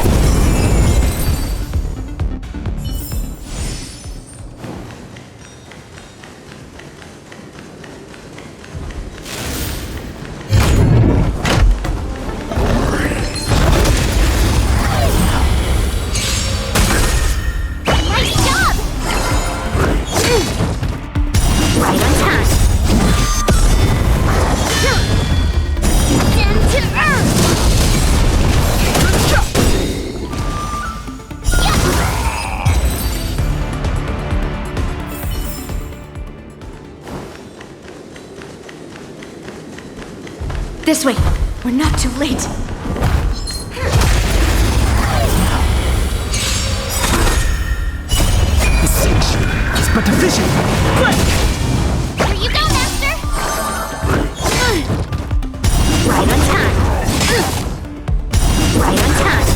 This way. We're not too late. The sanction is but a vision. Break! Here you go, Master! Right on time. Right on time.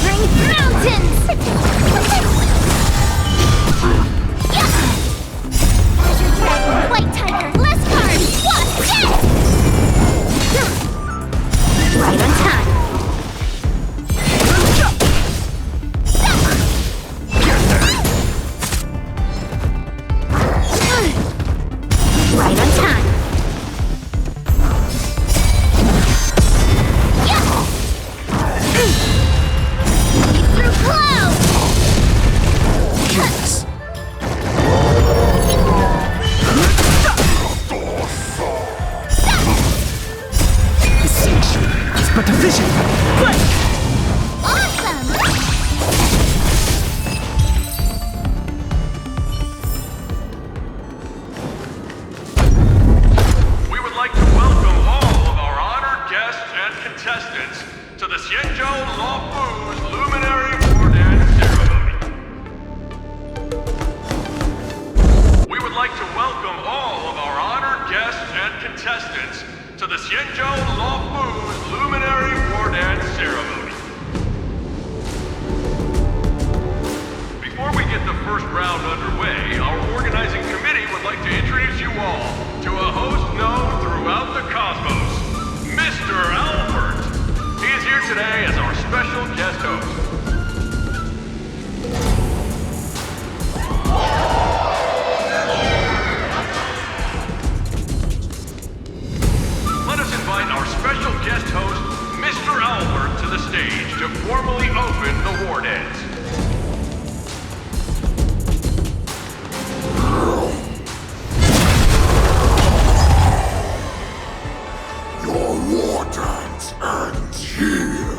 Bring mountains! White Tiger, less cards! Watch this! Right on time. Right on time. Leap through clouds! Yes. The sanction is but a vision. Break! Awesome! and contestants to the Xianzhou Lawfu's Luminary War Dance Ceremony. We would like to welcome all of our honored guests and contestants to the Xianzhou Lawfu's Luminary War Dance Ceremony. Before we get the first round underway, our organizing committee would like to introduce you all to a host known throughout the cosmos, Mr. Albert. He is here today as our special guest host. Let us invite our special guest host, Mr. Albert, to the stage to formally open the war dance. Your war dance ends here.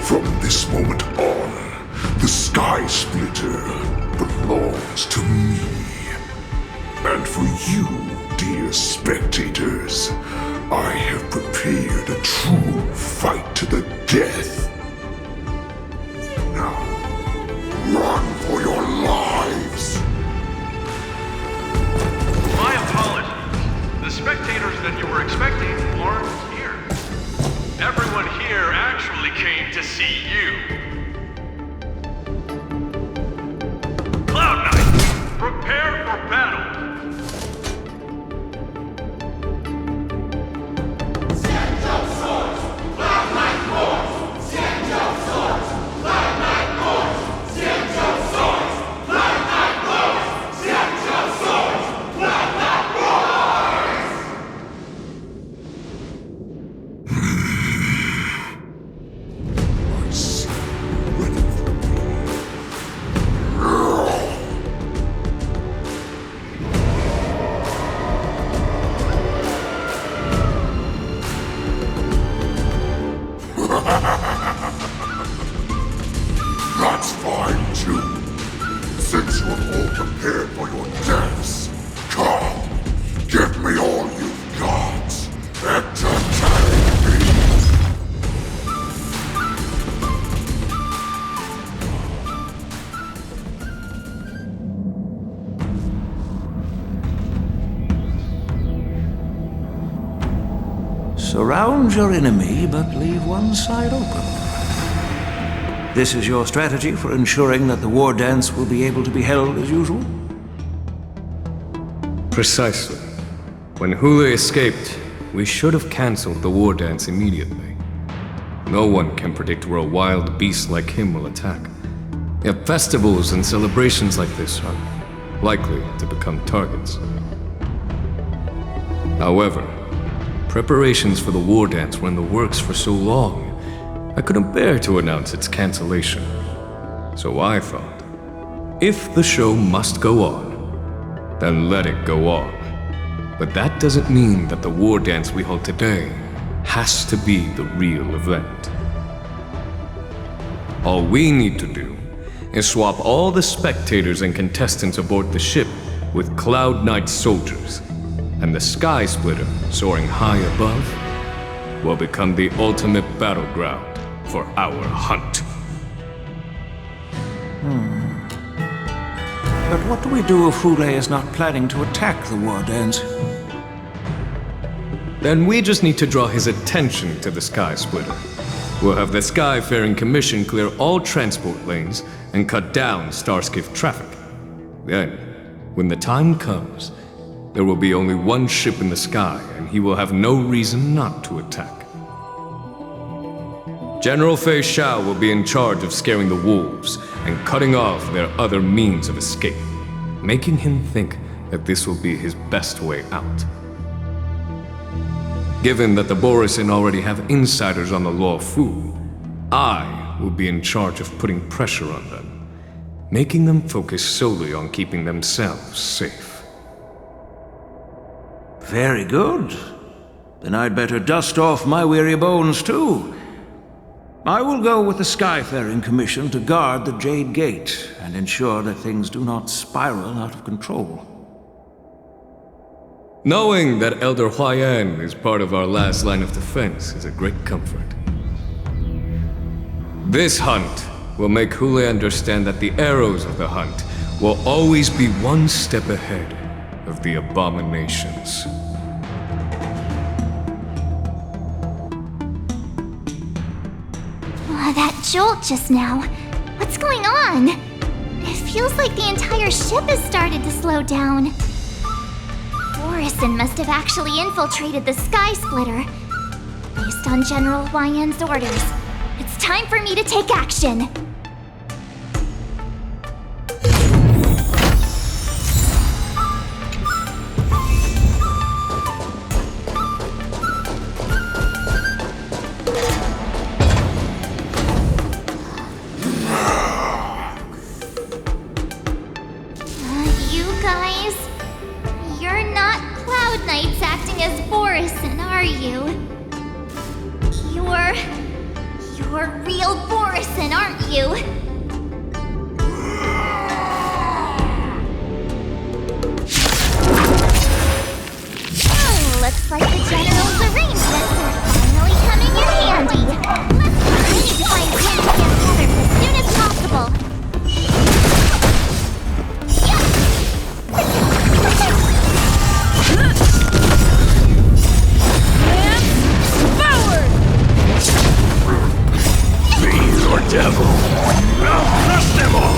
From this moment on, the Sky Splitter belongs to me. And for you, dear spectators, I have prepared a true fight to the death. Now, run for your lives! My apologies. The spectators that you were expecting aren't here. Everyone here actually came to see you. Cloud Knight, prepare for battle! That's fine too. Since you're all prepared for your deaths, come, give me all you've got. Entertain me. Surround your enemy, but leave one side open. This is your strategy for ensuring that the war dance will be able to be held as usual? Precisely. When Hule escaped, we should have cancelled the war dance immediately. No one can predict where a wild beast like him will attack. Yet festivals and celebrations like this are likely to become targets. However, preparations for the war dance were in the works for so long, I couldn't bear to announce its cancellation. So I thought, if the show must go on, then let it go on. But that doesn't mean that the war dance we hold today has to be the real event. All we need to do is swap all the spectators and contestants aboard the ship with Cloud Knight soldiers, and the Sky Splitter, soaring high above, will become the ultimate battleground for our hunt. But what do we do if Hule is not planning to attack the war dance? Then we just need to draw his attention to the Sky Splitter. We'll have the Skyfaring Commission clear all transport lanes and cut down Starskiff traffic. Then, when the time comes, there will be only one ship in the sky, and he will have no reason not to attack. General Fei Xiao will be in charge of scaring the wolves and cutting off their other means of escape, making him think that this will be his best way out. Given that the Borisin already have insiders on the Lawfu, I will be in charge of putting pressure on them, making them focus solely on keeping themselves safe. Very good. Then I'd better dust off my weary bones too. I will go with the Skyfaring Commission to guard the Jade Gate and ensure that things do not spiral out of control. Knowing that Elder Huayan is part of our last line of defense is a great comfort. This hunt will make Hule understand that the arrows of the hunt will always be one step ahead of the abominations. That jolt just now. What's going on? It feels like the entire ship has started to slow down. Borison must have actually infiltrated the Sky Splitter. Based on General Huayan's orders, it's time for me to take action. You're real Borison, aren't you? Oh, looks like the General's arrangements are finally coming in handy. I need to find Jin to get Heather as soon as possible. Devil! I'll crush them all!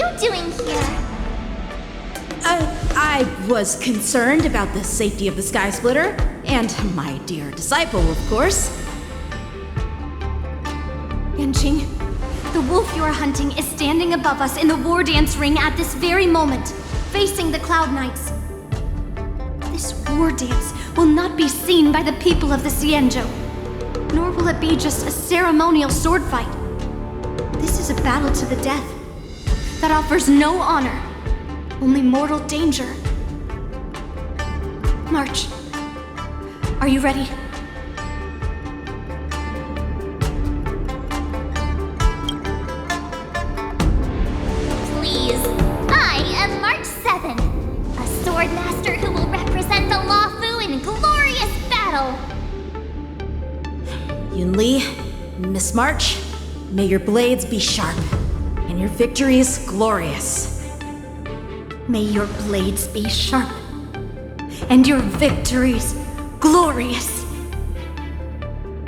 you doing here? I was concerned about the safety of the Sky Splitter, and my dear disciple, of course. Yanqing, the wolf you are hunting is standing above us in the war dance ring at this very moment, facing the Cloud Knights. This war dance will not be seen by the people of the Xianzhou, nor will it be just a ceremonial sword fight. This is a battle to the death that offers no honor, only mortal danger. March, are you ready? Please, I am March 7, a sword master who will represent the Luofu in glorious battle. Yunli, Miss March, may your blades be sharp, and your victories glorious. May your blades be sharp, and your victories glorious.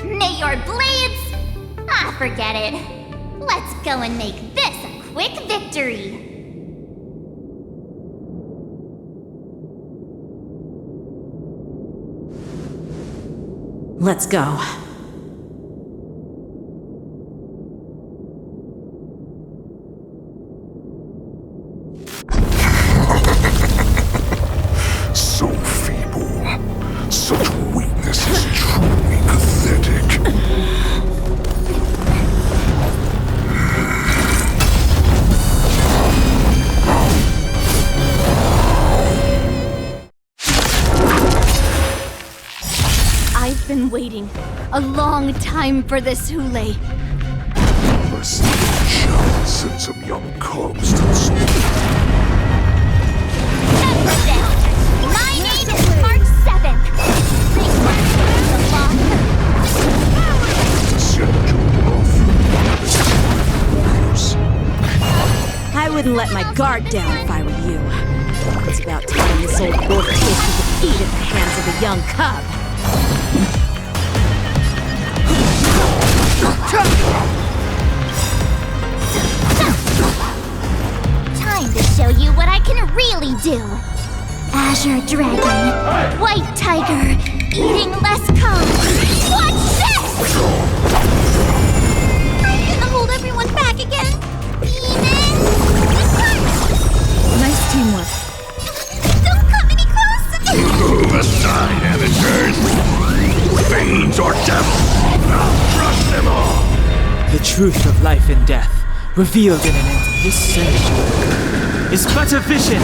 May your blades... Ah, forget it. Let's go and make this a quick victory. Let's go. So feeble. Such weakness is truly pathetic. I've been waiting a long time for this, Hule. Less than a child sent some young cubs to the school. My name is March 7th. I wouldn't let my guard down if I were you. It's about time this old wolf tasted defeat at the hands of a young cub. Time to show you what I can really do. Azure Dragon, White Tiger, eating less cubs. Watch this! I'm gonna hold everyone back again. Nice teamwork. Don't come any closer! Aside, amateurs! Fiends or devils! I'll crush them all! The truth of life and death, revealed in an instant. This sanctuary is but a vision.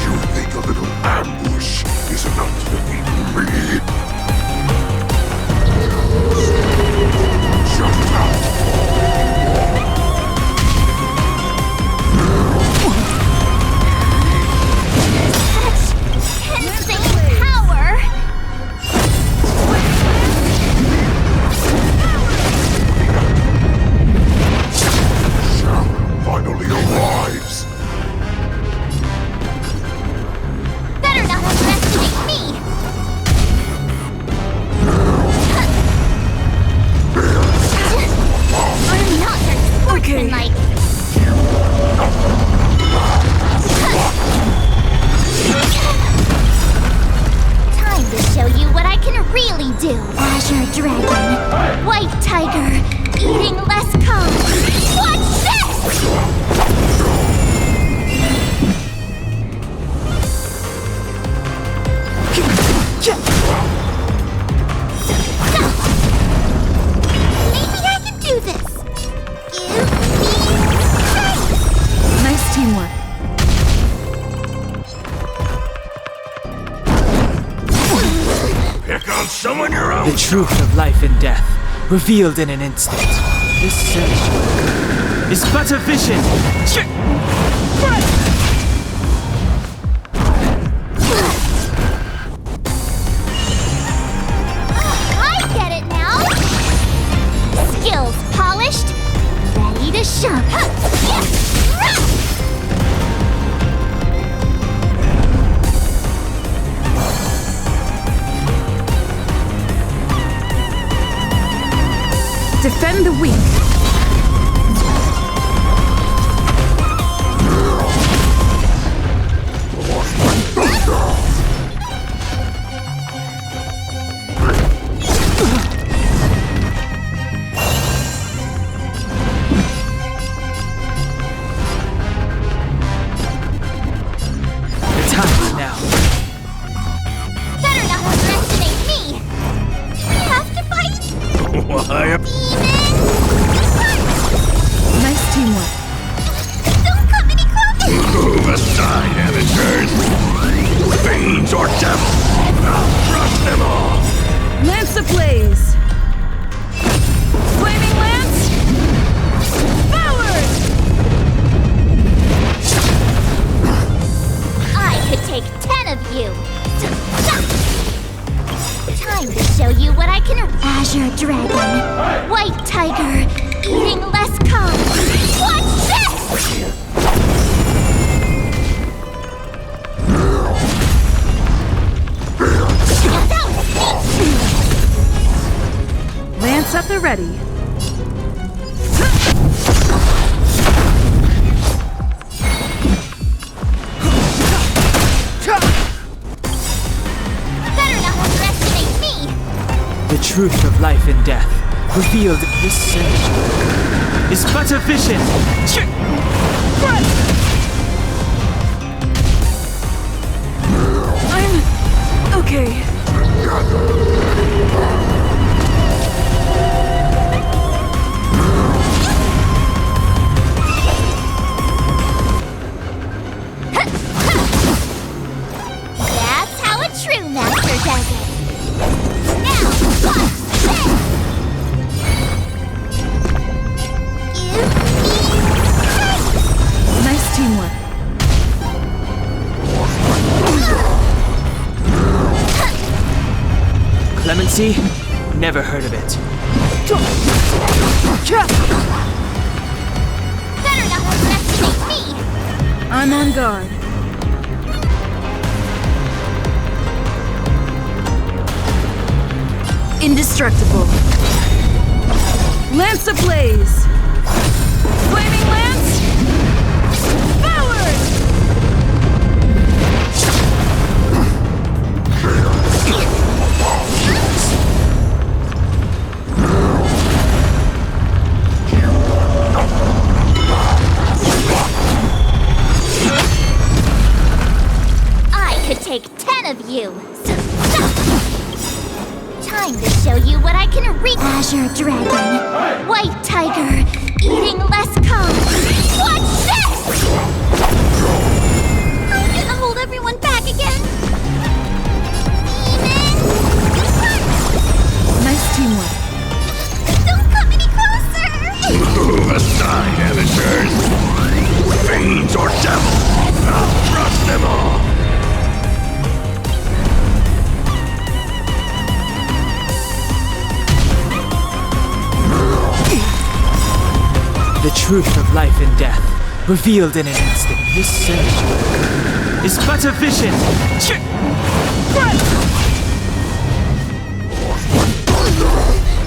You think a little ambush is enough to defeat me? Shut up! Insane power! Finally arrives! Better not underestimate me! I'm not your sportsman-like. Time to show you what I can really do. Azure Dragon, White Tiger, eating less cubs. Watch this! Maybe I can do this. Give me strength. Nice teamwork. Pick on someone your own! The truth of life and death, revealed in an instant. This sanctuary is but a vision. I get it now. Defend the weak. Nice teamwork. Don't come any closer! Move aside, amateurs! Fiends or devils! I'll crush them all! Lance ablaze! Flaming lance! Forward! I could take 10 of you! Time to show you what I can. Azure Dragon, White Tiger, eating less calm. Watch this! Lance at the ready. The truth of life and death, revealed in this century, is but a vision. I'm okay. That's how a true master does it. Now, watch this! Nice teamwork. Clemency? Never heard of it. Better not underestimate me! I'm on guard. Indestructible. Lance ablaze! Flaming lance! Forward! I could take 10 of you! Time to show you what I can reach. Azure Dragon, White Tiger, eating less calm. Watch this! I'm gonna hold everyone back again. Nice teamwork. Don't come any closer! Move aside, amateurs! Fiends or devils! I'll crush them all! The truth of life and death, revealed in an instant, this century, is but a vision.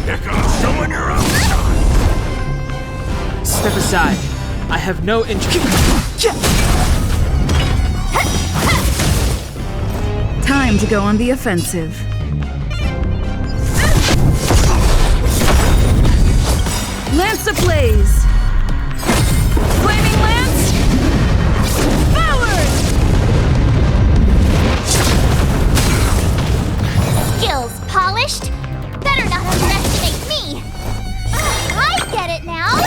Here comes someone your own son! Step aside. I have no interest. Time to go on the offensive. Lance ablaze! Flaming lance! Forward! Skills polished? Better not underestimate me! I get it now!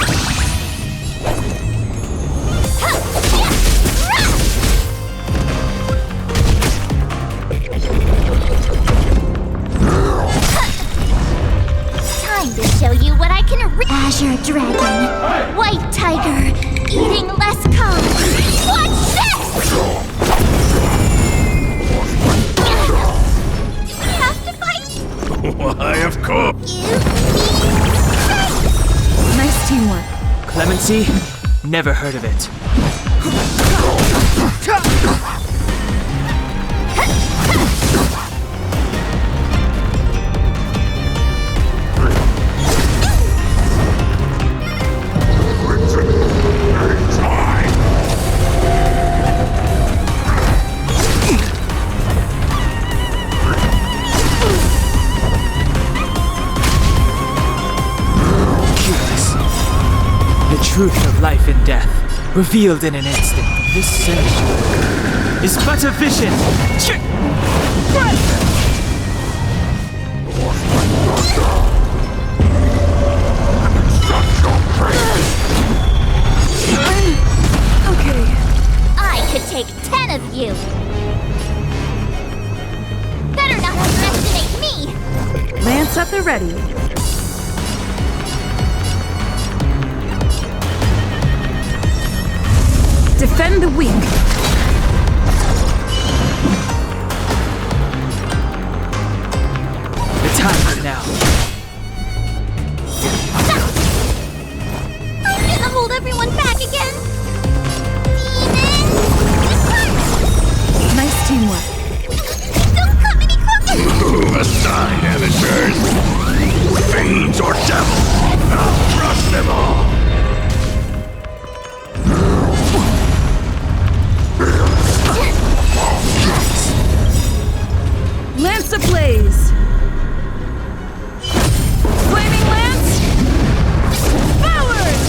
Time to show you what I can Azure Dragon, White Tiger, eating less calm. Watch this! Do we have to fight? Why, of course. Nice teamwork. Clemency? Never heard of it. truth of life and death, revealed in an instant. This century is but a vision. Okay. I could take 10 of you. Better not underestimate me. Lance at the ready. Defend the weak. The time is now. I'm gonna hold everyone back again. Nice teamwork. Don't come any closer. Aside, amateurs. Fiends or devils, I'll crush them all. Lance ablaze. Flaming lance. Forward.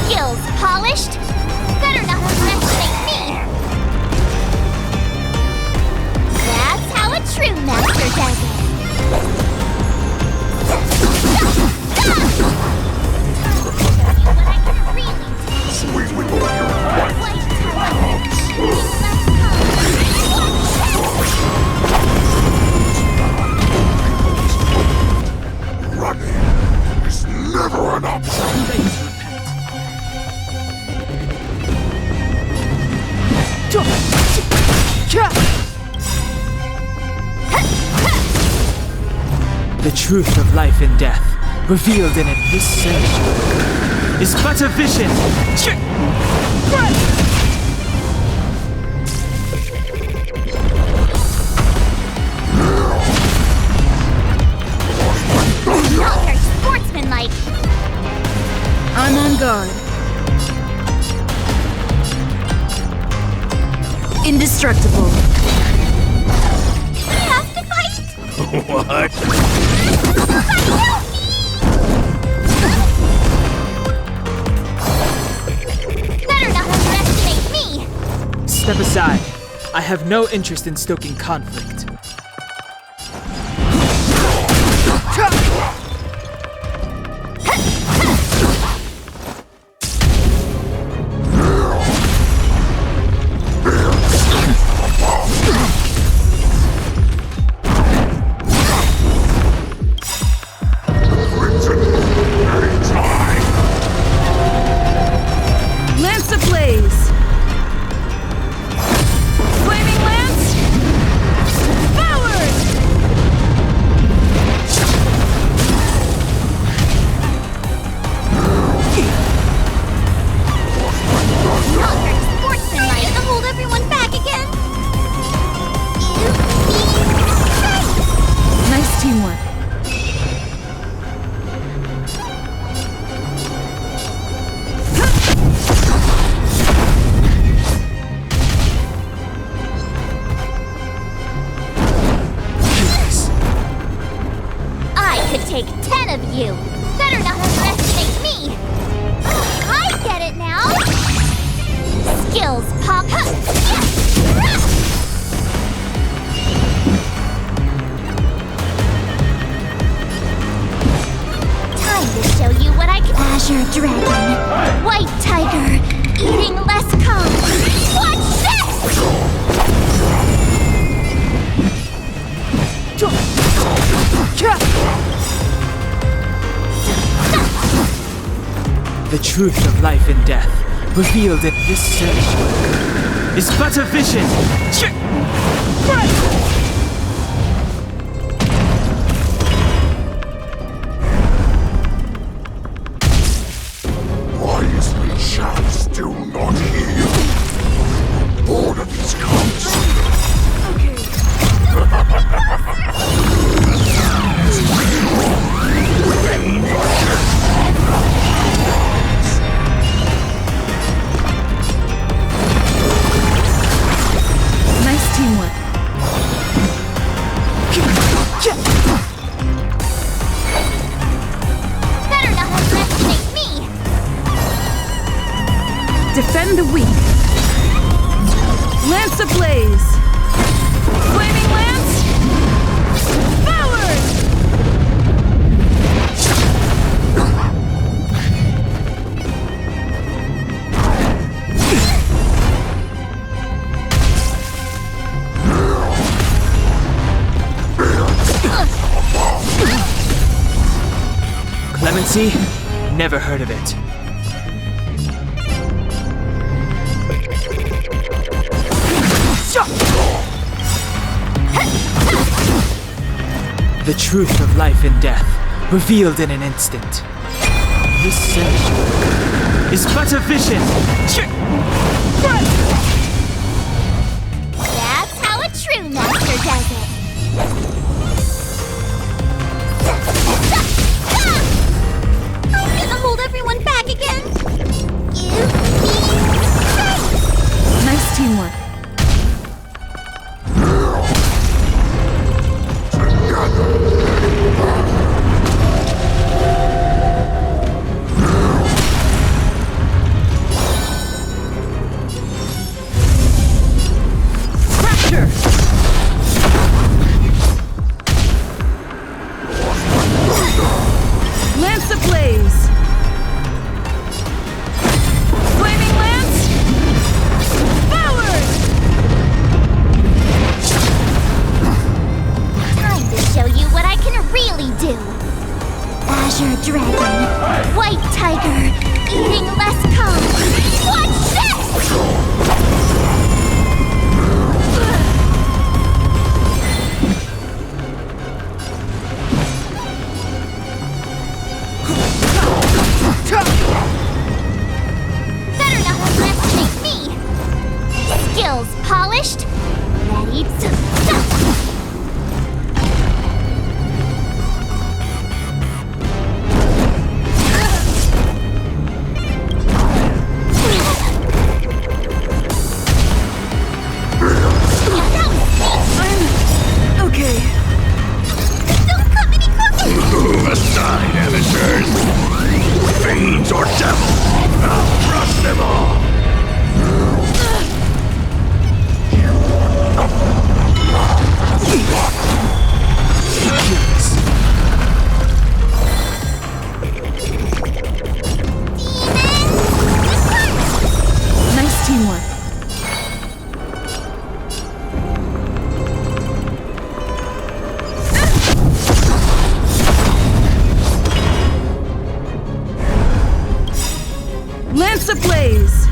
Skills polished. Better not underestimate me. That's how a true master does it. Running is never an option. The truth of life and death, revealed in it. This century is but a vision. Not very sportsmanlike. I'm on guard. Indestructible. We have to fight. What? Better not underestimate me. Step aside. I have no interest in stoking conflict. Lance ablaze. Flaming lance. Forward. Not very sportsmanlike to hold everyone back again. Nice teamwork. I could take 10 of you. Better not underestimate me. I get it now. Skills pop. Time to show you what I can. Azure Dragon, White Tiger, eating less calm. Watch The truth of life and death, revealed in this century, is but a vision. Why is the shaft still not here? Order these comes. Nice teamwork. ablaze! Flaming lance! Forward! Clemency? Never heard of it. The truth of life and death, revealed in an instant. This search is but a vision. That's how a true master does it. I'm gonna hold everyone back again. Give me strength. Nice teamwork. Lance ablaze! Flaming lance! Forward! Time to show you what I can really do. Azure Dragon, White Tiger, eating less calm. Watch this! Better not underestimate me! Skills polished, ready to go! Okay. Don't come any closer! Aside, amateurs! Fiends or devils! I'll crush them all! Nice teamwork. Lance ablaze!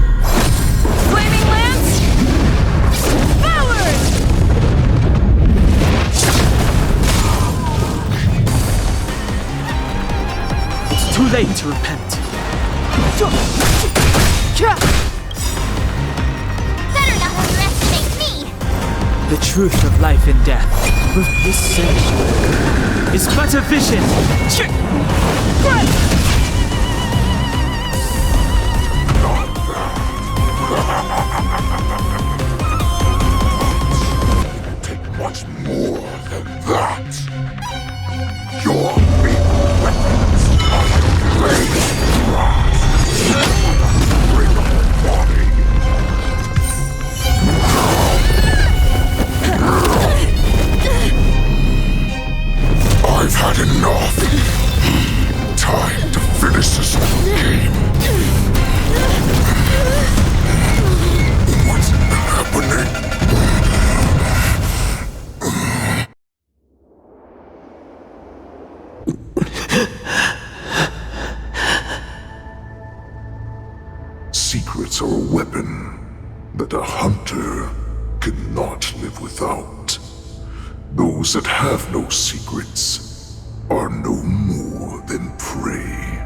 Flaming lance! Forward! It's too late to repent. Better not underestimate me! The truth of life and death. This search is but a vision. Take much more than that. Your weak weapons are like blades grass. Bring on body. I've had enough. Time to finish this game. What's happening? Secrets are a weapon that a hunter cannot live without. Those that have no secrets are no more than prey,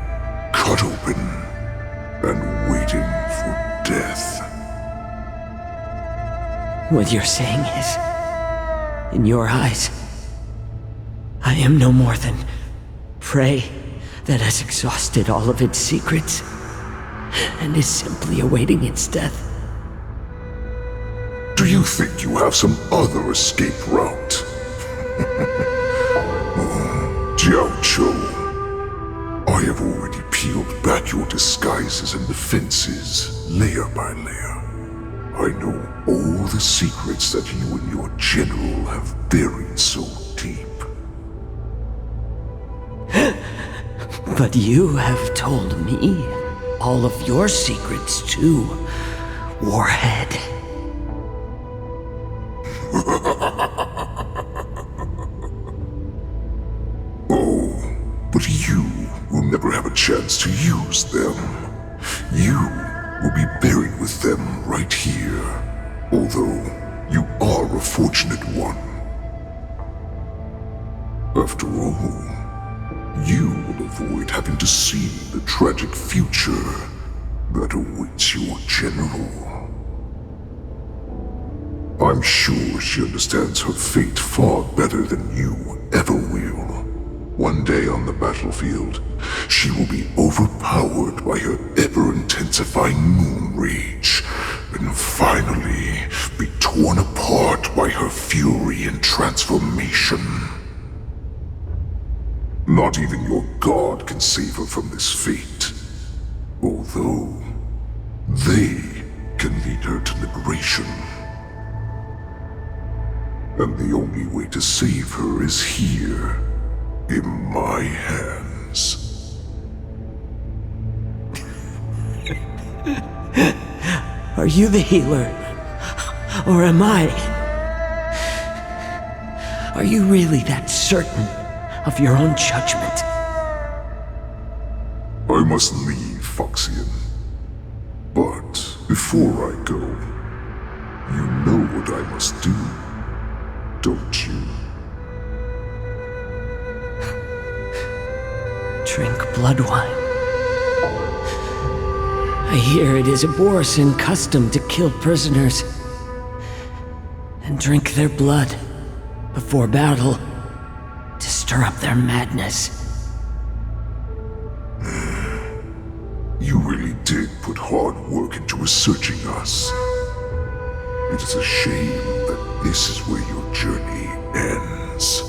cut open and waiting for death. What you're saying is, in your eyes, I am no more than prey that has exhausted all of its secrets and is simply awaiting its death. Do you think you have some other escape route? Jiaoqiu, I have already peeled back your disguises and defenses, layer by layer. I know all the secrets that you and your general have buried so deep. But you have told me all of your secrets too, Warhead. Oh, but you will never have a chance to use them. You will be buried with them right here, although you are a fortunate one. After all, you will avoid having to see the tragic future that awaits your general. I'm sure she understands her fate far better than you ever will. One day on the battlefield, she will be overpowered by her ever-intensifying moon rage, and finally be torn apart by her fury and transformation. Not even your god can save her from this fate, although they can lead her to liberation. And the only way to save her is here, in my hands. Are you the healer? Or am I? Are you really that certain of your own judgment? I must leave, Foxian. But before I go, you know what I must do, don't you? Drink blood wine. I hear it is a Borisin custom to kill prisoners and drink their blood before battle to stir up their madness. You really did put hard work into researching us. It is a shame that this is where your journey ends.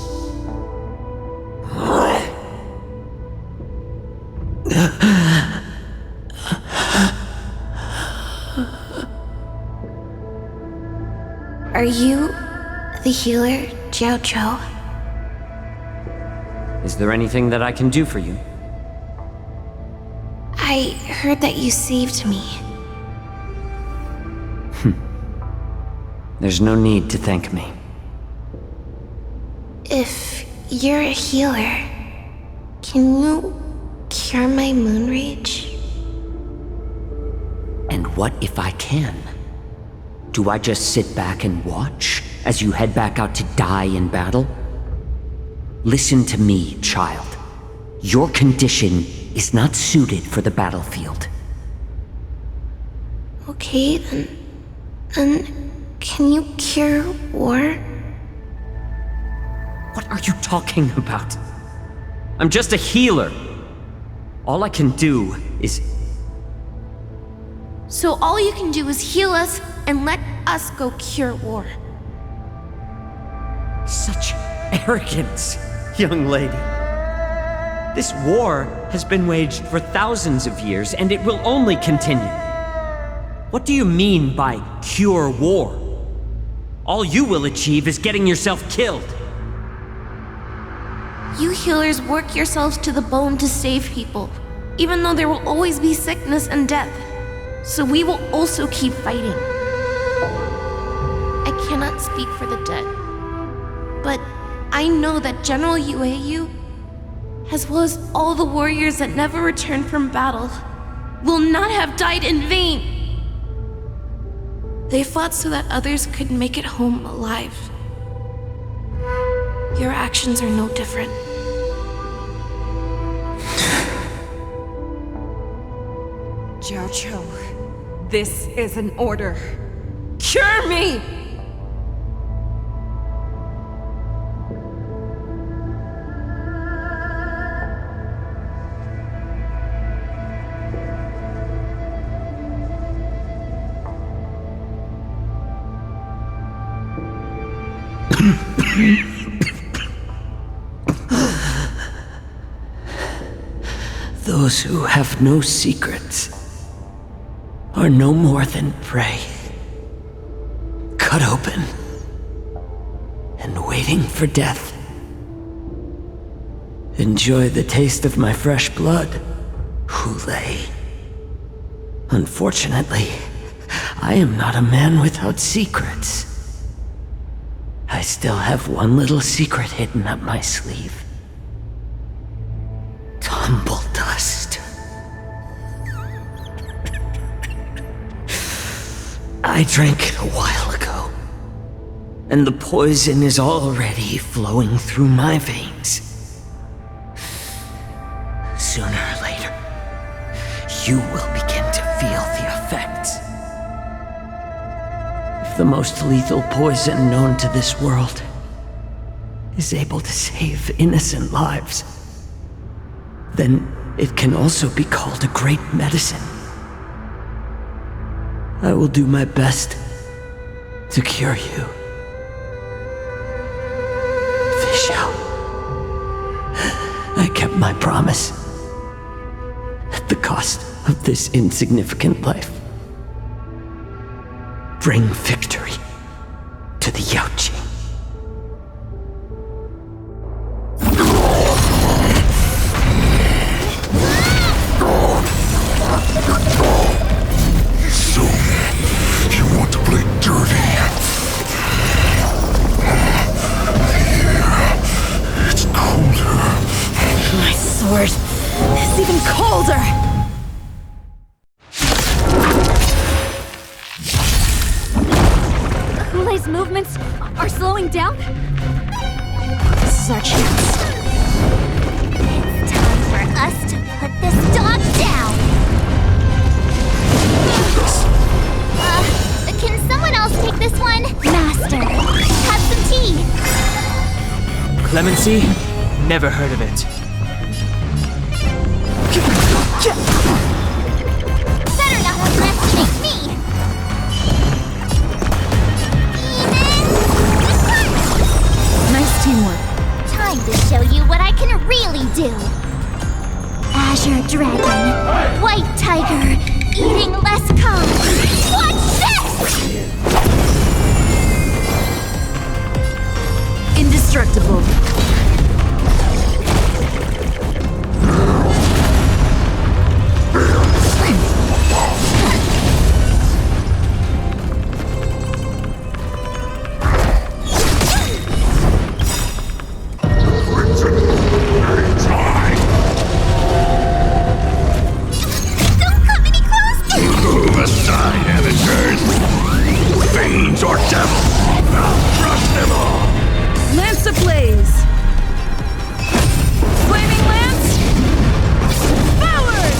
Are you the healer, Jiao Cho? Is there anything that I can do for you? I heard that you saved me. There's no need to thank me. If you're a healer, can you cure my moon rage? And what if I can? Do I just sit back and watch as you head back out to die in battle? Listen to me, child. Your condition is not suited for the battlefield. Okay, then can you cure war? What are you talking about? I'm just a healer. All I can do is... So all you can do is heal us and let us go cure war. Such arrogance, young lady. This war has been waged for thousands of years, and it will only continue. What do you mean by cure war? All you will achieve is getting yourself killed. You healers work yourselves to the bone to save people, even though there will always be sickness and death. So we will also keep fighting. I cannot speak for the dead, but I know that General Yueyu, as well as all the warriors that never returned from battle, will not have died in vain. They fought so that others could make it home alive. Your actions are no different. Jiao Cho, this is an order. Cure me! Those who have no secrets are no more than prey cut open and waiting for death. Enjoy the taste of my fresh blood, Hule. Unfortunately, I am not a man without secrets. I still have one little secret hidden up my sleeve. Tumble dust. I drank it a while ago, and the poison is already flowing through my veins. Sooner or later, you will begin to feel the effects. If the most lethal poison known to this world is able to save innocent lives, then it can also be called a great medicine. I will do my best to cure you. Fish out. I kept my promise. At the cost of this insignificant life. Bring victory to the Yaoqing. So, you want to play dirty? Yeah, it's colder. My sword is even colder! Hule's movements are slowing down? This is our chance. It's time for us to put this dog down! Can someone else take this one? Master, have some tea! Clemency? Never heard of it. Better not underestimate me! Nice teamwork. Time to show you what I can really do! Azure Dragon, White Tiger, eating less calm. Watch this! Indestructible. Don't come any closer! Move aside, amateurs! Fiends or devils! I'll crush them all! Lance ablaze! Flaming lance! Forward!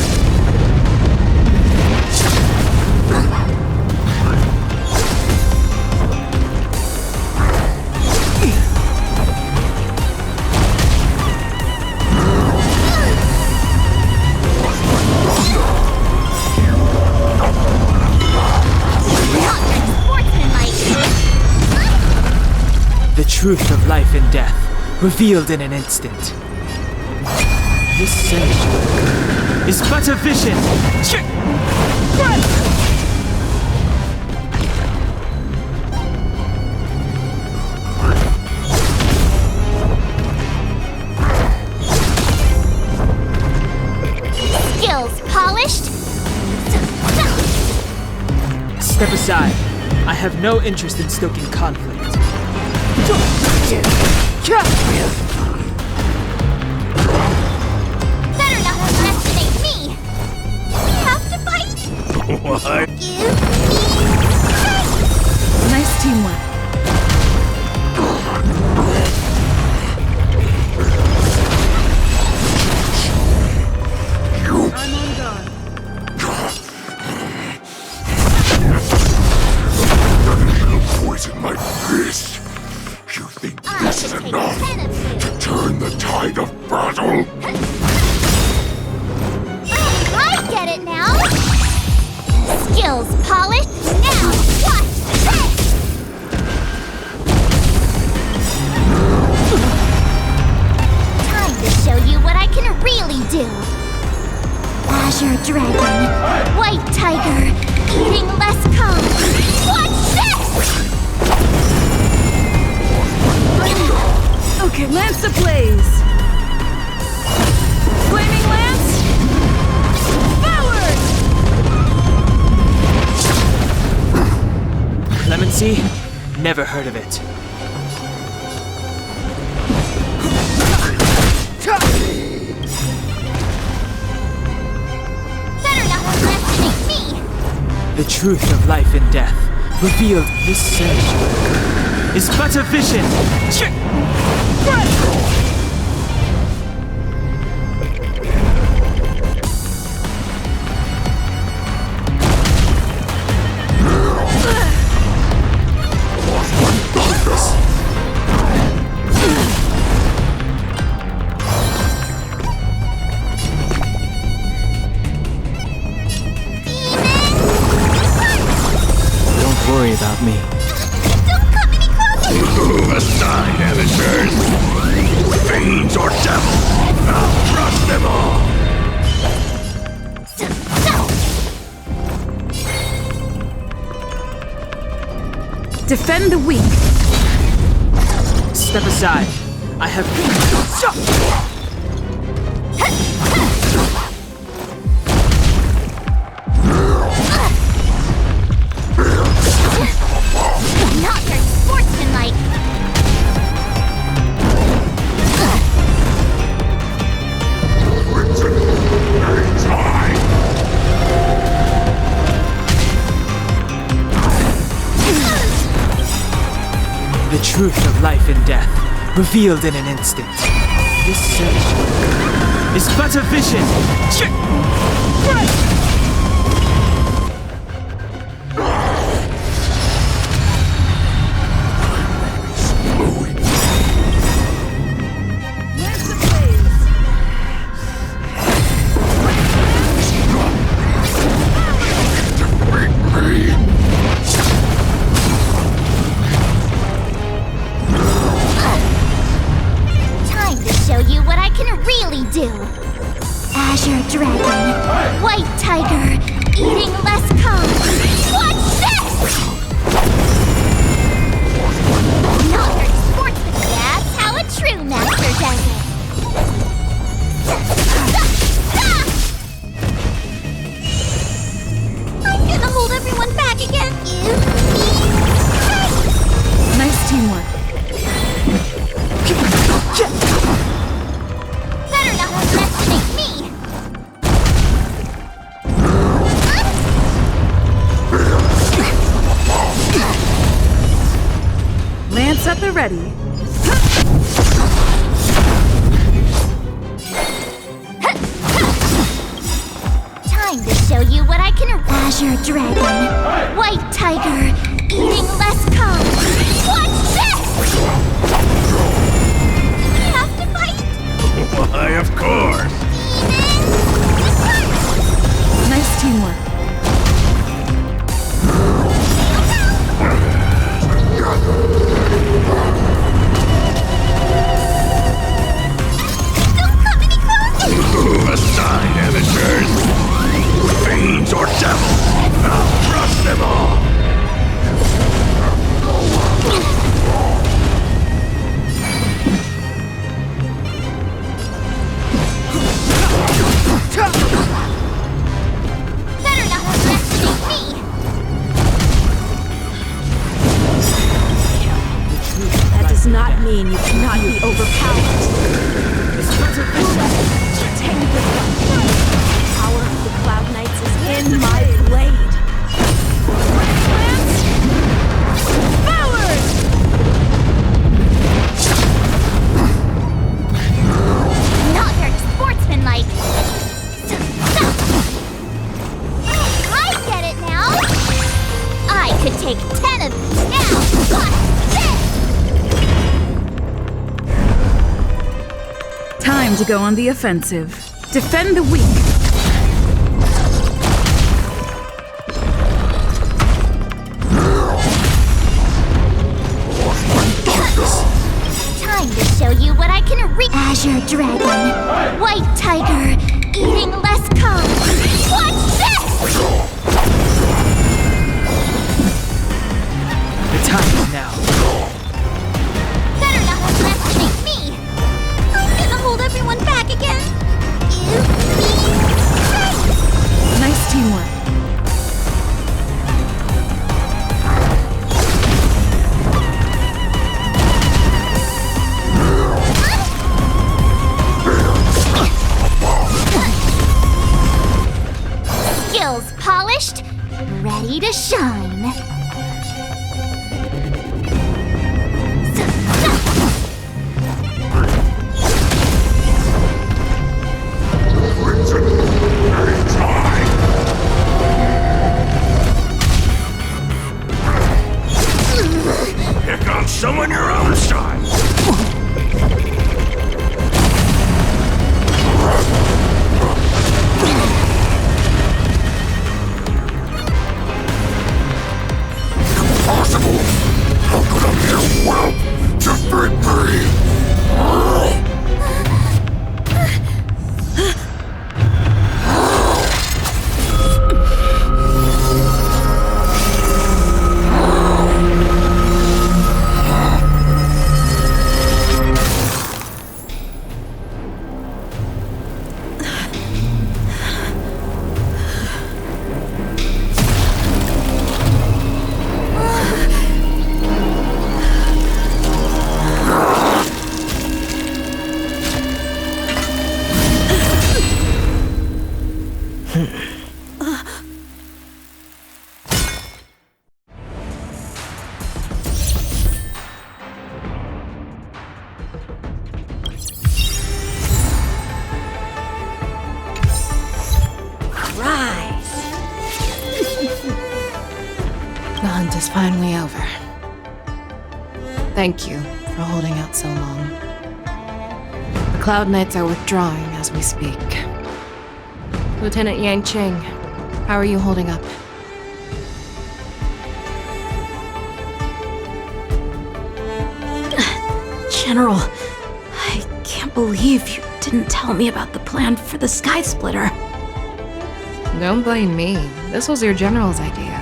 The truth of life and death, revealed in an instant. This sanctuary is but a vision. Skills polished? Step aside. I have no interest in stoking conflict. Better not underestimate me! We have to fight! What? Give me strength! Nice teamwork. I'm on guard. You poison my fist. You think this is enough to turn the tide of battle? I get it now! Skills polished? Now watch this! Time to show you what I can really do! Azure Dragon, White Tiger, eating less calm. Watch this! Lance ablaze! Flaming lance! Forward! Clemency? Never heard of it. Better not underestimate me! The truth of life and death, revealed this century, is but a vision. Don't worry about me. Aside, amateurs! Fiends or devils! I'll crush them all! Defend the weak. Step aside. I have Not very sportsmanlike! the truth of life and death, revealed in an instant. This century is but a vision. Time to show you what I can really do! Azure Dragon, White Tiger, eating less carbs. Watch this! Not very sportsman, that's how a true master does it. I'm gonna hold everyone back against you. Nice teamwork. Better not underestimate me. Lance at the ready. Time to show you what I can. Azure Dragon, White Tiger, eating less carbs. Watch this! We have to fight. Why, of course! Nice teamwork. Aside, amateurs! Fiends or devils! I'll crush them all! Better not underestimate me. That does not mean you cannot be overpowered. The power of the Cloud Knights is in my blade. Forward! Not very sportsmanlike. I get it now. I could take 10 of these now. Watch this! Time to go on the offensive. Defend the weak. Time to show you what I can Azure Dragon, White Tiger, eating less carbs. Watch this! The time is now. Better not underestimate me. summon your own side! Impossible! How could a mere whelp defeat me? The hunt is finally over. Thank you for holding out so long. The Cloud Knights are withdrawing as we speak. Lieutenant Yang Qing, how are you holding up? General, I can't believe you didn't tell me about the plan for the Sky Splitter. Don't blame me. This was your general's idea.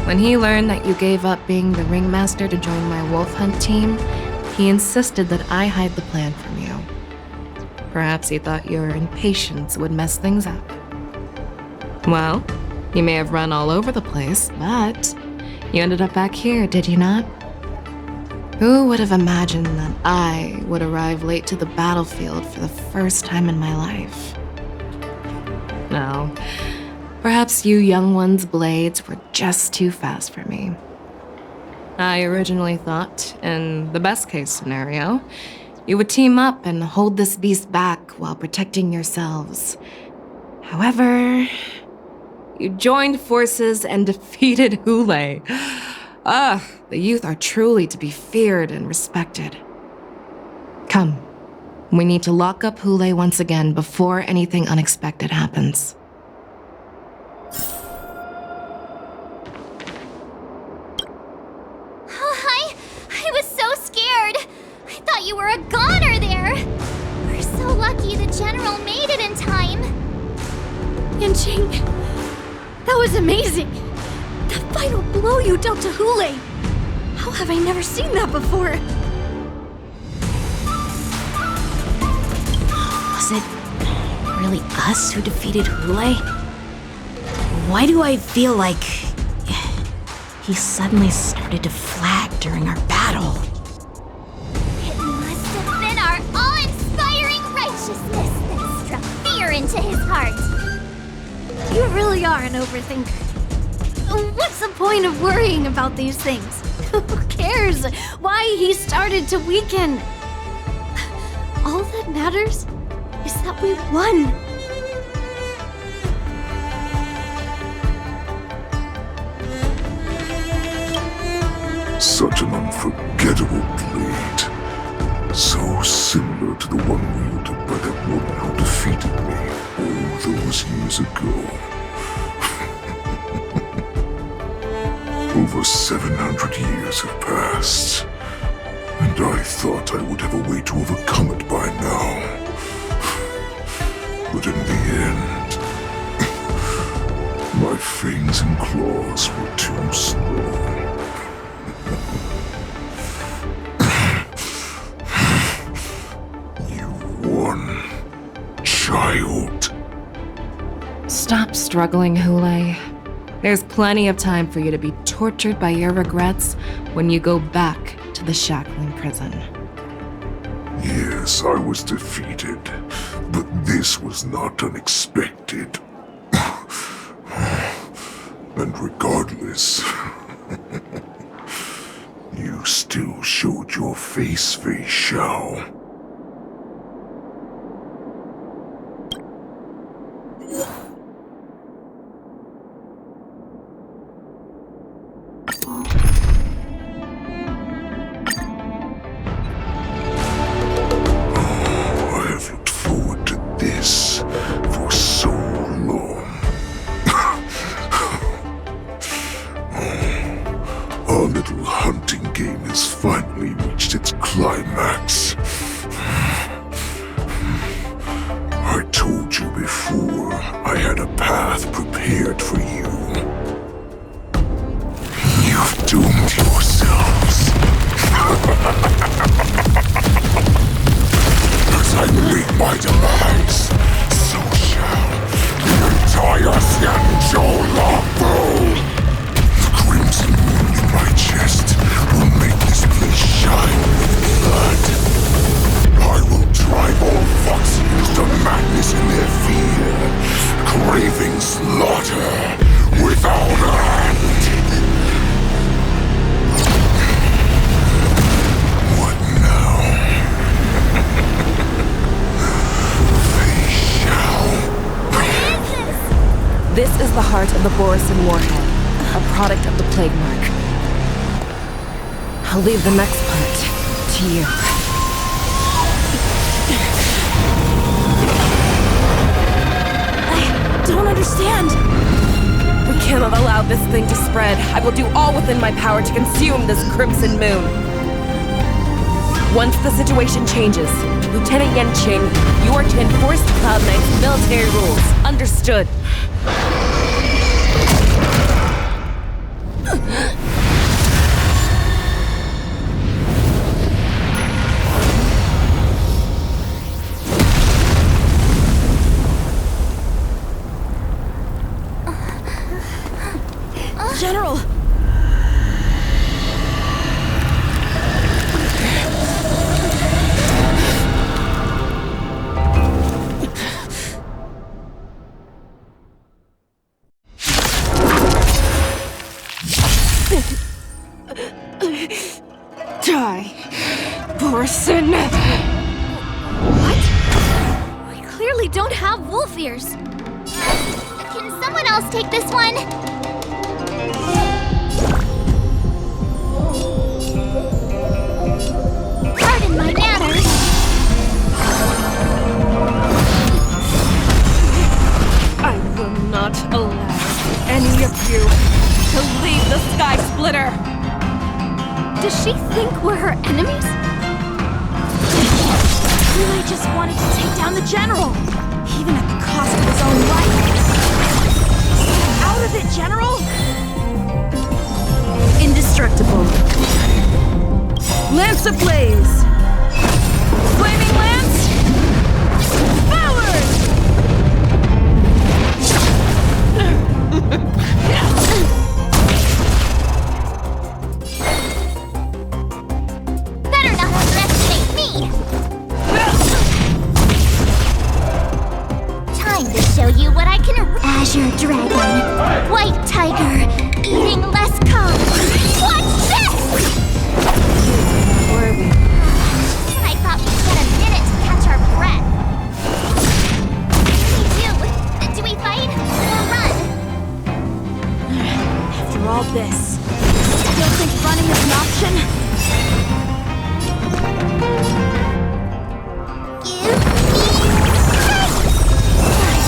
When he learned that you gave up being the ringmaster to join my wolf hunt team, he insisted that I hide the plan from you. Perhaps he thought your impatience would mess things up. Well, you may have run all over the place, but you ended up back here, did you not? Who would have imagined that I would arrive late to the battlefield for the first time in my life? No. Perhaps you young ones' blades were just too fast for me. I originally thought, in the best-case scenario, you would team up and hold this beast back while protecting yourselves. However, you joined forces and defeated Hule. The youth are truly to be feared and respected. Come, we need to lock up Hule once again before anything unexpected happens. You were a goner there! We're so lucky the General made it in time! Yanqing, that was amazing! The final blow you dealt to Hule! How have I never seen that before? Was it really us who defeated Hule? Why do I feel like he suddenly started to flag during our battle? Into his heart. You really are an overthinker. What's the point of worrying about these things? Who cares why he started to weaken? All that matters is that we won. Such an unforgettable blade. So similar to the one wielded by that woman who defeated me all those years ago. Over 700 years have passed, and I thought I would have a way to overcome it by now. But in the end, my fangs and claws were too slow. Child. Stop struggling, Hule. There's plenty of time for you to be tortured by your regrets when you go back to the shackling prison. Yes, I was defeated, but this was not unexpected. And regardless, you still showed your face, Fei Xiao. finally reached its climax. I told you before, I had a path prepared for you. You've doomed yourselves. As I meet my demise, so shall the entire Xianzhou Longbow. The crimson moon in my chest will make this place shine with blood. I will drive all Foxians to madness in their fear, craving slaughter without end. What now? They shall. This is the heart of the Borisin Warhead, a product of the Plague Mark. I'll leave the next part to you. I don't understand. We cannot allow this thing to spread. I will do all within my power to consume this crimson moon. Once the situation changes, Lieutenant Yanqing, you are to enforce the Cloud Knight's military rules. Understood. General! Die, Borisin! What? We clearly don't have wolf ears. Can someone else take this one? Pardon my manners. I will not allow any of you to leave the Sky Splitter! Does she think we're her enemies? Really just wanted to take down the General, even at the cost of his own life. Stay out of it, General! Indestructible. Lance ablaze! Flaming Lance! Forward! Better not underestimate me! Time to show you what I can. Azure Dragon, White Tiger, eating less calm. Watch this! I thought we'd get a minute to catch our breath. Hey, do we fight or run? After all this, still think running is an option?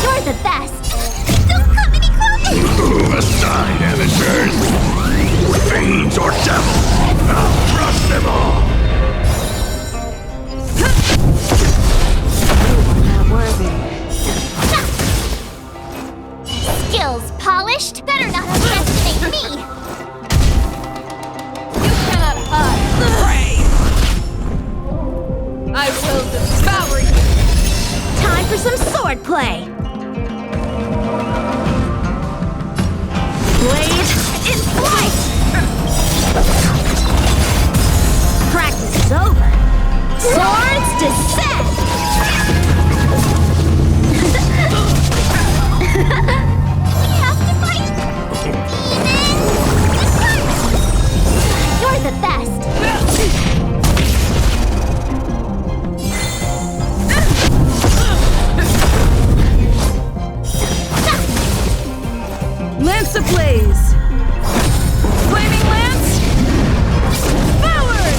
You're the best. Don't come any closer. Move aside, amateurs. Fiends or devils, I'll crush them all. Not worthy. Skills polished. Better not underestimate me. You cannot hide the prey! I will devour you! Time for some swordplay! Blade in flight! Practice is over. Swords descend! We have to fight demons! You're the best! Lance ablaze! Flaming Lance! Forward!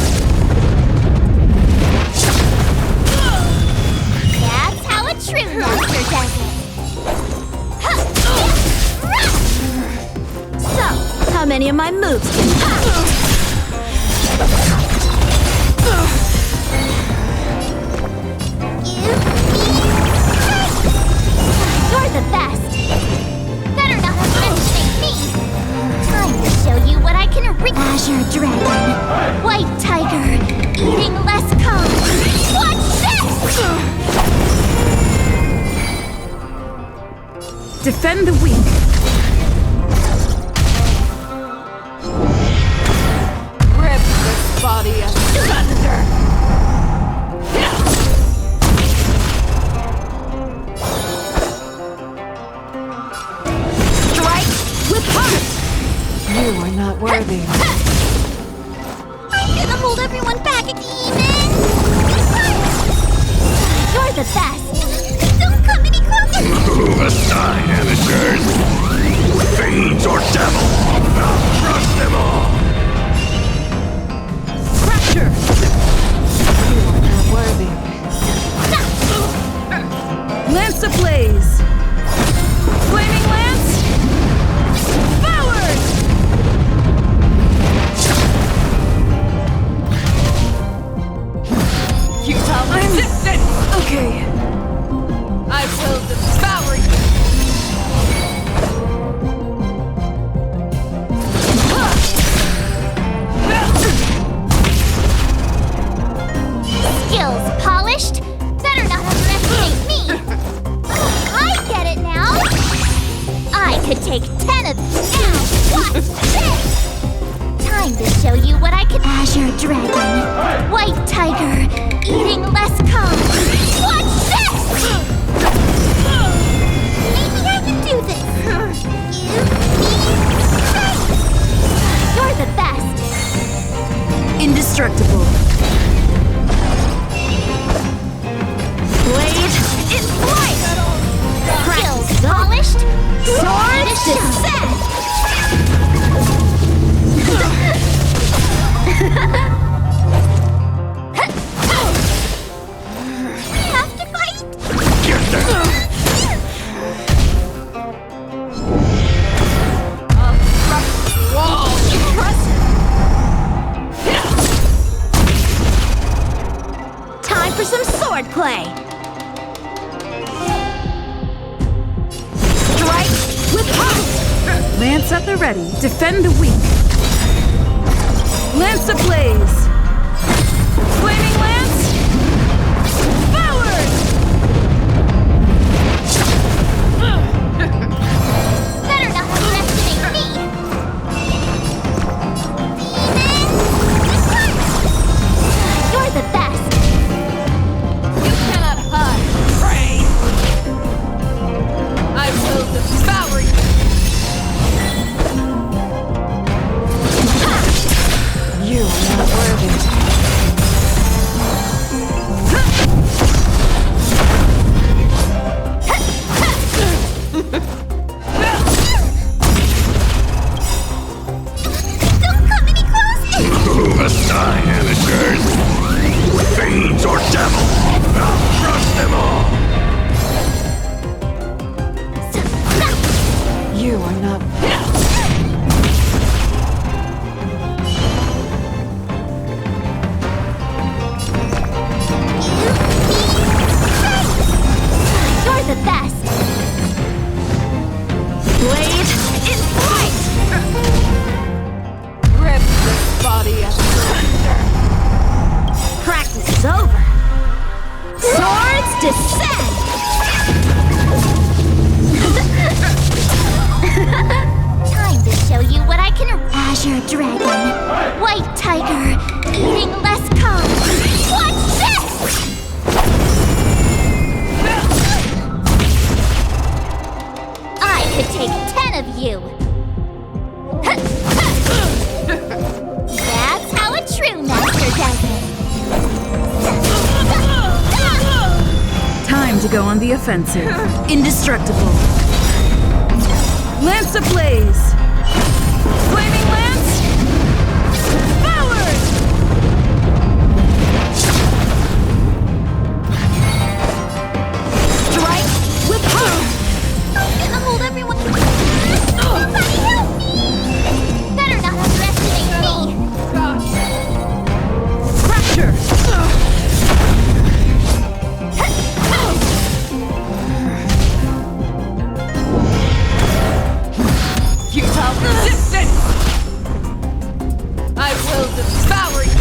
That's how a true master does it. So, how many of my moves can defend the weak. Rip this body asunder. Strike with heart! You are not worthy. I'm gonna hold everyone back, demon! You're the best! Don't come any closer! Aside, amateurs! Fiends or devils! I'll crush them all! Fracture! You are not worthy. Lance ablaze! Flaming lance! Forward! Futile resistance! Okay. I will devour you! Skills polished? Better not underestimate me! I get it now! I could take 10 of you now! Watch this! Time to show you what I can. Azure Dragon, White Tiger, eating less carbs. Watch this! Maybe I can do this! You're the best! Indestructible. Blade in flight! Skills polished? Sword descent! Have to fight? Wall Time for some sword play. Strike with heart! Lance at the ready. Defend the weak. Lance ablaze! Flaming lance! Forward! Better not underestimate me! You're the best! You cannot hide! Pray! I will devour you! You are not worthy. Don't come any closer! Aside, amateurs! Fiends or devils! I'll crush them all! You are not. You're the best! Blade in flight! Rip this body asunder! Practice is over. Swords descend! Time to show you what I can. Azure Dragon, White Tiger, eating less carbs. Watch this! I could take 10 of you. That's how a true master does it. Time to go on the offensive. Indestructible. Lance ablaze! Flaming lance! Forward! Strike with heart! I'm gonna hold everyone. Somebody help me! Better not underestimate me. Fracture! Futile resistance! I will devour you!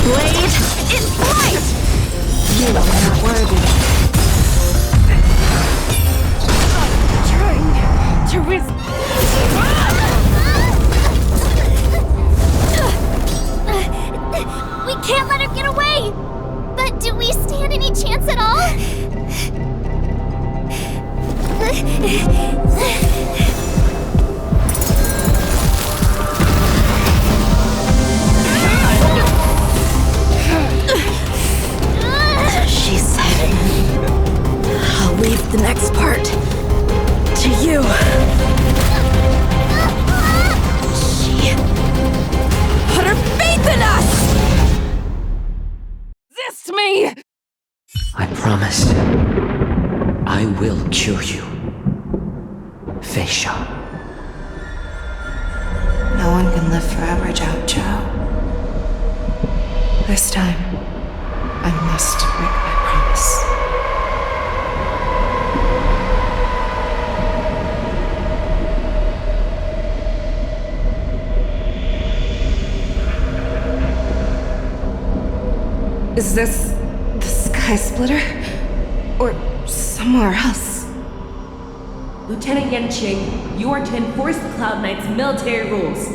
Blade in flight! You are not worthy. I promise. I will cure you. Feisha. No one can live forever, Zhao Zhao. This time, I must break my promise. Is this the Sky Splitter? Or somewhere else? Lieutenant Yanqing, you are to enforce the Cloud Knight's military rules.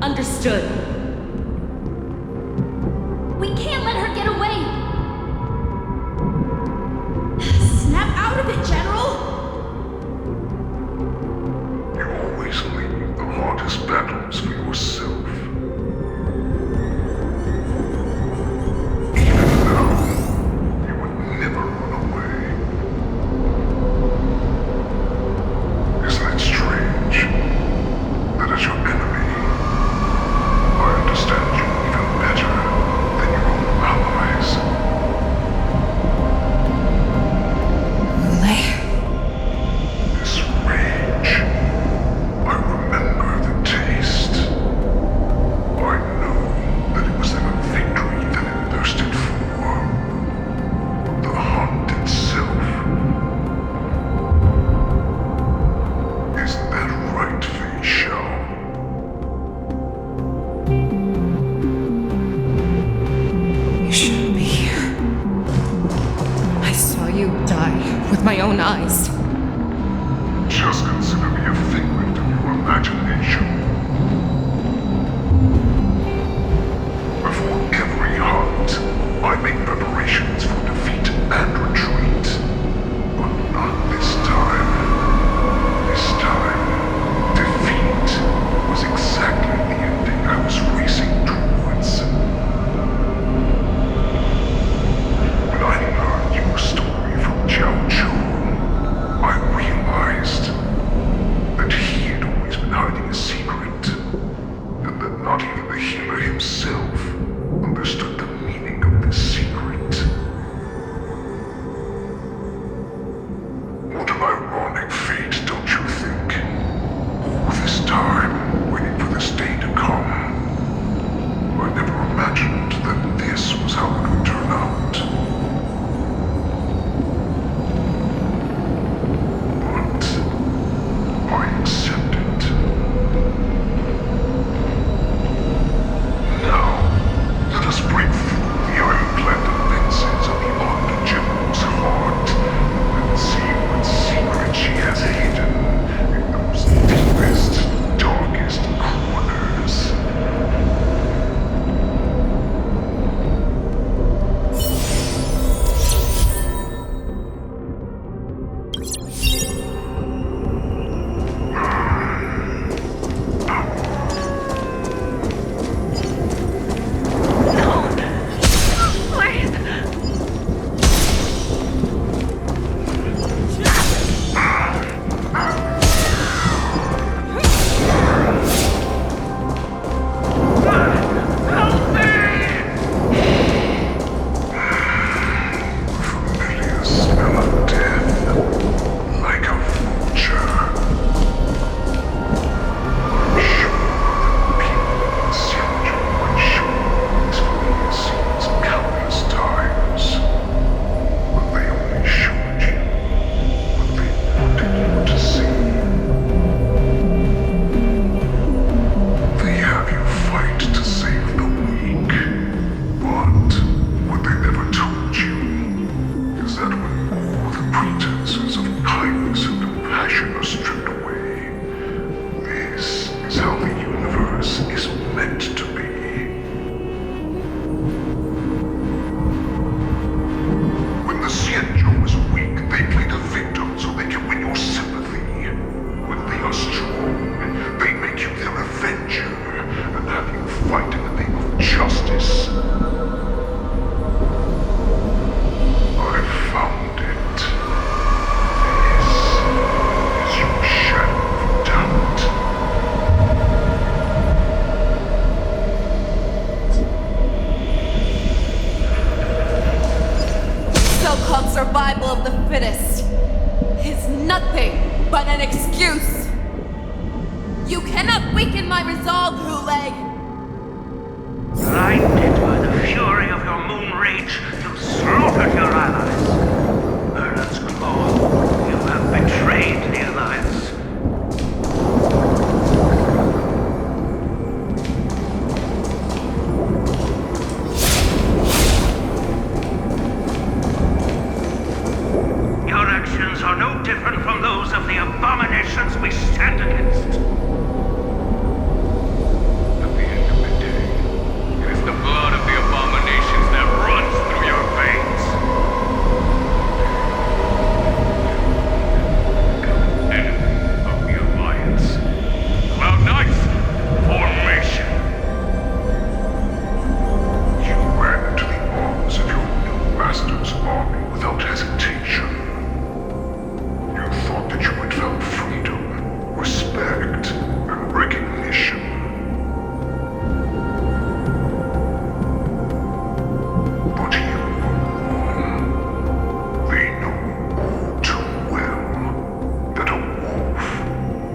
Understood. We can't let her get away! Snap out of it, General! You always leave the hardest battles for yourself. Even now, you would never run away. Isn't it strange that as your enemy, I understand you even better than your own allies? This rage, I remember the taste. I know that it was never victory that it thirsted for, but the hunt itself. Isn't that right, Fei Xiao? You shouldn't be here. I saw you die with my own eyes. Just consider me a figment of your imagination. Before every hunt, I make preparations for defeat and retreat. But not this time. This time, defeat was exactly the ending I was racing towards. When I learned your story from Zhao Zhou, I realized that he had always been hiding a secret, and that not even the healer himself understood the meaning of this secret. What an ironic fate, don't you think? All this time, waiting for this day to come. I never imagined that this was how it would turn out. But I accept it. Now, fittest is nothing but an excuse. You cannot weaken my resolve, Huleg. Blinded by the fury of your moon rage, you slaughtered your allies. Merlin's Claw, you have betrayed the Alliance. Your actions are no different from those of the abominations we stand against. The blood of the abominations that runs through your veins. Enemy of the Alliance. Cloud Knights, formation. You ran into the arms of your new master's army without hesitation. You thought that you had found freedom, respect, and recognition. But you were wrong. They know all too well that a wolf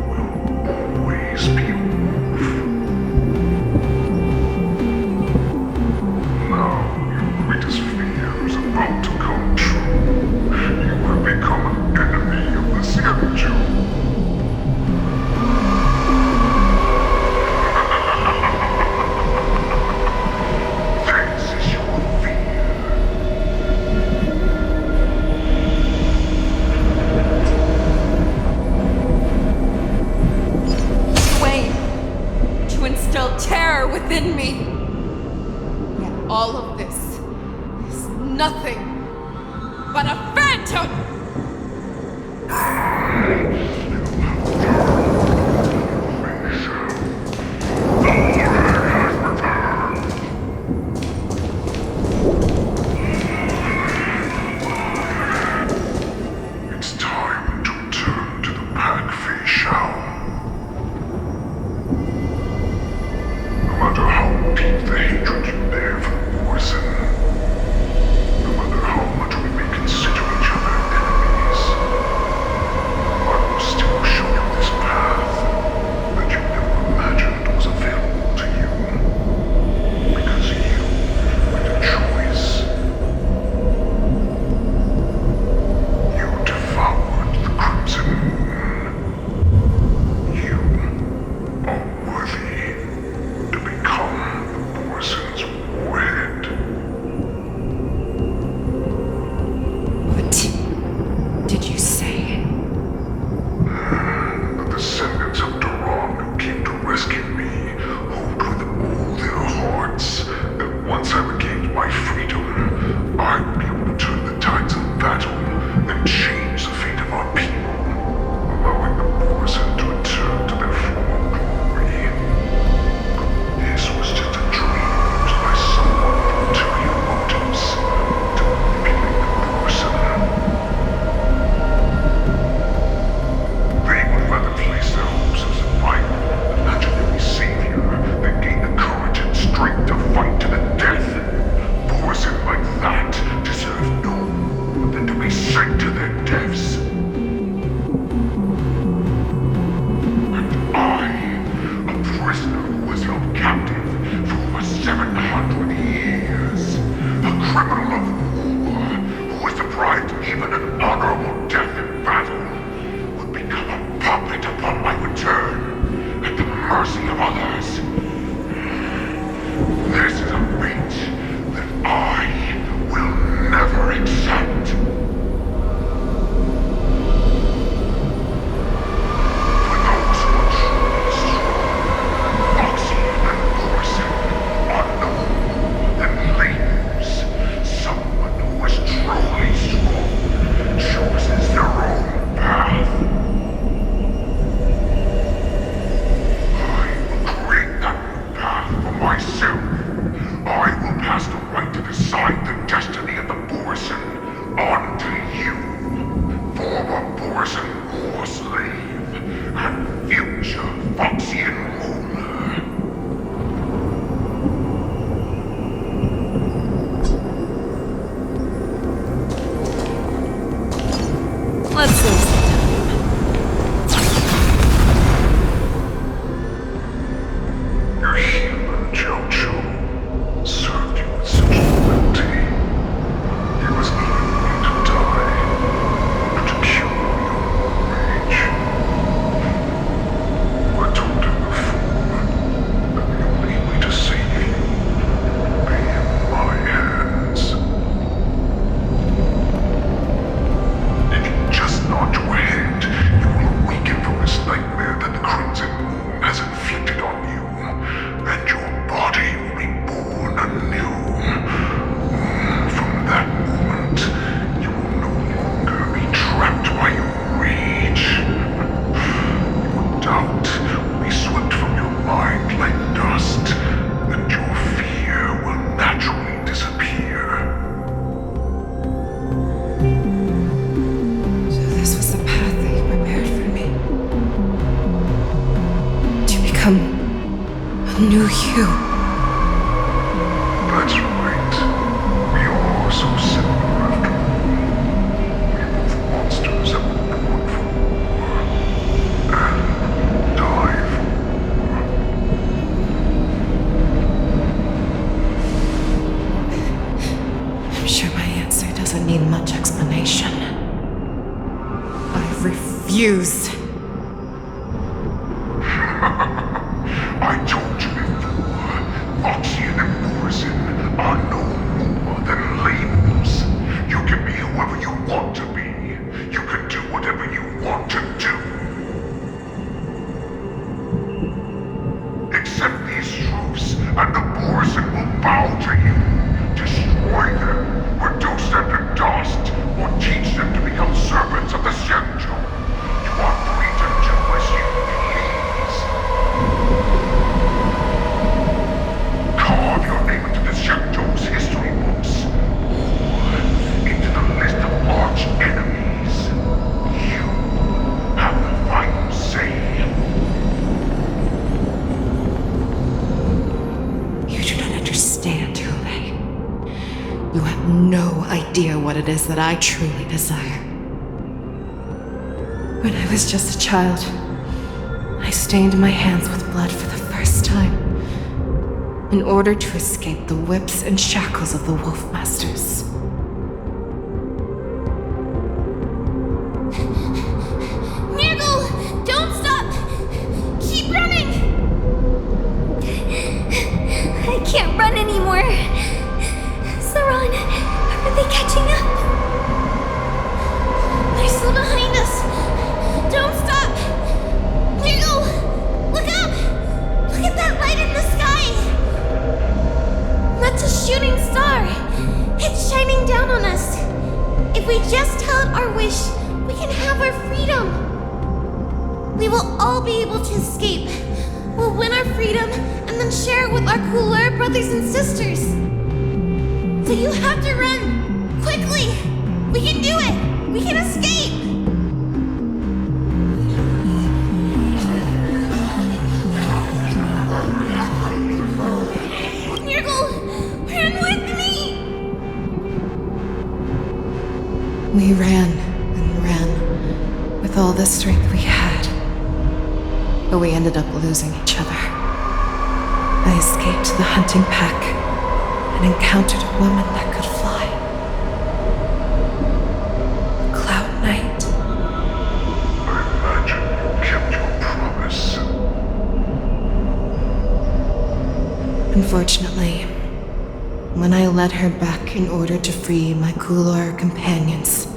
will always be a wolf. Now your greatest fear is about to come true. You have become an enemy of the schedule. This is your fear. Twain, to instill terror within me. Yet all of this is nothing but a phantom! It's time to return to the pack, Fei Shao. No matter how deep the hatred you bear for the Morrison, no matter how much we may consider each other enemies, I will still show you this path that you never imagined was available to you. Because you made a choice. You devoured the Crimson Moon. You are worthy to become the Morrison's warhead. What did you say? The descendants of Duran who came to rescue me hoped with all their hearts that once I regained my freedom, I'd be able to turn the tides of battle and change the fate of our people, allowing the Morrison to return to their former glory. This was just a dream used by someone with ulterior motives to manipulate the Morrison. They would rather place their hopes of survival on an imaginary savior than gain the courage and strength to fight to the death. Morrison like that deserve no more than to be sent to their deaths. And I, a prisoner who was held captive for over 700 years, a criminal of war who was deprived even an honorable death in battle, would become a puppet upon my return, at the mercy of others. This is a fate that I will never accept. For those who are truly strong, Foxy and Morrison are no more than leaders. Someone who is truly strong chooses their own path. I will create that new path for myself. I will pass the right to decide the destiny of the Morrison on to you, former Morrison war slave and future Foxian ruler. refuse. I told you before, Foxian and Morrison are no more than labels. You can be whoever you want to be. You can do whatever you want to do. Accept these truths, and the Morrison will bow to you. Destroy them, reduce them to dust, or teach them to become servants of the Shenzhou. You are free to do as you please. Carve your name into the Shenzhou's history books, or into the list of arch enemies. You have the final say. You do not understand, Duel. You have no idea what it is that I truly desire. When I was just a child, I stained my hands with blood for the first time, in order to escape the whips and shackles of the Wolf Masters. Nurgle! Don't stop! Keep running! I can't run anymore. Saran, are they catching up? They're still behind us. Don't stop! Nurgle! Look up! Look at that light in the sky! That's a shooting star. It's shining down on us. If we just tell it our wish, we can have our freedom. We will all be able to escape. We'll win our freedom and then share it with our cooler brothers and sisters. So you have to run! Quickly! We can do it! We can escape! Nurgle! Run with me! We ran and ran with all the strength we had, but we ended up losing each other. I escaped the hunting pack and encountered a woman that could fly. Cloud Knight. I imagine you kept your promise. Unfortunately, when I led her back in order to free my Kulor companions,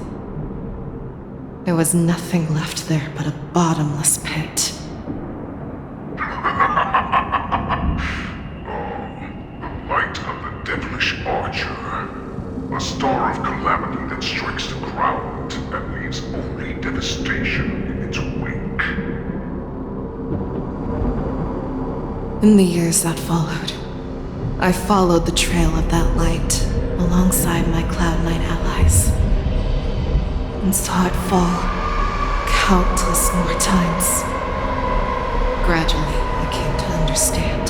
there was nothing left there but a bottomless pit. Devilish archer. A star of calamity that strikes the ground and leaves only devastation in its wake. In the years that followed, I followed the trail of that light alongside my Cloud Knight allies, and saw it fall countless more times. Gradually, I came to understand.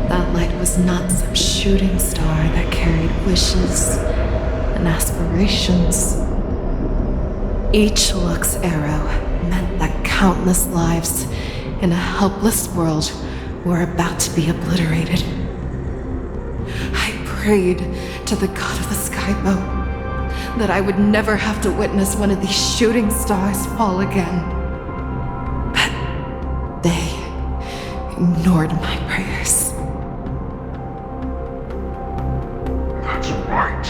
That light was not some shooting star that carried wishes and aspirations. Each Lux arrow meant that countless lives in a helpless world were about to be obliterated. I prayed to the god of the skyboat that I would never have to witness one of these shooting stars fall again. But they ignored my prayers. That's right.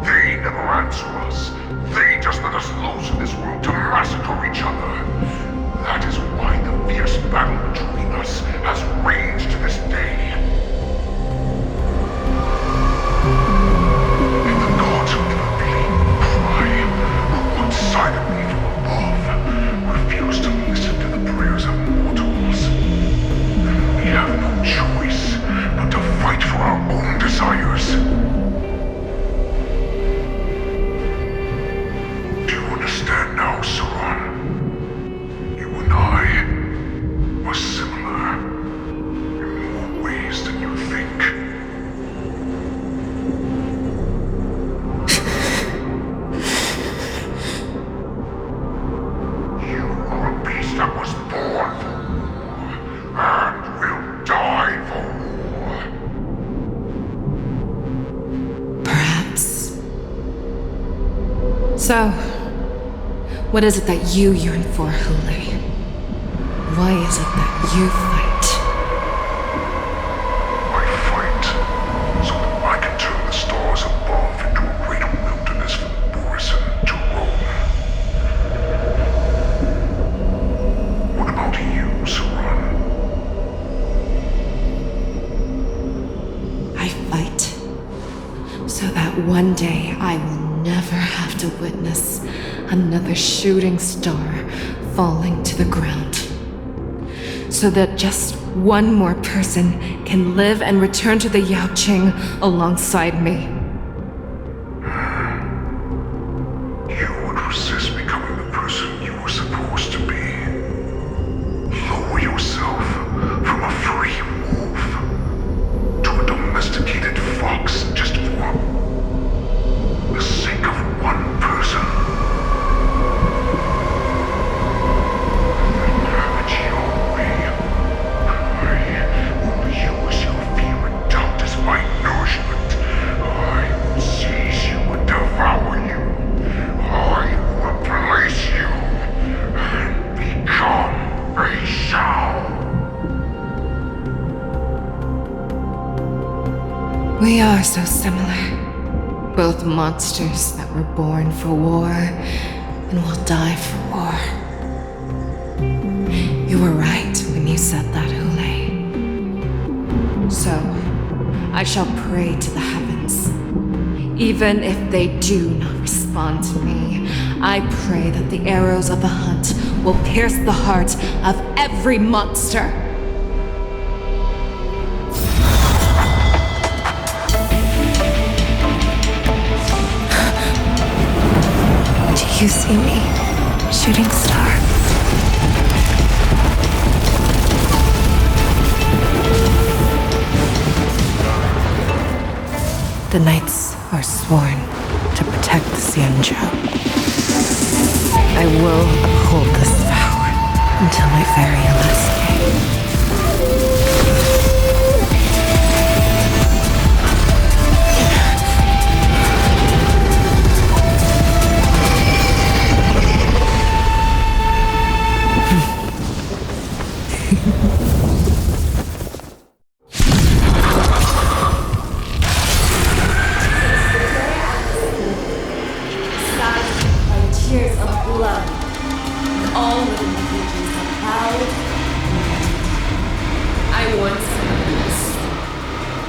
They never answer us. They just let us loose in this world to massacre each other. That is why the fierce battle between us has raged to this day. And the gods who never believed me cry, who once sided me from above, refuse to listen to the prayers of mortals. We have no choice but to fight for our own desires. Do you understand now, Saran? You and I are similar in more ways than you think. You are a beast that was born for war and will die for war. Perhaps. So, What is it that you yearn for, Hule? Why is it that you fight? I fight so that I can turn the stars above into a great wilderness from Borison to roam. What about you, Saran? I fight so that one day I will never have to witness another shooting star falling to the ground. So that just one more person can live and return to the Yaoqing alongside me. You would resist becoming the person you were supposed to be. Lower yourself from a free wolf to a domesticated fox just for the sake of one person. Have your way. I will use your fear and doubt as my nourishment. I will seize you and devour you. I will replace you and become a Shao. We are so similar. Both monsters that were born for war and will die for war. You were right when you said that, Hule. So, I shall pray to the heavens. Even if they do not respond to me, I pray that the arrows of the hunt will pierce the heart of every monster. Do you see me, shooting star? The knights are sworn to protect the Xianzhou. I will uphold this vow until my very last day. Tears of blood. All living creatures are proud. I once was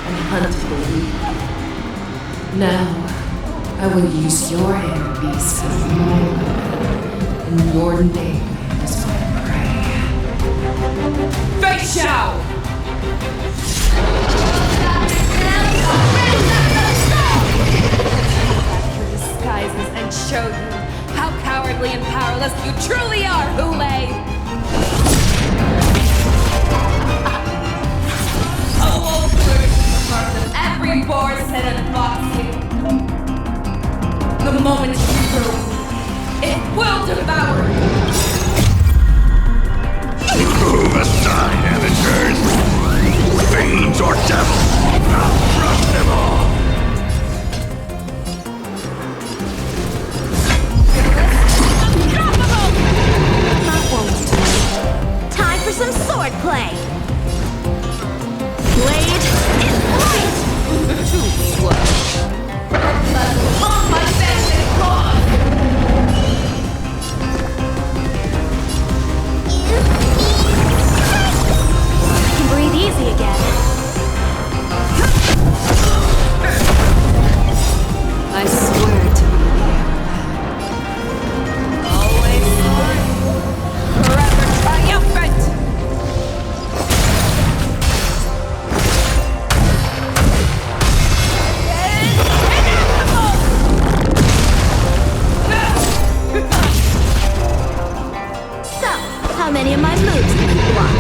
and hunted the weak. Now, I will use your inner beast as my weapon, and your name is my prey. Fei Xiao! Your disguises and show you how cowardly and powerless you truly are, Hule! A wolf lurks in the heart of every boar's-head and foxy. The moment you grow, it will devour you! Move aside, amateurs! Fiends or devils! I'll crush them all! Time for some swordplay! Blade is light! Too slow. Let alone my family cause! I can breathe easy again. I swear to be the arrowhead. Always sorry. Forever triumphant! So, how many of my moves can you block?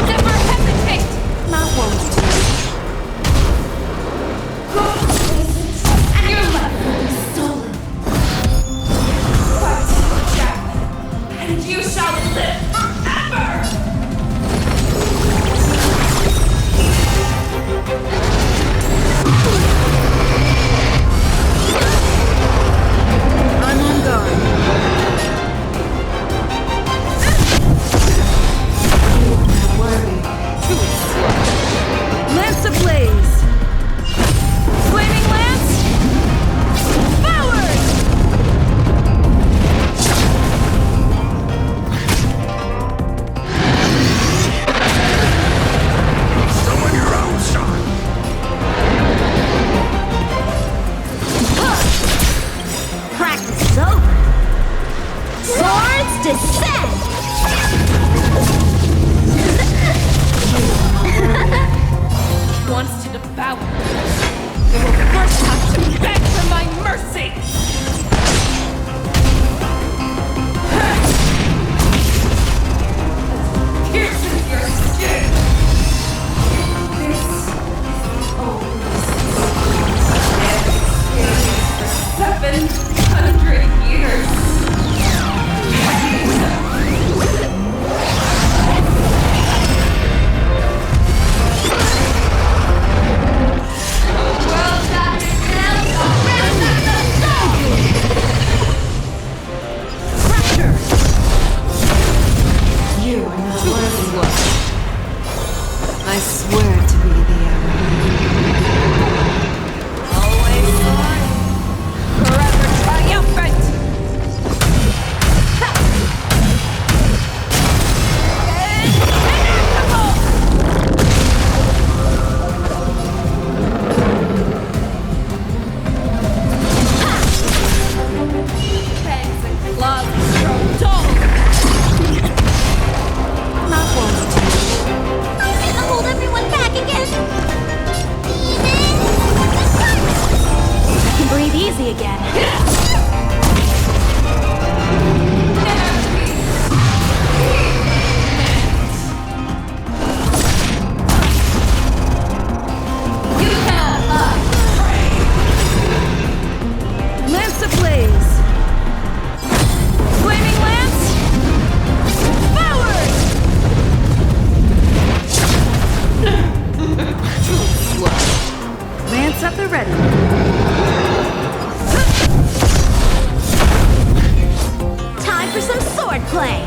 Never hesitate! Not won't do. And your life will be stolen. But, Jacqueline, and you shall live forever! descend! Wants to devour. They will first have to beg for my mercy! Pierces your skin! This is almost experience for 700 years. You are not worthy. I swear to be the arrow. Always on, forever triumphant! Fangs and claws grow dull! Not one. I'm gonna hold everyone back again! I can breathe easy again. Lance ablaze! Flaming lance! Forward! Lance at the ready. Time for some sword play!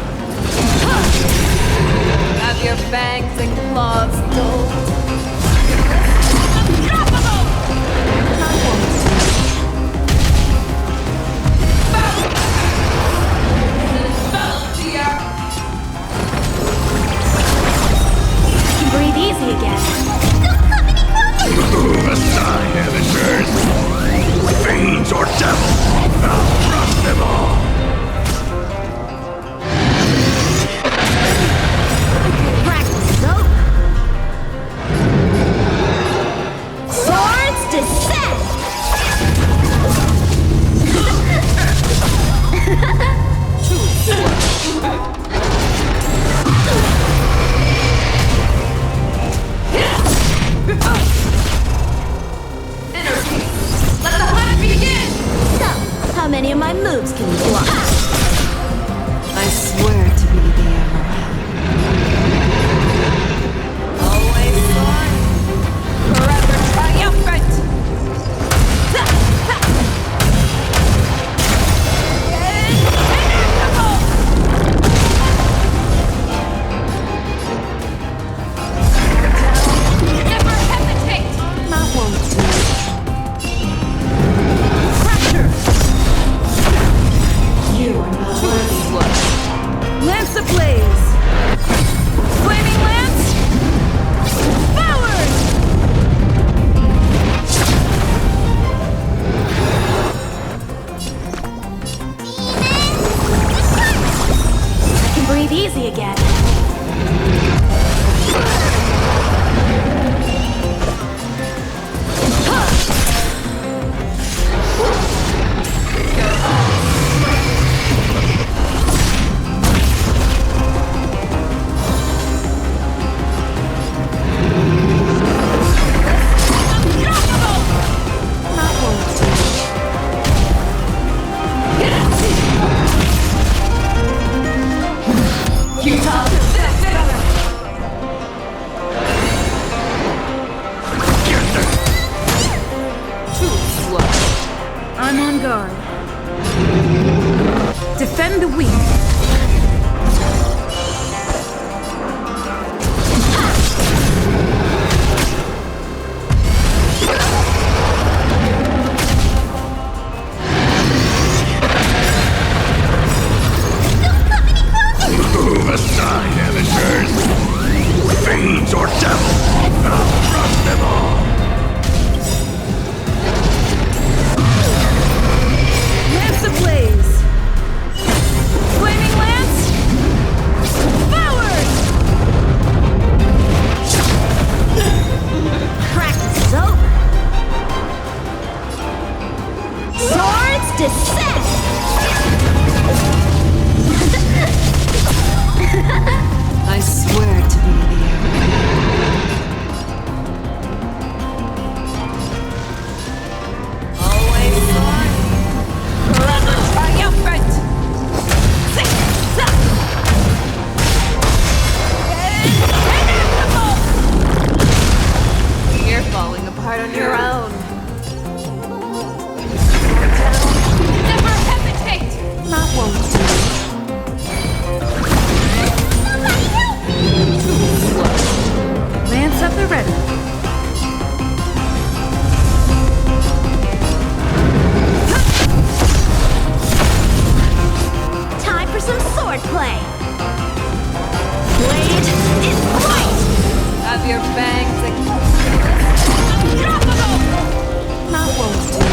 Have your fangs and claws dulled. I can breathe easy again. Aside, amateurs! Fiends or devils, I'll crush them all! Practice soap! Swords descend! Let the hunt begin! So, how many of my moves can you block? I swear to be the arrow. Always on, forever triumphant! Never hesitate! Not one to. You are not worthy. Lance ablaze! Flaming lance! Forward! I can breathe easy again. You talk to this! play. Blade is white! Have your fangs That won't do.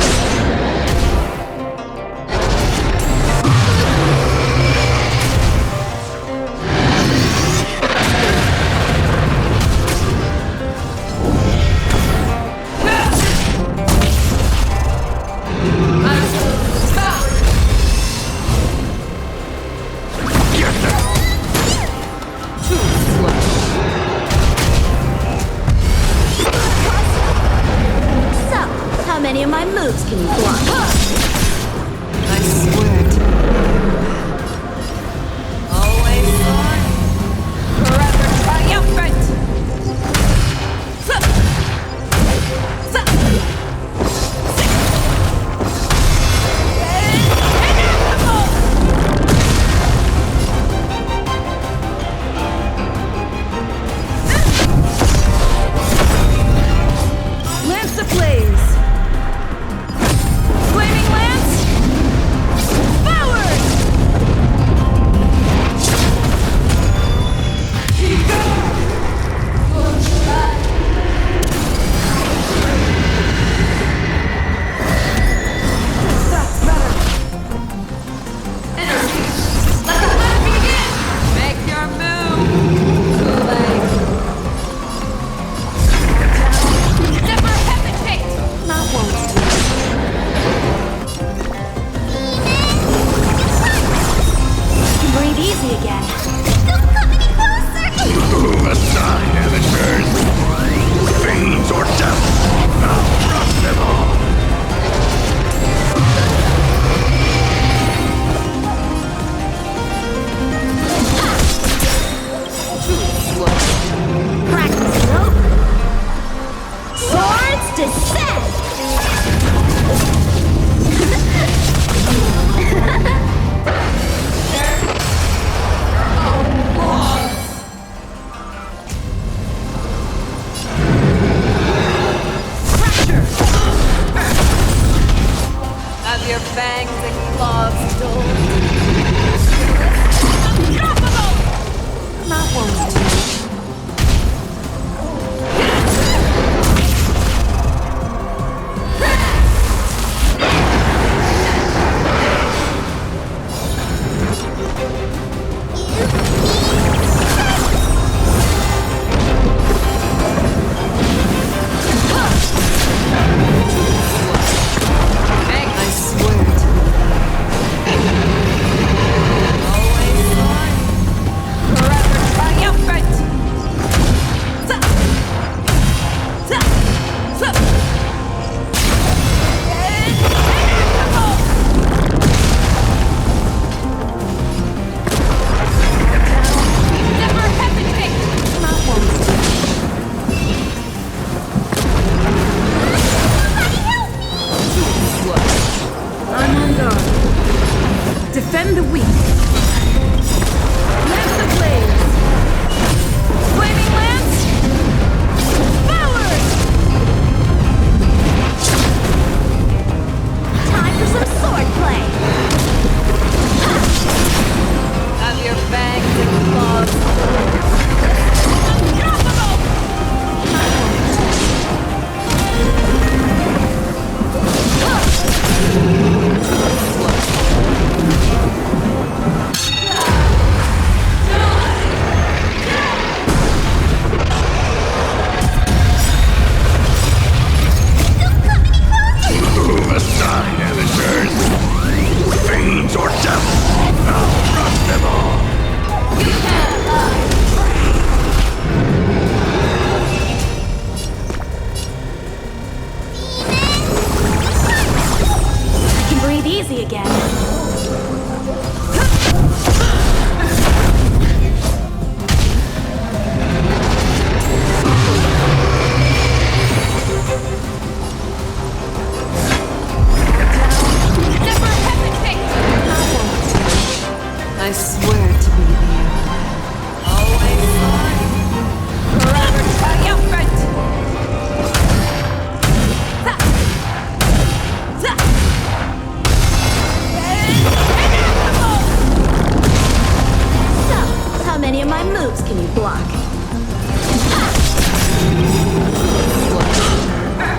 many of my moves can you block?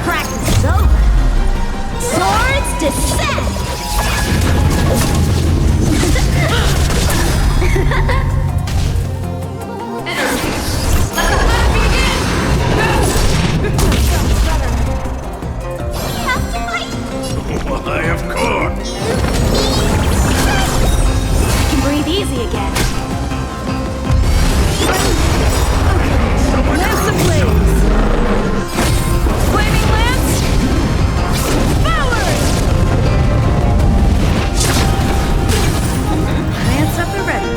Practice is over. Swords descend! Why, of course. I can breathe easy again. Lance ablaze! Flaming lance! Forward! Lance up and ready.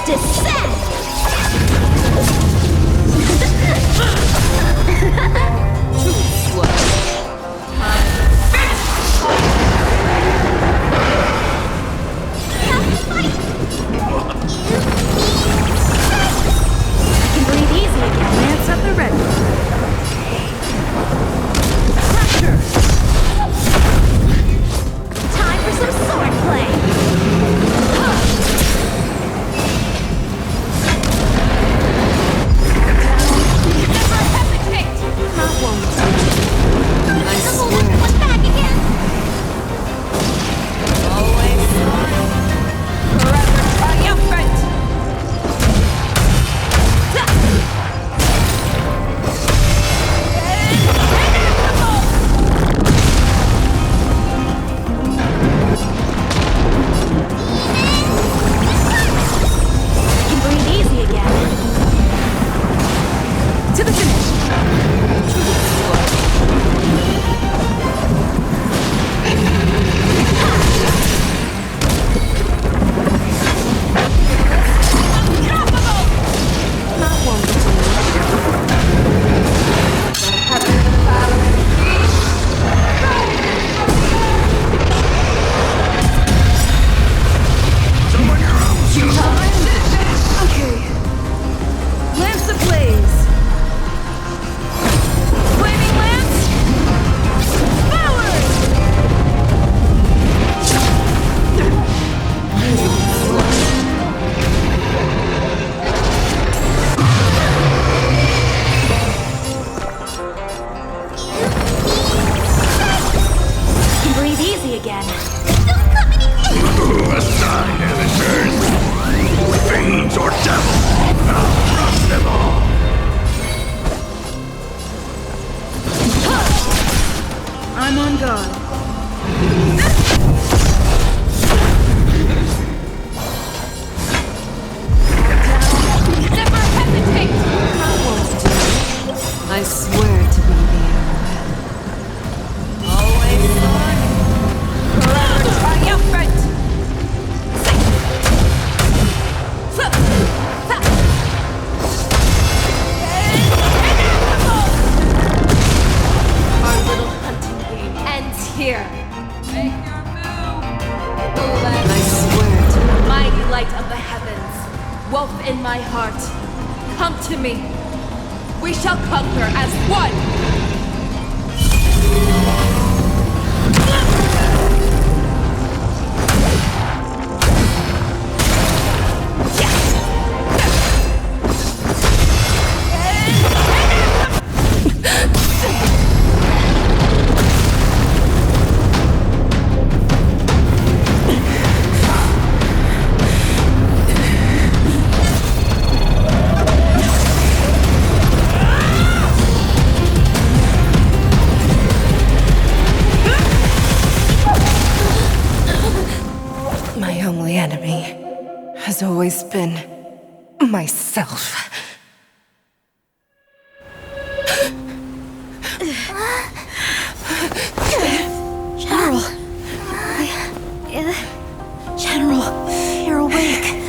descend! Too slow. I can breathe easy again. Lance up the red one. Pressure! Time for some sword play! Never hesitate! Not one to. I swear. What's back again? Always smart. Forever triumphant! I can breathe easy again. To the finish. Not one to. Okay. Lance ablaze. Flaming lance. Forward! Can breathe easy again. Aside, amateurs! Fiends or devils! I'll crush them all! I'm on guard. Never hesitate! Not one to. I swear to be the arrowhead. Always smart. Forever triumphant! Our little hunting game ends here. Make your move! I swear to. Mighty light of the heavens, wolf in my heart, come to me. We shall conquer as one! My only enemy has always been myself. General! General, you're awake.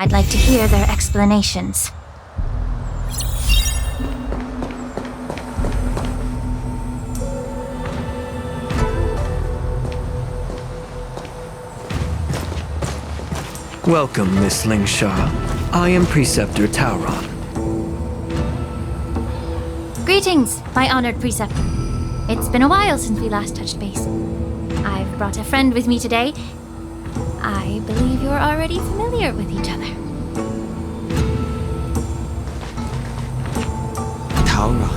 I'd like to hear their explanations. Welcome, Miss Lingshaw. I am Preceptor Tauron. Greetings, my honored preceptor. It's been a while since we last touched base. I've brought a friend with me today. I believe you're already familiar with each other. Tauron.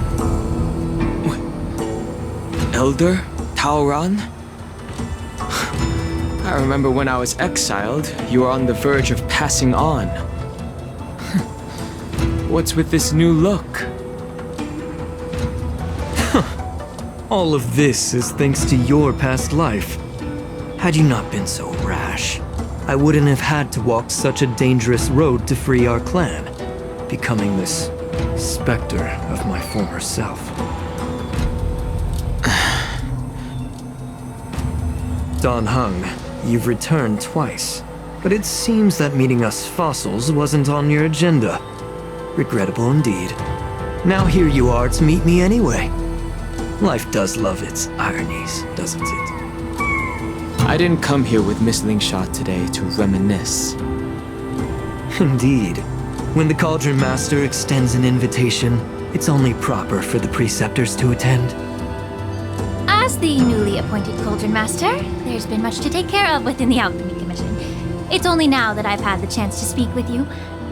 Elder Tauron? I remember when I was exiled, you were on the verge of passing on. What's with this new look? All of this is thanks to your past life. Had you not been so rash, I wouldn't have had to walk such a dangerous road to free our clan, becoming this specter of my former self. Dan Heng, you've returned twice, but it seems that meeting us fossils wasn't on your agenda. Regrettable indeed. Now here you are to meet me anyway. Life does love its ironies, doesn't it? I didn't come here with Miss Lingsha today to reminisce. Indeed. When the Cauldron Master extends an invitation, it's only proper for the preceptors to attend. As the newly appointed Cauldron Master, there's been much to take care of within the Alchemy Commission. It's only now that I've had the chance to speak with you.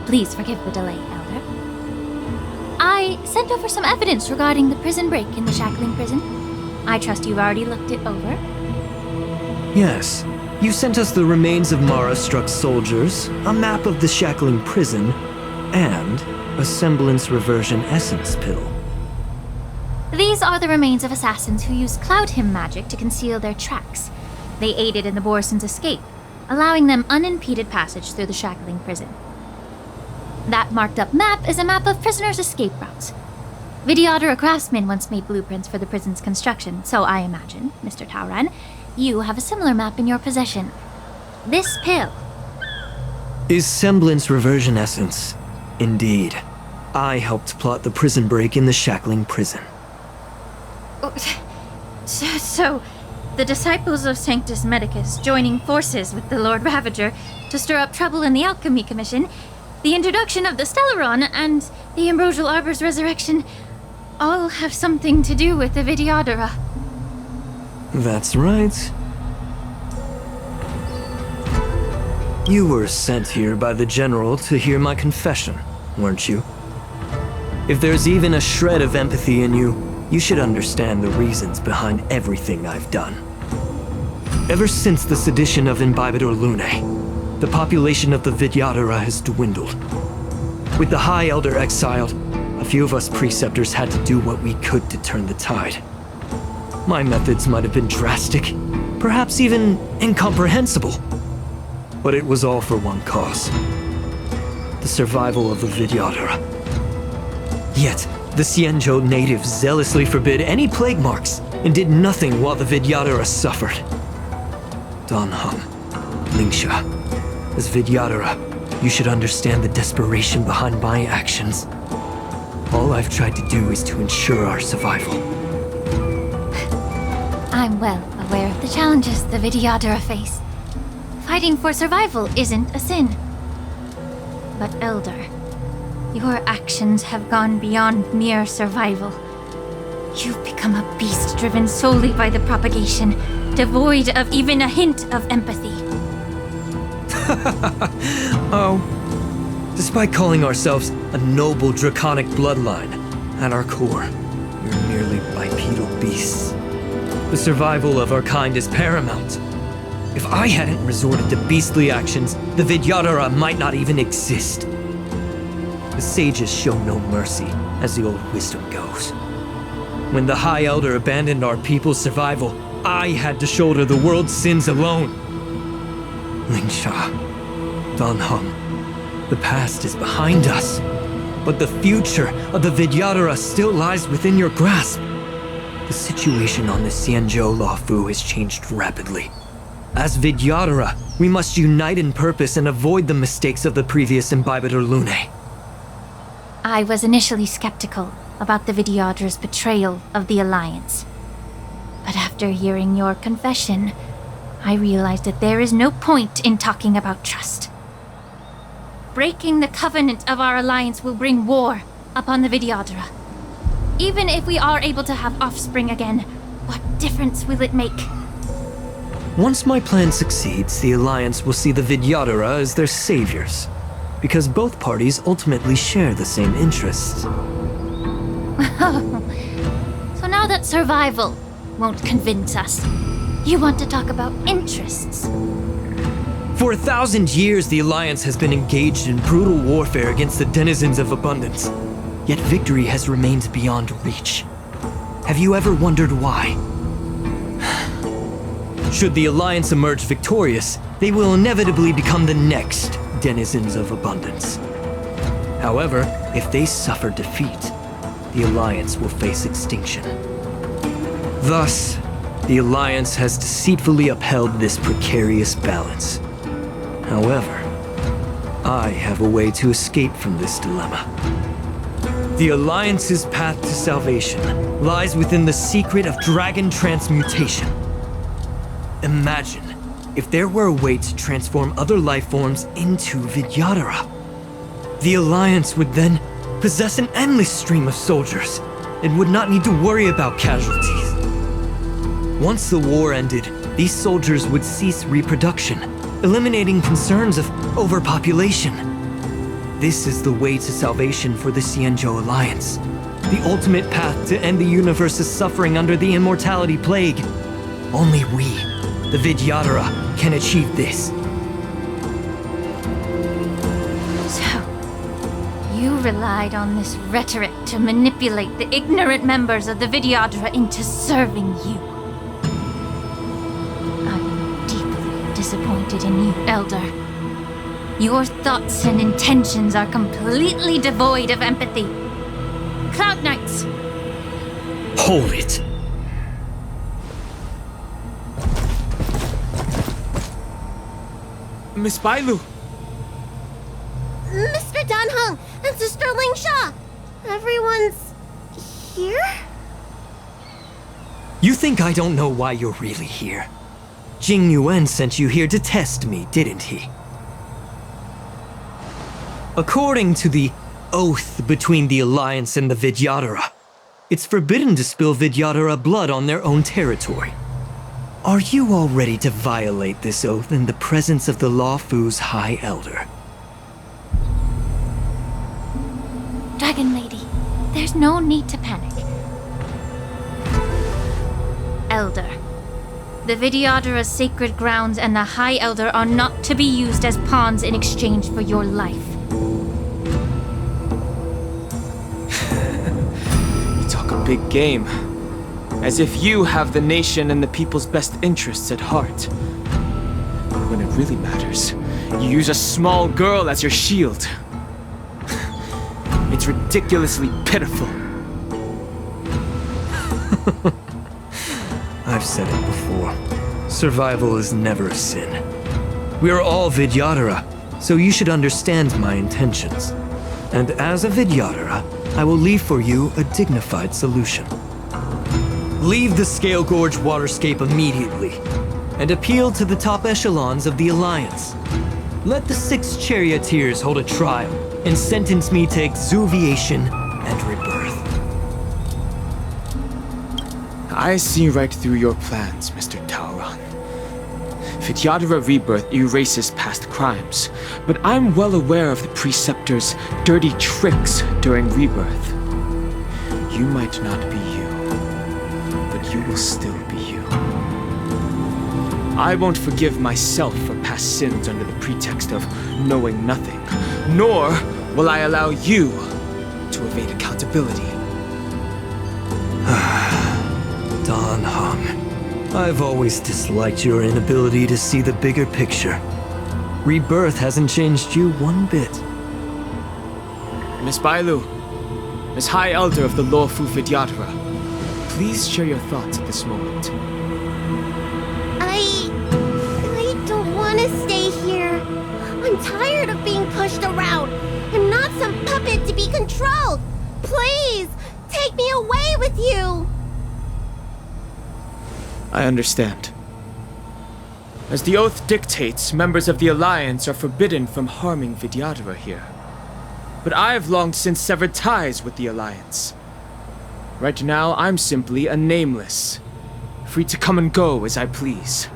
Please forgive the delay, Elder. I sent over some evidence regarding the prison break in the Shackling prison. I trust you've already looked it over. Yes. You sent us the remains of Mara-struck soldiers, a map of the Shackling prison, and a semblance reversion essence pill. These are the remains of assassins who used Cloud Hymn magic to conceal their tracks. They aided in the Borison's escape, allowing them unimpeded passage through the Shackling prison. That marked-up map is a map of prisoners' escape routes. Vidyadhara craftsmen once made blueprints for the prison's construction, so I imagine, Mr. Tauron, you have a similar map in your possession. This pill is semblance reversion essence. Indeed. I helped plot the prison break in the Shackling prison. So, the disciples of Sanctus Medicus joining forces with the Lord Ravager to stir up trouble in the Alchemy Commission, the introduction of the Stellaron, and the Ambrosial Arbor's resurrection all have something to do with the Vidyadhara. That's right. You were sent here by the General to hear my confession, weren't you? If there's even a shred of empathy in you, you should understand the reasons behind everything I've done. Ever since the sedition of Imbibitor Lunae, the population of the Vidyadhara has dwindled. With the High Elder exiled, a few of us preceptors had to do what we could to turn the tide. My methods might have been drastic, perhaps even incomprehensible. But it was all for one cause. The survival of the Vidyadhara. Yet, the Xianzhou natives zealously forbid any plague marks and did nothing while the Vidyadhara suffered. Dan Heng, Lingsha, as Vidyadhara, you should understand the desperation behind my actions. All I've tried to do is to ensure our survival. I'm well aware of the challenges the Vidyadhara face. Fighting for survival isn't a sin. But Elder, your actions have gone beyond mere survival. You've become a beast driven solely by the propagation, devoid of even a hint of empathy. Oh. Despite calling ourselves a noble draconic bloodline, at our core, we're merely bipedal beasts. The survival of our kind is paramount. If I hadn't resorted to beastly actions, the Vidyadhara might not even exist. The sages show no mercy, as the old wisdom goes. When the High Elder abandoned our people's survival, I had to shoulder the world's sins alone. Lingsha, Dan Heng, the past is behind us, but the future of the Vidyadhara still lies within your grasp. The situation on the Xianzhou Luofu has changed rapidly. As Vidyadhara, we must unite in purpose and avoid the mistakes of the previous Imbibitor Lunae. I was initially skeptical about the Vidyadhara's betrayal of the Alliance. But after hearing your confession, I realized that there is no point in talking about trust. Breaking the covenant of our alliance will bring war upon the Vidyadhara. Even if we are able to have offspring again, what difference will it make? Once my plan succeeds, the Alliance will see the Vidyadhara as their saviors, because both parties ultimately share the same interests. So now that survival won't convince us, you want to talk about interests? For 1,000 years, the Alliance has been engaged in brutal warfare against the denizens of abundance. Yet victory has remained beyond reach. Have you ever wondered why? Should the Alliance emerge victorious, they will inevitably become the next denizens of abundance. However, if they suffer defeat, the Alliance will face extinction. Thus, the Alliance has deceitfully upheld this precarious balance. However, I have a way to escape from this dilemma. The Alliance's path to salvation lies within the secret of dragon transmutation. Imagine if there were a way to transform other life forms into Vidyadhara. The Alliance would then possess an endless stream of soldiers and would not need to worry about casualties. Once the war ended, these soldiers would cease reproduction, eliminating concerns of overpopulation. This is the way to salvation for the Xianzhou Alliance. The ultimate path to end the universe's suffering under the immortality plague. Only we, the Vidyadhara, can achieve this. So, you relied on this rhetoric to manipulate the ignorant members of the Vidyadhara into serving you. I'm deeply disappointed in you, Elder. Your thoughts and intentions are completely devoid of empathy. Cloud Knights! Hold it! Miss Bailu! Mr. Danheng and Sister Lingsha! Everyone's here? You think I don't know why you're really here? Jing Yuan sent you here to test me, didn't he? According to the oath between the Alliance and the Vidyadhara, it's forbidden to spill Vidyadhara blood on their own territory. Are you all ready to violate this oath in the presence of the Luofu's High Elder? Dragon Lady, there's no need to panic. Elder, the Vidyadhara's sacred grounds and the High Elder are not to be used as pawns in exchange for your life. You talk a big game. As if you have the nation and the people's best interests at heart. But when it really matters, you use a small girl as your shield. It's ridiculously pitiful. I've said it before. Survival is never a sin. We are all Vidyadhara, so you should understand my intentions. And as a Vidyadhara, I will leave for you a dignified solution. Leave the Scale Gorge waterscape immediately, and appeal to the top echelons of the Alliance. Let the 6 charioteers hold a trial and sentence me to exuviation and rebirth. I see right through your plans, Mr. Taoran. Vidyadhara rebirth erases past crimes, but I'm well aware of the Preceptor's dirty tricks during rebirth. You might not be you, but you will still be you. I won't forgive myself for past sins under the pretext of knowing nothing, nor will I allow you to evade accountability. Dan Heng, I've always disliked your inability to see the bigger picture. Rebirth hasn't changed you one bit. Miss Bailu, as High Elder of the Luofu Vidyadhara, please share your thoughts at this moment. I don't want to stay here. I'm tired of being pushed around. I'm not some puppet to be controlled. Please, take me away with you. I understand. As the oath dictates, members of the Alliance are forbidden from harming Vidyadhara here. But I've long since severed ties with the Alliance. Right now, I'm simply a nameless, free to come and go as I please.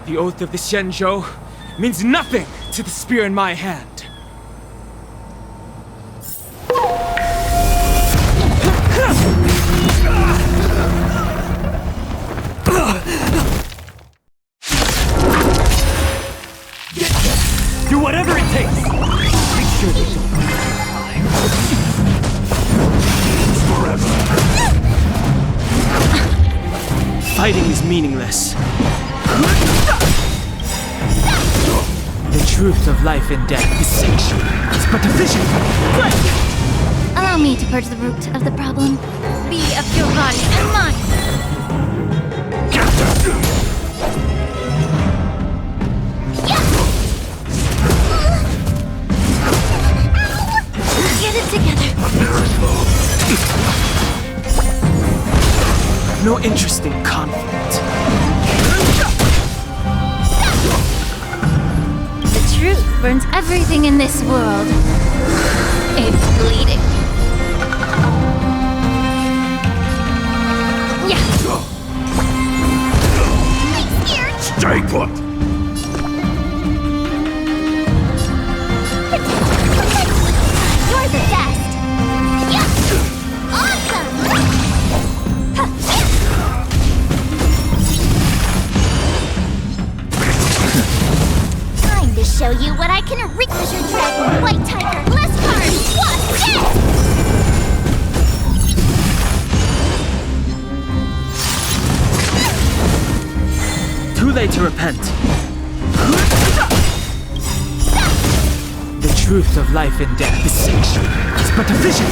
The oath of the Xianzhou means nothing to the spear in my hand. Fighting is meaningless. The truth of life and death is it's but a vision. Allow me to purge the root of the problem. Be of your body and mind. Get it together. No interest in conflict. The truth burns everything in this world. It's bleeding. Yeah. I'm scared. Stay put. You're the best. Yeah. Awesome. Time to show you what I can reach. Treasure dragon, white tiger, less cards. What's this? Too late to repent. The truth of life and death is it's but a vision.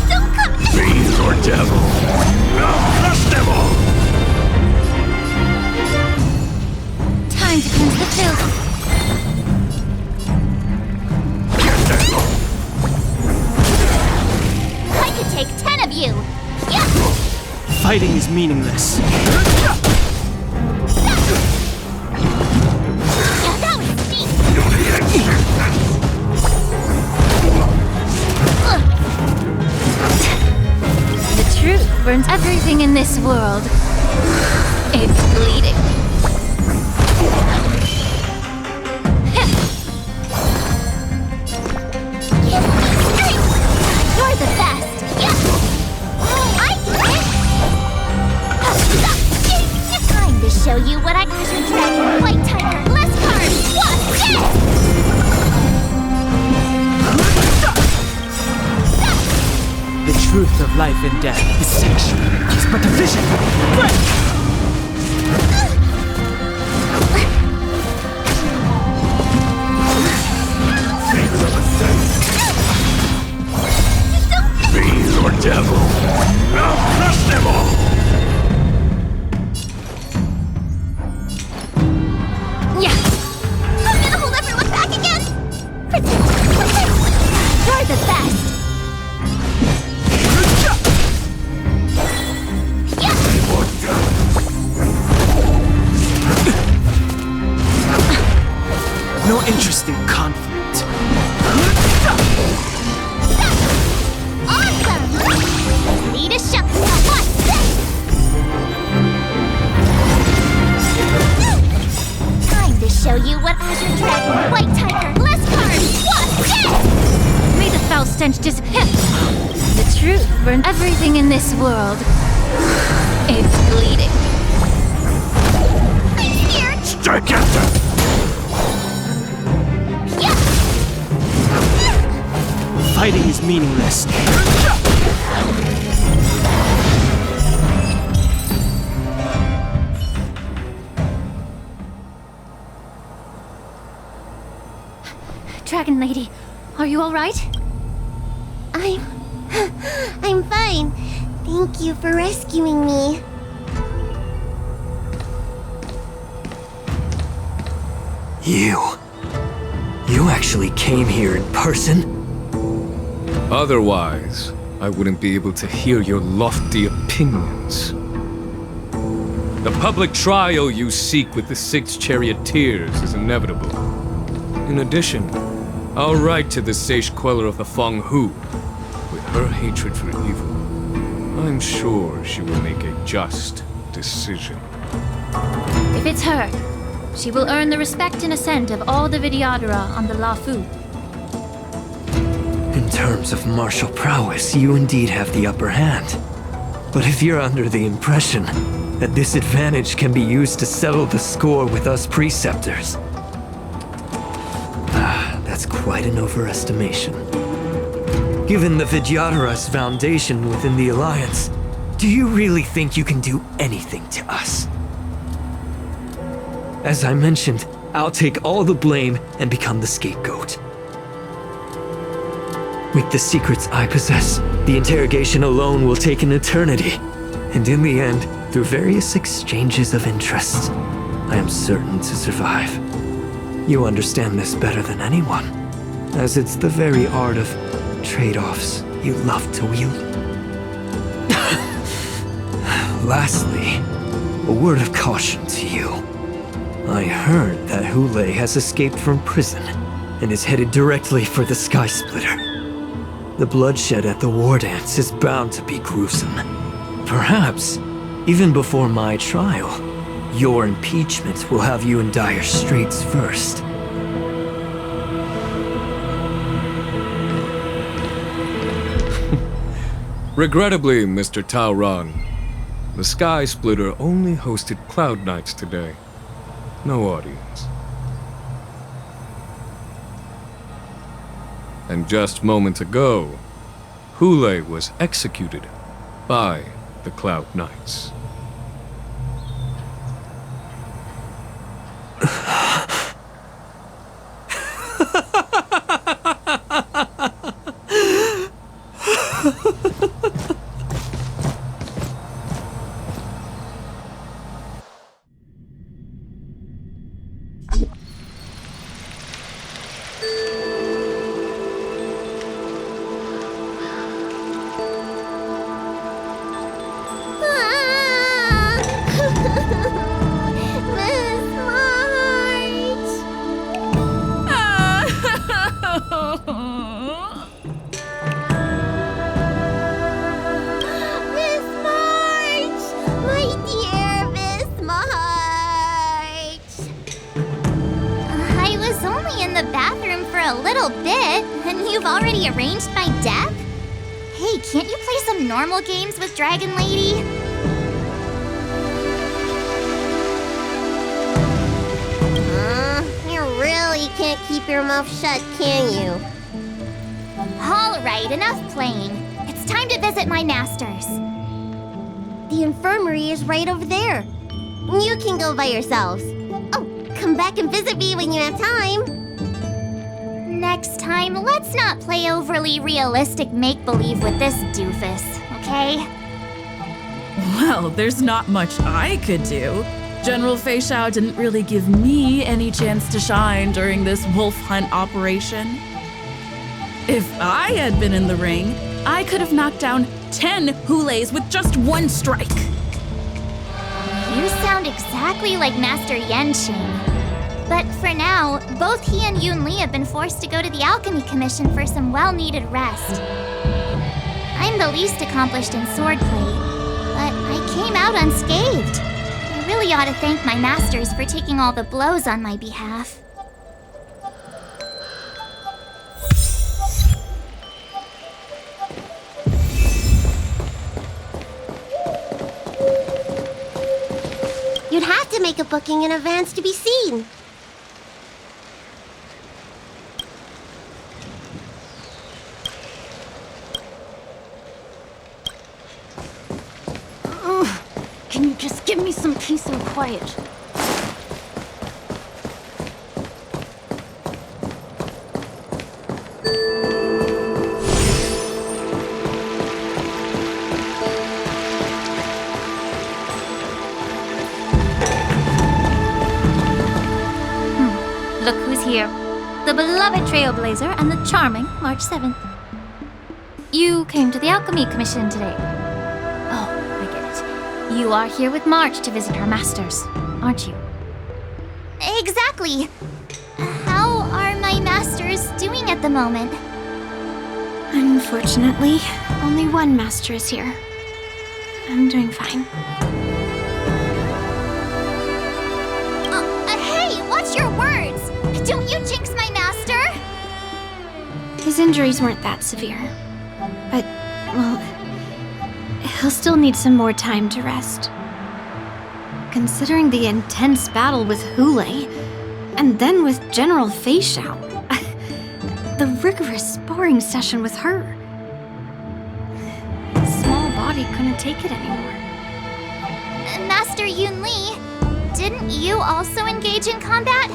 Don't come. Fiend or devil. Crush them all. Time to cleanse the filth. I could take 10 of you. Yeah. Fighting is meaningless. Yeah, that was steep. The truth burns everything in this world. It's bleeding. You're the best. Yeah. I did it. Time to show you what I treasure dragon, white tiger, less cards. What's this? The truth of life and death is it's but a vision. Fiend or devil. I'll crush them all. Yeah. I'm gonna hold everyone back again. You're the best. No interest in conflict. Awesome! Need a shot. What's this? Time to show you what treasure dragon, white tiger, less cards. What's this? May the foul stench disappear. The truth burns everything in this world. It's bleeding. I'm scared. Strike at them. Fighting is meaningless. Dragon Lady, are you all right? I'm fine. Thank you for rescuing me. You actually came here in person? Otherwise, I wouldn't be able to hear your lofty opinions. The public trial you seek with the 6 charioteers is inevitable. In addition, I'll write to the sage queller of the Feng Hu. With her hatred for evil, I'm sure she will make a just decision. If it's her, she will earn the respect and assent of all the Vidyadhara on the Lafu. In terms of martial prowess, you indeed have the upper hand. But if you're under the impression that this advantage can be used to settle the score with us preceptors, that's quite an overestimation. Given the Vidyadhara's foundation within the Alliance, do you really think you can do anything to us? As I mentioned, I'll take all the blame and become the scapegoat. With the secrets I possess, the interrogation alone will take an eternity. And in the end, through various exchanges of interest, I am certain to survive. You understand this better than anyone, as it's the very art of trade-offs you love to wield. Lastly, a word of caution to you. I heard that Hule has escaped from prison and is headed directly for the Sky Splitter. The bloodshed at the war dance is bound to be gruesome. Perhaps, even before my trial, your impeachment will have you in dire straits first. Regrettably, Mr. Tauron, the Sky Splitter only hosted Cloud Knights today. No audience. And just moments ago, Hule was executed by the Cloud Knights. Normal games with Dragon Lady? You really can't keep your mouth shut, can you? Alright, enough playing. It's time to visit my masters. The infirmary is right over there. You can go by yourselves. Oh, come back and visit me when you have time. Next time, let's not play overly realistic make-believe with this doofus. Okay? Well, there's not much I could do. General Fei Xiao didn't really give me any chance to shine during this wolf hunt operation. If I had been in the ring, I could have knocked down 10 Hules with just one strike. You sound exactly like Master Yanqing. But for now, both he and Yun Li have been forced to go to the Alchemy Commission for some well-needed rest. I'm the least accomplished in swordplay, but I came out unscathed. I really ought to thank my masters for taking all the blows on my behalf. You'd have to make a booking in advance to be seen. Can you just give me some peace and quiet? Look who's here. The beloved Trailblazer and the charming March 7th. You came to the Alchemy Commission today. Oh, I get it. You are here with March to visit her masters, aren't you? Exactly. How are my masters doing at the moment? Unfortunately, only one master is here. I'm doing fine. Hey, watch your words! Don't you jinx my master! His injuries weren't that severe. But, well, he'll still need some more time to rest. Considering the intense battle with Hule, and then with General Fei Xiao, the rigorous sparring session with her, body couldn't take it anymore. Master Yunli, didn't you also engage in combat?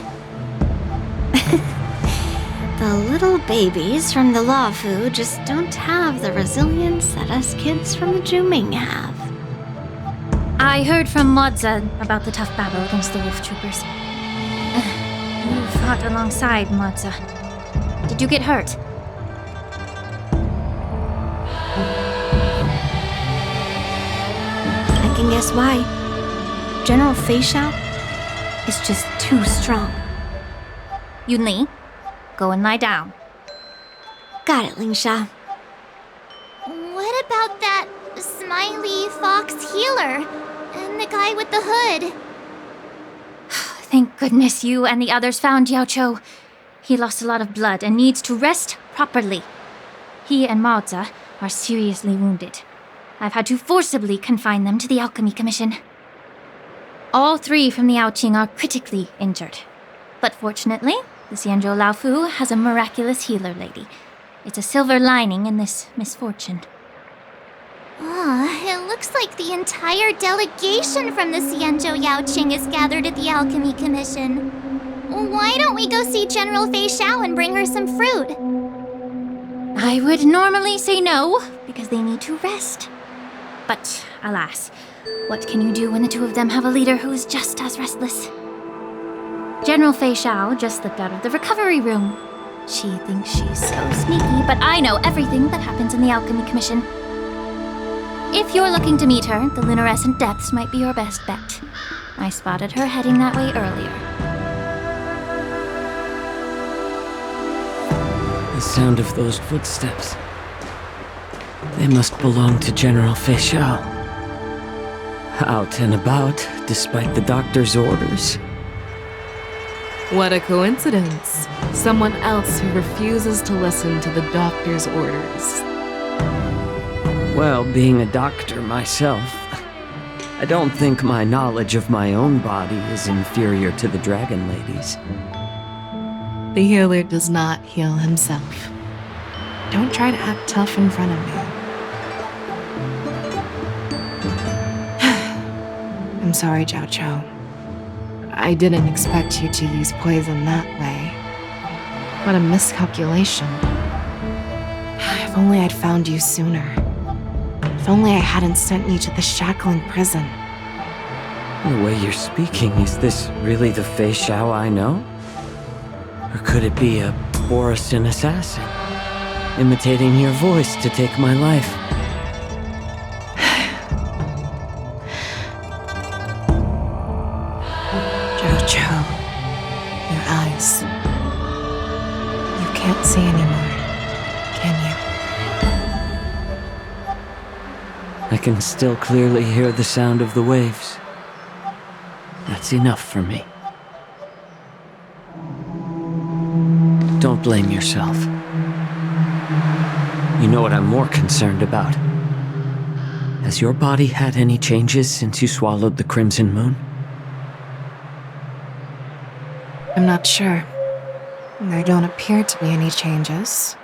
The little babies from the Luofu just don't have the resilience that us kids from the Zhuming have. I heard from Modza about the tough battle against the wolf troopers. You fought alongside Modza. Did you get hurt? I can guess why. General Fei Xiao is just too strong. Yunli, go and lie down. Got it, Lingsha. What about that smiley fox healer and the guy with the hood? Thank goodness you and the others found Yao Cho. He lost a lot of blood and needs to rest properly. He and Maoza are seriously wounded. I've had to forcibly confine them to the Alchemy Commission. All 3 from the Yaoqing are critically injured. But fortunately, the Xianzhou Laofu has a miraculous healer lady. It's a silver lining in this misfortune. It looks like the entire delegation from the Xianzhou Yaoqing is gathered at the Alchemy Commission. Why don't we go see General Fei Xiao and bring her some fruit? I would normally say no, because they need to rest. But, alas, what can you do when the 2 of them have a leader who is just as restless? General Fei Xiao just slipped out of the recovery room. She thinks she's so sneaky, but I know everything that happens in the Alchemy Commission. If you're looking to meet her, the luminescent depths might be your best bet. I spotted her heading that way earlier. The sound of those footsteps. They must belong to General Fei Xiao. Out and about, despite the doctor's orders. What a coincidence. Someone else who refuses to listen to the doctor's orders. Well, being a doctor myself, I don't think my knowledge of my own body is inferior to the Dragon Lady's. The healer does not heal himself. Don't try to act tough in front of me. I'm sorry, Zhao Cho. I didn't expect you to use poison that way. What a miscalculation. If only I'd found you sooner. If only I hadn't sent you to the shackling prison. The way you're speaking, is this really the Fei Xiao I know? Or could it be a Borisin assassin, imitating your voice to take my life? Jojo, your eyes. You can't see anymore, can you? I can still clearly hear the sound of the waves. That's enough for me. Don't blame yourself. You know what I'm more concerned about? Has your body had any changes since you swallowed the Crimson Moon? I'm not sure. There don't appear to be any changes.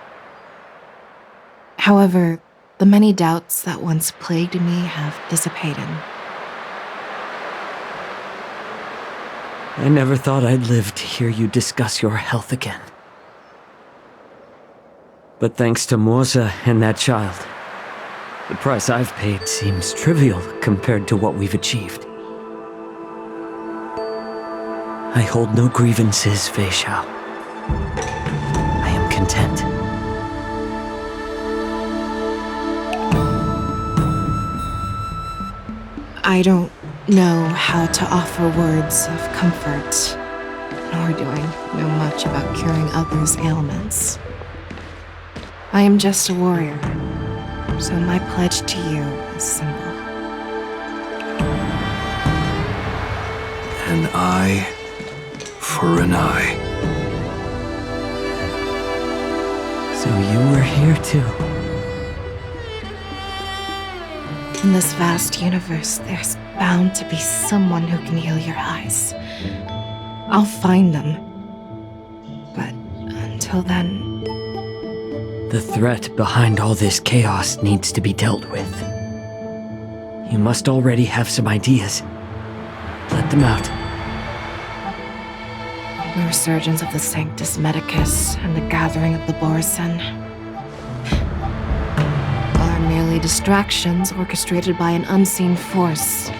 However, the many doubts that once plagued me have dissipated. I never thought I'd live to hear you discuss your health again. But thanks to Moza and that child, the price I've paid seems trivial compared to what we've achieved. I hold no grievances, Fei Xiao. I am content. I don't know how to offer words of comfort, nor do I know much about curing others' ailments. I am just a warrior, so my pledge to you is simple. An eye for an eye. So you were here too. In this vast universe, there's bound to be someone who can heal your eyes. I'll find them. But until then... The threat behind all this chaos needs to be dealt with. You must already have some ideas. Let them out. The resurgence of the Sanctus Medicus and the gathering of the Borison are merely distractions orchestrated by an unseen force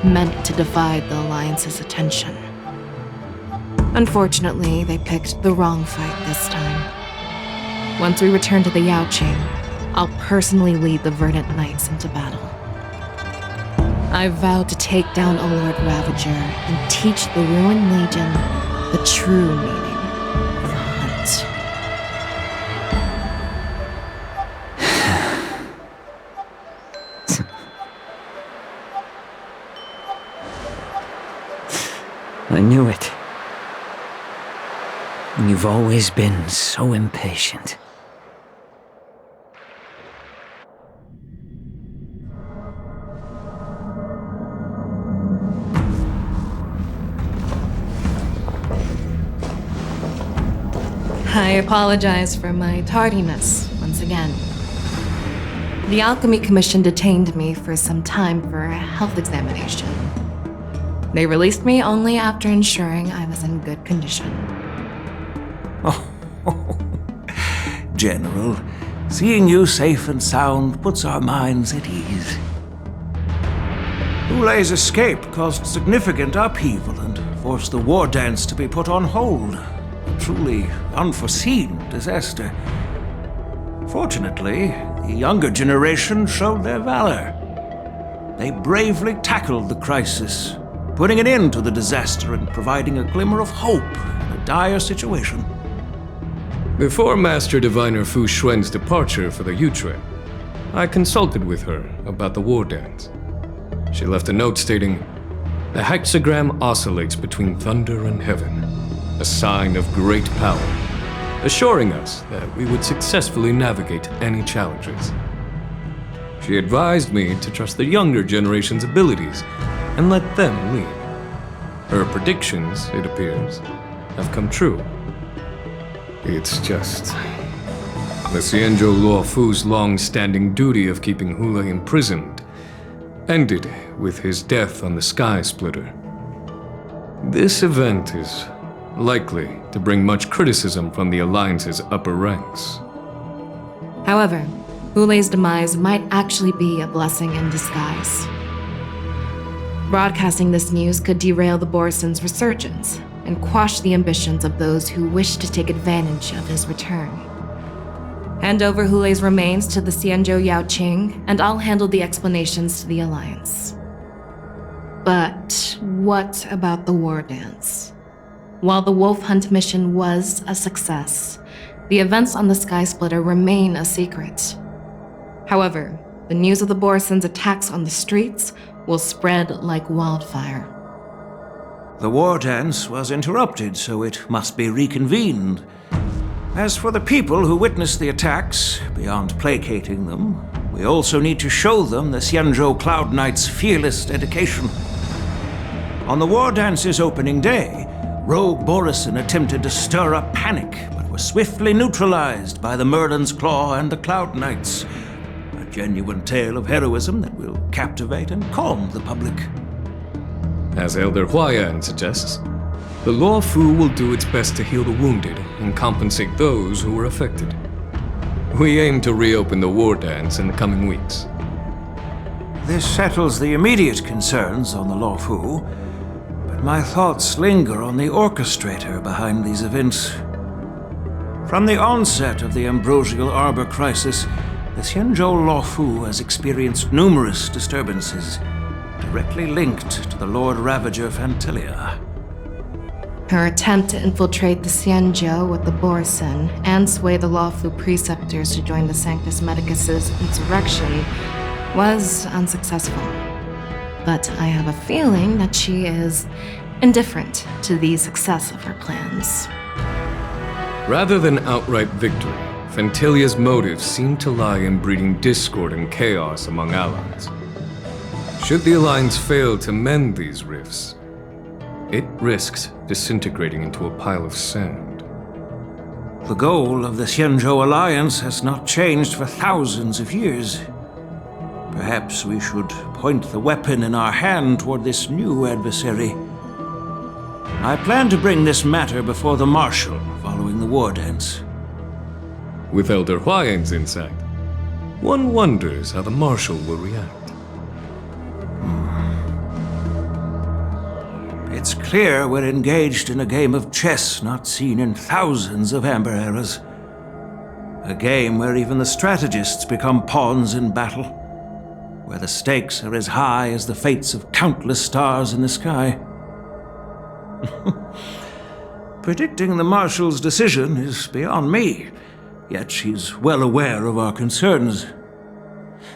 meant to divide the Alliance's attention. Unfortunately, they picked the wrong fight this time. Once we return to the Yaoqing, I'll personally lead the Verdant Knights into battle. I vowed to take down a Lord Ravager and teach the Ruined Legion the true meaning of the hunt. I knew it. You've always been so impatient. I apologize for my tardiness once again. The Alchemy Commission detained me for some time for a health examination. They released me only after ensuring I was in good condition. General, seeing you safe and sound puts our minds at ease. Ulay's escape caused significant upheaval and forced the war dance to be put on hold. A truly unforeseen disaster. Fortunately, the younger generation showed their valor. They bravely tackled the crisis, putting an end to the disaster and providing a glimmer of hope in a dire situation. Before Master Diviner Fu Xuan's departure for the Yutre, I consulted with her about the war dance. She left a note stating, "The hexagram oscillates between thunder and heaven, a sign of great power, assuring us that we would successfully navigate any challenges." She advised me to trust the younger generation's abilities and let them lead. Her predictions, it appears, have come true. It's just... the Xianzhou Luofu's long-standing duty of keeping Hulei imprisoned ended with his death on the Sky Splitter. This event is likely to bring much criticism from the Alliance's upper ranks. However, Hulei's demise might actually be a blessing in disguise. Broadcasting this news could derail the Borison's resurgence and quash the ambitions of those who wish to take advantage of his return. Hand over Hulei's remains to the Xianzhou Yaoqing, and I'll handle the explanations to the Alliance. But what about the war dance? While the Wolf Hunt mission was a success, the events on the Sky Splitter remain a secret. However, the news of the Borison's attacks on the streets will spread like wildfire. The war dance was interrupted, so it must be reconvened. As for the people who witnessed the attacks, beyond placating them, we also need to show them the Xianzhou Cloud Knight's fearless dedication. On the war dance's opening day, rogue Borison attempted to stir up panic, but was swiftly neutralized by the Merlin's Claw and the Cloud Knights. A genuine tale of heroism that will captivate and calm the public. As Elder Huayan suggests, the Luofu will do its best to heal the wounded and compensate those who were affected. We aim to reopen the war dance in the coming weeks. This settles the immediate concerns on the Luofu, but my thoughts linger on the orchestrator behind these events. From the onset of the Ambrosial Arbor crisis, the Xianzhou Luofu has experienced numerous disturbances, directly linked to the Lord Ravager Fantilia. Her attempt to infiltrate the Xianzhou with the Borison and sway the Luofu preceptors to join the Sanctus Medicus's insurrection was unsuccessful. But I have a feeling that she is indifferent to the success of her plans. Rather than outright victory, Fantilia's motives seem to lie in breeding discord and chaos among allies. Should the Alliance fail to mend these rifts, it risks disintegrating into a pile of sand. The goal of the Xianzhou Alliance has not changed for thousands of years. Perhaps we should point the weapon in our hand toward this new adversary. I plan to bring this matter before the Marshal following the war dance. With Elder Huayan's insight, one wonders how the Marshal will react. It's clear we're engaged in a game of chess not seen in thousands of Amber eras. A game where even the strategists become pawns in battle, where the stakes are as high as the fates of countless stars in the sky. Predicting the Marshal's decision is beyond me, yet she's well aware of our concerns.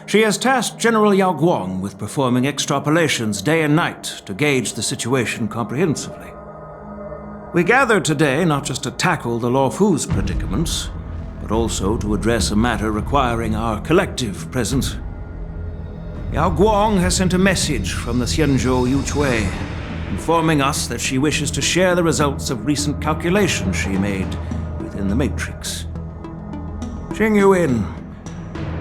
She has tasked General Yao Guang with performing extrapolations day and night to gauge the situation comprehensively. We gathered today not just to tackle the Luofu's predicaments, but also to address a matter requiring our collective presence. Yao Guang has sent a message from the Xianzhou Yuchui, informing us that she wishes to share the results of recent calculations she made within the Matrix. Jing Yuan,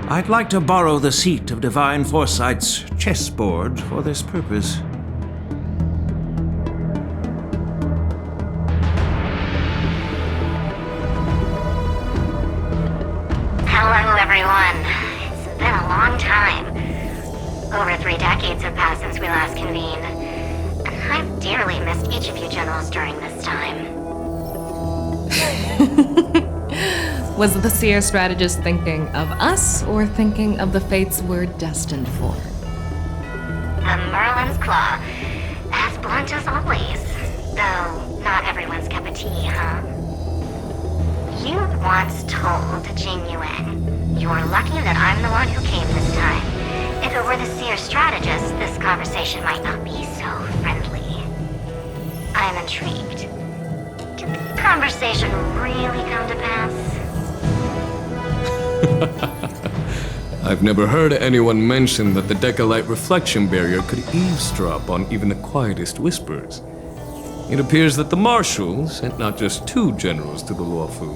I'd like to borrow the seat of Divine Foresight's chessboard for this purpose. Hello, everyone. It's been a long time. Over 3 decades have passed since we last convened. I've dearly missed each of you generals during this time. Was the seer strategist thinking of us or thinking of the fates we're destined for? The Merlin's Claw. As blunt as always. Though not everyone's cup of tea, huh? You once told Jing Yuan, "You're lucky that I'm the one who came this time. If it were the seer strategist, this conversation might not be so friendly." I'm intrigued. Did the conversation really come to pass? I've never heard anyone mention that the Decalite reflection barrier could eavesdrop on even the quietest whispers. It appears that the Marshal sent not just 2 generals to the Luofu,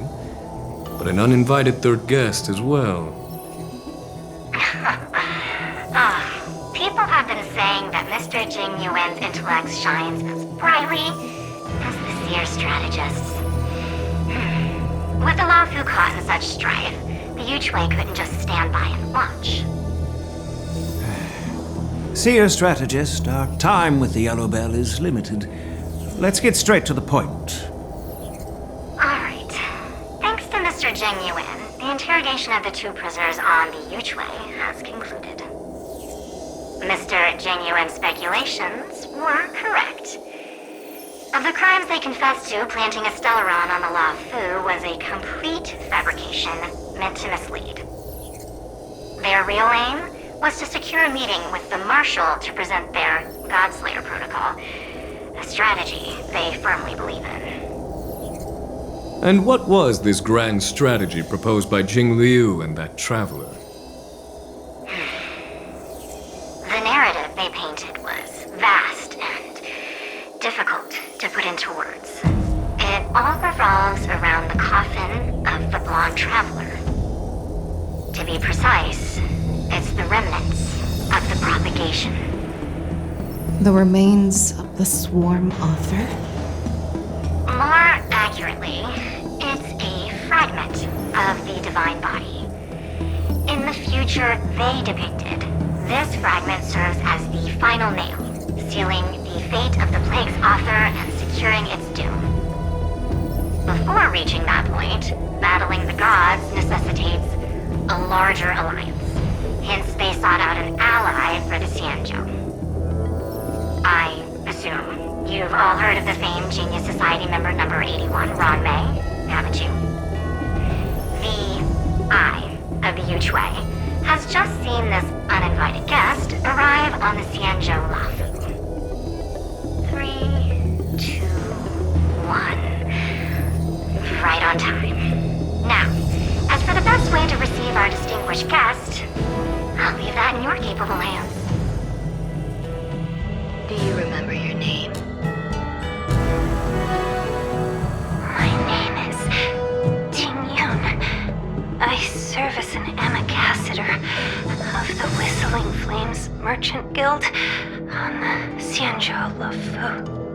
but an uninvited 3rd guest as well. People have been saying that Mr. Jing Yuan's intellect shines as brightly as the seer strategist's. With the Luofu causing such strife, the Yuchui couldn't just stand by and watch. Seer strategist, our time with the Yellow Bell is limited. Let's get straight to the point. Alright. Thanks to Mr. Jing Yuan, the interrogation of the 2 prisoners on the Yuchui has concluded. Mr. Jing Yuan's speculations were correct. Of the crimes they confessed to, planting a Stellaron on the Luofu was a complete fabrication meant to mislead. Their real aim was to secure a meeting with the Marshal to present their Godslayer protocol, a strategy they firmly believe in. And what was this grand strategy proposed by Jing Liu and that traveler? The narrative they painted was vast and difficult to put into words. It all revolves around the coffin of the blonde traveler. To be precise, it's the remnants of the propagation. The remains of the swarm author? More accurately, it's a fragment of the divine body. In the future they depicted, this fragment serves as the final nail, sealing the fate of the plague's author and securing its doom. Before reaching that point, battling the gods necessitates a larger alliance. Hence, they sought out an ally for the Xianzhou. I assume you've all heard of the famed Genius Society member number 81, Ron Mei, haven't you? The Eye of the Yuchui has just seen this uninvited guest arrive on the Xianzhou Luofu. 3, 2, 1. Right on time. Now, as for the best way to receive our distinguished guest, I'll leave that in your capable hands. Do you remember your name? My name is Ting Yun. I serve as an ambassador of the Whistling Merchant Guild on the Xianzhou Luofu.